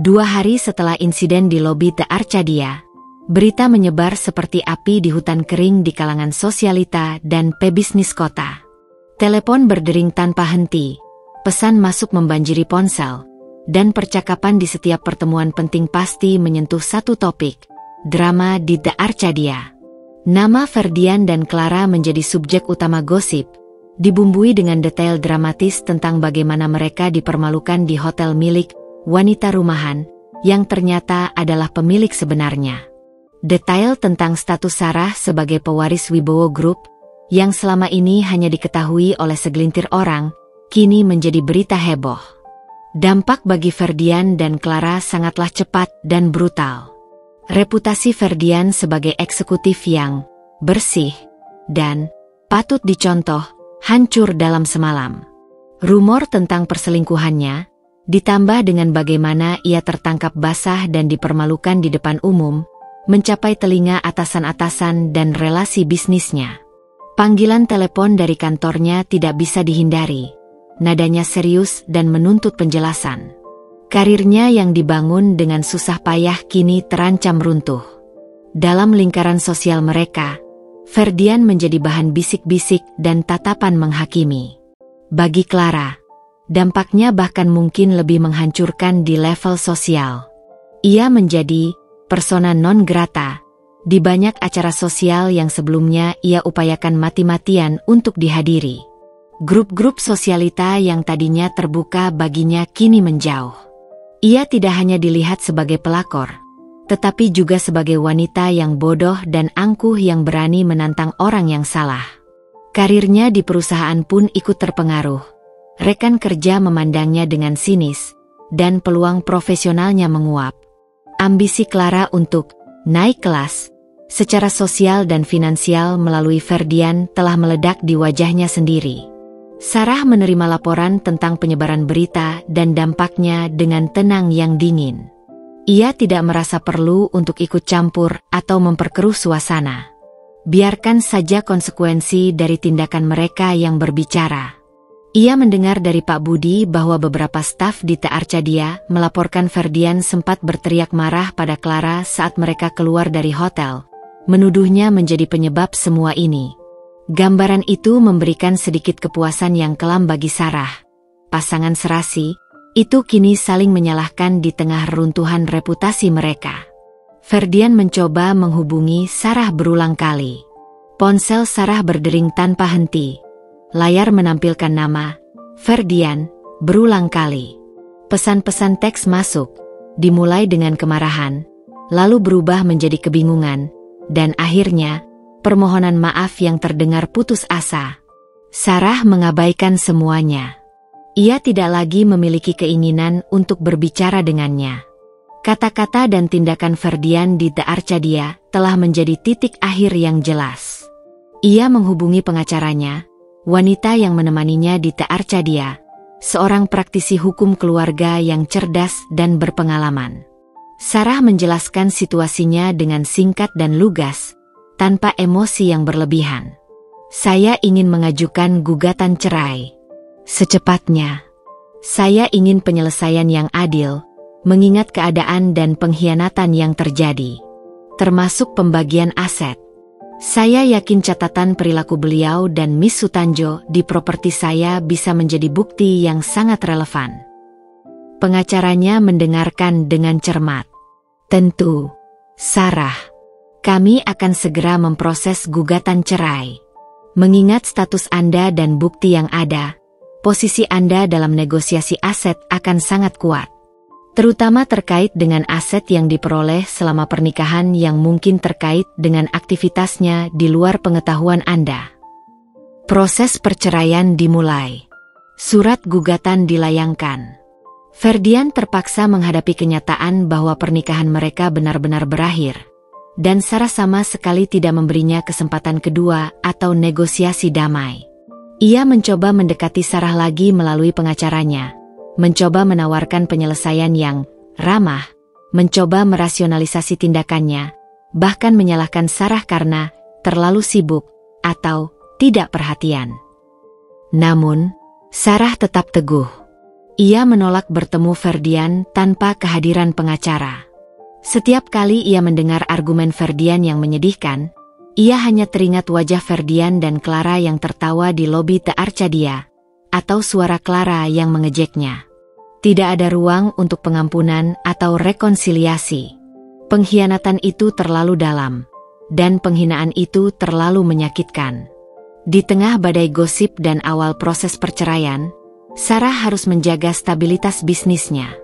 2 hari setelah insiden di lobi The Arcadia, berita menyebar seperti api di hutan kering di kalangan sosialita dan pebisnis kota. Telepon berdering tanpa henti, pesan masuk membanjiri ponsel, dan percakapan di setiap pertemuan penting pasti menyentuh satu topik, drama di The Arcadia. Nama Ferdian dan Clara menjadi subjek utama gosip, dibumbui dengan detail dramatis tentang bagaimana mereka dipermalukan di hotel milik wanita rumahan, yang ternyata adalah pemilik sebenarnya. Detail tentang status Sarah sebagai pewaris Wibowo Group, yang selama ini hanya diketahui oleh segelintir orang, kini menjadi berita heboh. Dampak bagi Ferdian dan Clara sangatlah cepat dan brutal. Reputasi Ferdian sebagai eksekutif yang bersih dan patut dicontoh, hancur dalam semalam. Rumor tentang perselingkuhannya, ditambah dengan bagaimana ia tertangkap basah dan dipermalukan di depan umum, mencapai telinga atasan-atasan dan relasi bisnisnya. Panggilan telepon dari kantornya tidak bisa dihindari. Nadanya serius dan menuntut penjelasan. Karirnya yang dibangun dengan susah payah kini terancam runtuh. Dalam lingkaran sosial mereka, Ferdian menjadi bahan bisik-bisik dan tatapan menghakimi. Bagi Clara, dampaknya bahkan mungkin lebih menghancurkan di level sosial. Ia menjadi persona non grata di banyak acara sosial yang sebelumnya ia upayakan mati-matian untuk dihadiri. Grup-grup sosialita yang tadinya terbuka baginya kini menjauh. Ia tidak hanya dilihat sebagai pelakor, tetapi juga sebagai wanita yang bodoh dan angkuh yang berani menantang orang yang salah. Karirnya di perusahaan pun ikut terpengaruh. Rekan kerja memandangnya dengan sinis, dan peluang profesionalnya menguap. Ambisi Clara untuk naik kelas secara sosial dan finansial melalui Ferdian telah meledak di wajahnya sendiri. Sarah menerima laporan tentang penyebaran berita dan dampaknya dengan tenang yang dingin. Ia tidak merasa perlu untuk ikut campur atau memperkeruh suasana. Biarkan saja konsekuensi dari tindakan mereka yang berbicara. Ia mendengar dari Pak Budi bahwa beberapa staf di The Arcadia melaporkan Ferdian sempat berteriak marah pada Clara saat mereka keluar dari hotel, menuduhnya menjadi penyebab semua ini. Gambaran itu memberikan sedikit kepuasan yang kelam bagi Sarah. Pasangan serasi itu kini saling menyalahkan di tengah runtuhan reputasi mereka. Ferdian mencoba menghubungi Sarah berulang kali. Ponsel Sarah berdering tanpa henti. Layar menampilkan nama Ferdian berulang kali. Pesan-pesan teks masuk, dimulai dengan kemarahan, lalu berubah menjadi kebingungan, dan akhirnya permohonan maaf yang terdengar putus asa. Sarah mengabaikan semuanya. Ia tidak lagi memiliki keinginan untuk berbicara dengannya. Kata-kata dan tindakan Ferdian di The Arcadia telah menjadi titik akhir yang jelas. Ia menghubungi pengacaranya, wanita yang menemaninya di The Arcadia, seorang praktisi hukum keluarga yang cerdas dan berpengalaman. Sarah menjelaskan situasinya dengan singkat dan lugas, tanpa emosi yang berlebihan. Saya ingin mengajukan gugatan cerai. Secepatnya. Saya ingin penyelesaian yang adil, mengingat keadaan dan pengkhianatan yang terjadi, termasuk pembagian aset. Saya yakin catatan perilaku beliau dan Miss Sutanjo di properti saya bisa menjadi bukti yang sangat relevan. Pengacaranya mendengarkan dengan cermat. Tentu, Sarah. Kami akan segera memproses gugatan cerai. Mengingat status Anda dan bukti yang ada, posisi Anda dalam negosiasi aset akan sangat kuat. Terutama terkait dengan aset yang diperoleh selama pernikahan yang mungkin terkait dengan aktivitasnya di luar pengetahuan Anda. Proses perceraian dimulai. Surat gugatan dilayangkan. Ferdian terpaksa menghadapi kenyataan bahwa pernikahan mereka benar-benar berakhir. Dan Sarah sama sekali tidak memberinya kesempatan kedua atau negosiasi damai. Ia mencoba mendekati Sarah lagi melalui pengacaranya, mencoba menawarkan penyelesaian yang ramah, mencoba merasionalisasi tindakannya, bahkan menyalahkan Sarah karena terlalu sibuk atau tidak perhatian. Namun, Sarah tetap teguh. Ia menolak bertemu Ferdian tanpa kehadiran pengacara. Setiap kali ia mendengar argumen Ferdian yang menyedihkan, ia hanya teringat wajah Ferdian dan Clara yang tertawa di lobi The Arcadia, atau suara Clara yang mengejeknya. Tidak ada ruang untuk pengampunan atau rekonsiliasi. Pengkhianatan itu terlalu dalam, dan penghinaan itu terlalu menyakitkan. Di tengah badai gosip dan awal proses perceraian, Sarah harus menjaga stabilitas bisnisnya.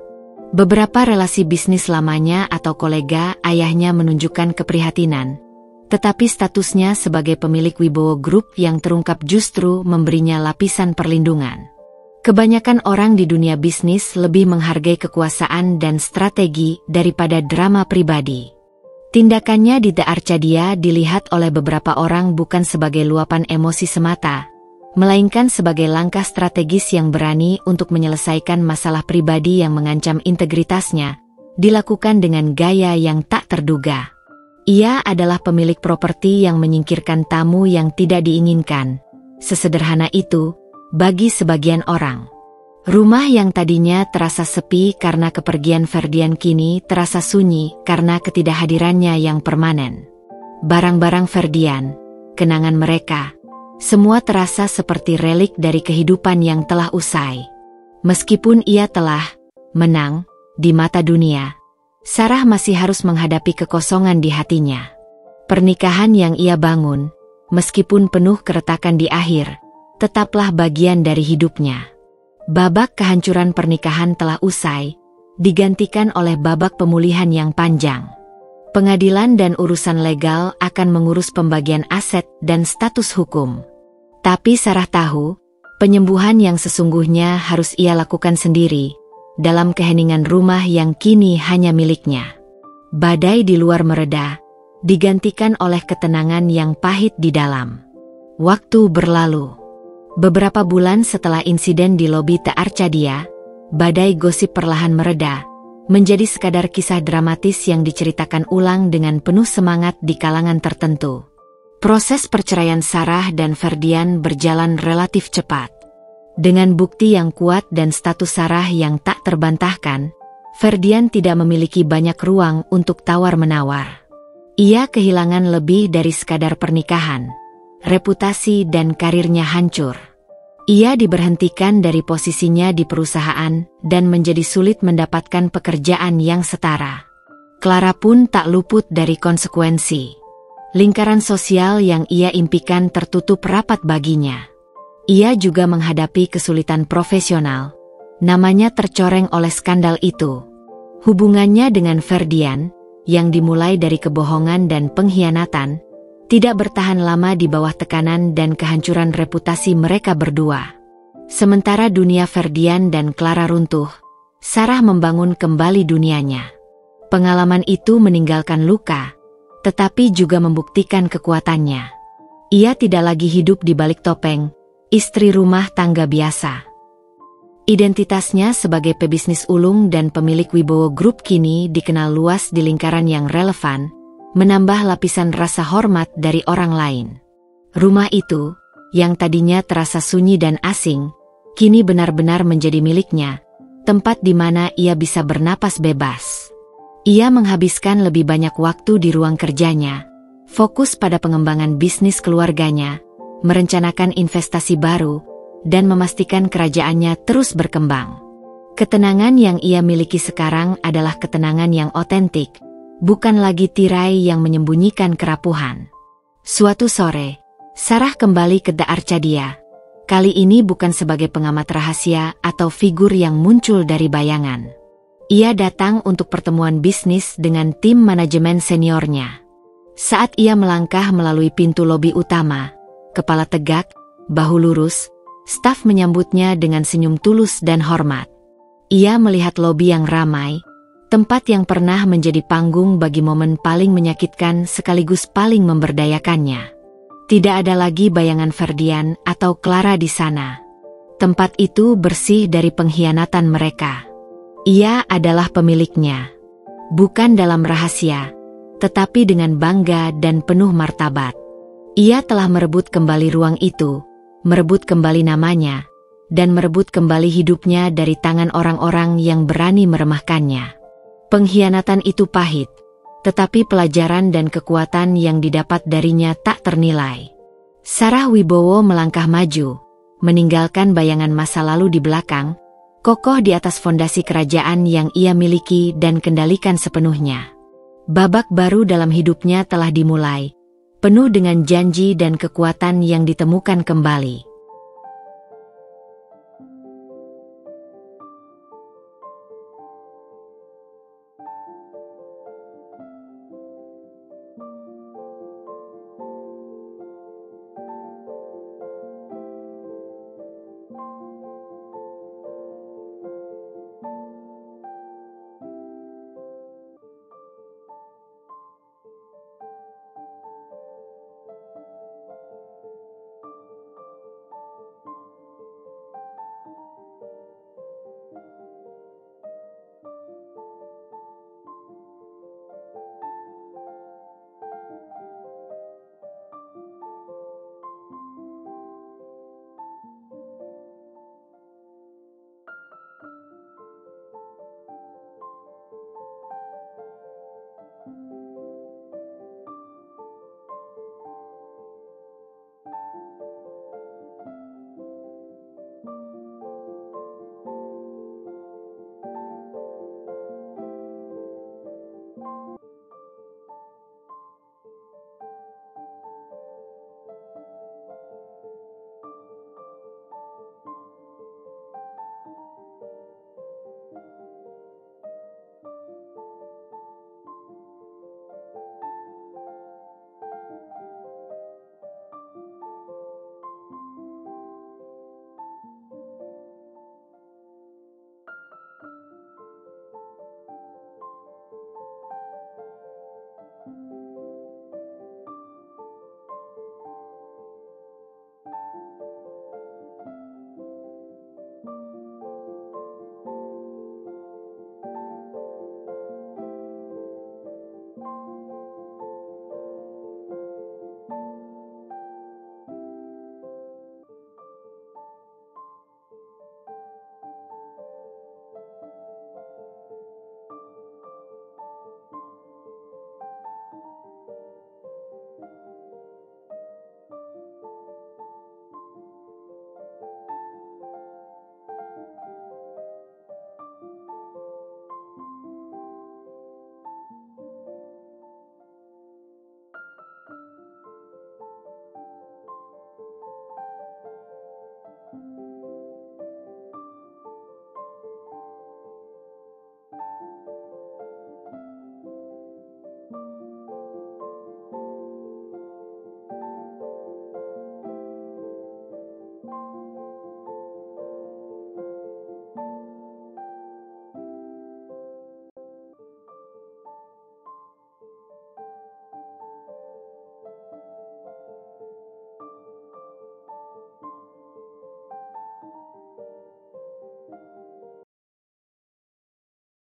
Beberapa relasi bisnis lamanya atau kolega ayahnya menunjukkan keprihatinan, tetapi statusnya sebagai pemilik Wibowo Group yang terungkap justru memberinya lapisan perlindungan. Kebanyakan orang di dunia bisnis lebih menghargai kekuasaan dan strategi daripada drama pribadi. Tindakannya di The Arcadia dilihat oleh beberapa orang bukan sebagai luapan emosi semata, melainkan sebagai langkah strategis yang berani untuk menyelesaikan masalah pribadi yang mengancam integritasnya, dilakukan dengan gaya yang tak terduga. Ia adalah pemilik properti yang menyingkirkan tamu yang tidak diinginkan. Sesederhana itu, bagi sebagian orang. Rumah yang tadinya terasa sepi karena kepergian Ferdian kini terasa sunyi karena ketidakhadirannya yang permanen. Barang-barang Ferdian, kenangan mereka, semua terasa seperti relik dari kehidupan yang telah usai. Meskipun ia telah menang di mata dunia, Sarah masih harus menghadapi kekosongan di hatinya. Pernikahan yang ia bangun, meskipun penuh keretakan di akhir, tetaplah bagian dari hidupnya. Babak kehancuran pernikahan telah usai, digantikan oleh babak pemulihan yang panjang. Pengadilan dan urusan legal akan mengurus pembagian aset dan status hukum. Tapi Sarah tahu, penyembuhan yang sesungguhnya harus ia lakukan sendiri, dalam keheningan rumah yang kini hanya miliknya. Badai di luar mereda, digantikan oleh ketenangan yang pahit di dalam. Waktu berlalu. Beberapa bulan setelah insiden di lobi The Arcadia, badai gosip perlahan mereda, menjadi sekadar kisah dramatis yang diceritakan ulang dengan penuh semangat di kalangan tertentu. Proses perceraian Sarah dan Ferdian berjalan relatif cepat. Dengan bukti yang kuat dan status Sarah yang tak terbantahkan, Ferdian tidak memiliki banyak ruang untuk tawar-menawar. Ia kehilangan lebih dari sekadar pernikahan. Reputasi dan karirnya hancur. Ia diberhentikan dari posisinya di perusahaan dan menjadi sulit mendapatkan pekerjaan yang setara. Clara pun tak luput dari konsekuensi. Lingkaran sosial yang ia impikan tertutup rapat baginya. Ia juga menghadapi kesulitan profesional. Namanya tercoreng oleh skandal itu. Hubungannya dengan Ferdian, yang dimulai dari kebohongan dan pengkhianatan, tidak bertahan lama di bawah tekanan dan kehancuran reputasi mereka berdua. Sementara dunia Ferdian dan Clara runtuh, Sarah membangun kembali dunianya. Pengalaman itu meninggalkan luka, tetapi juga membuktikan kekuatannya. Ia tidak lagi hidup di balik topeng, istri rumah tangga biasa. Identitasnya sebagai pebisnis ulung dan pemilik Wibowo Group kini dikenal luas di lingkaran yang relevan, menambah lapisan rasa hormat dari orang lain. Rumah itu, yang tadinya terasa sunyi dan asing, kini benar-benar menjadi miliknya, tempat di mana ia bisa bernapas bebas. Ia menghabiskan lebih banyak waktu di ruang kerjanya, fokus pada pengembangan bisnis keluarganya, merencanakan investasi baru, dan memastikan kerajaannya terus berkembang. Ketenangan yang ia miliki sekarang adalah ketenangan yang otentik, bukan lagi tirai yang menyembunyikan kerapuhan. Suatu sore, Sarah kembali ke The Arcadia. Kali ini bukan sebagai pengamat rahasia atau figur yang muncul dari bayangan. Ia datang untuk pertemuan bisnis dengan tim manajemen seniornya. Saat ia melangkah melalui pintu lobi utama, kepala tegak, bahu lurus, staf menyambutnya dengan senyum tulus dan hormat. Ia melihat lobi yang ramai, tempat yang pernah menjadi panggung bagi momen paling menyakitkan sekaligus paling memberdayakannya. Tidak ada lagi bayangan Ferdian atau Clara di sana. Tempat itu bersih dari pengkhianatan mereka. Ia adalah pemiliknya. Bukan dalam rahasia, tetapi dengan bangga dan penuh martabat. Ia telah merebut kembali ruang itu, merebut kembali namanya, dan merebut kembali hidupnya dari tangan orang-orang yang berani meremehkannya. Pengkhianatan itu pahit, tetapi pelajaran dan kekuatan yang didapat darinya tak ternilai. Sarah Wibowo melangkah maju, meninggalkan bayangan masa lalu di belakang, kokoh di atas fondasi kerajaan yang ia miliki dan kendalikan sepenuhnya. Babak baru dalam hidupnya telah dimulai, penuh dengan janji dan kekuatan yang ditemukan kembali.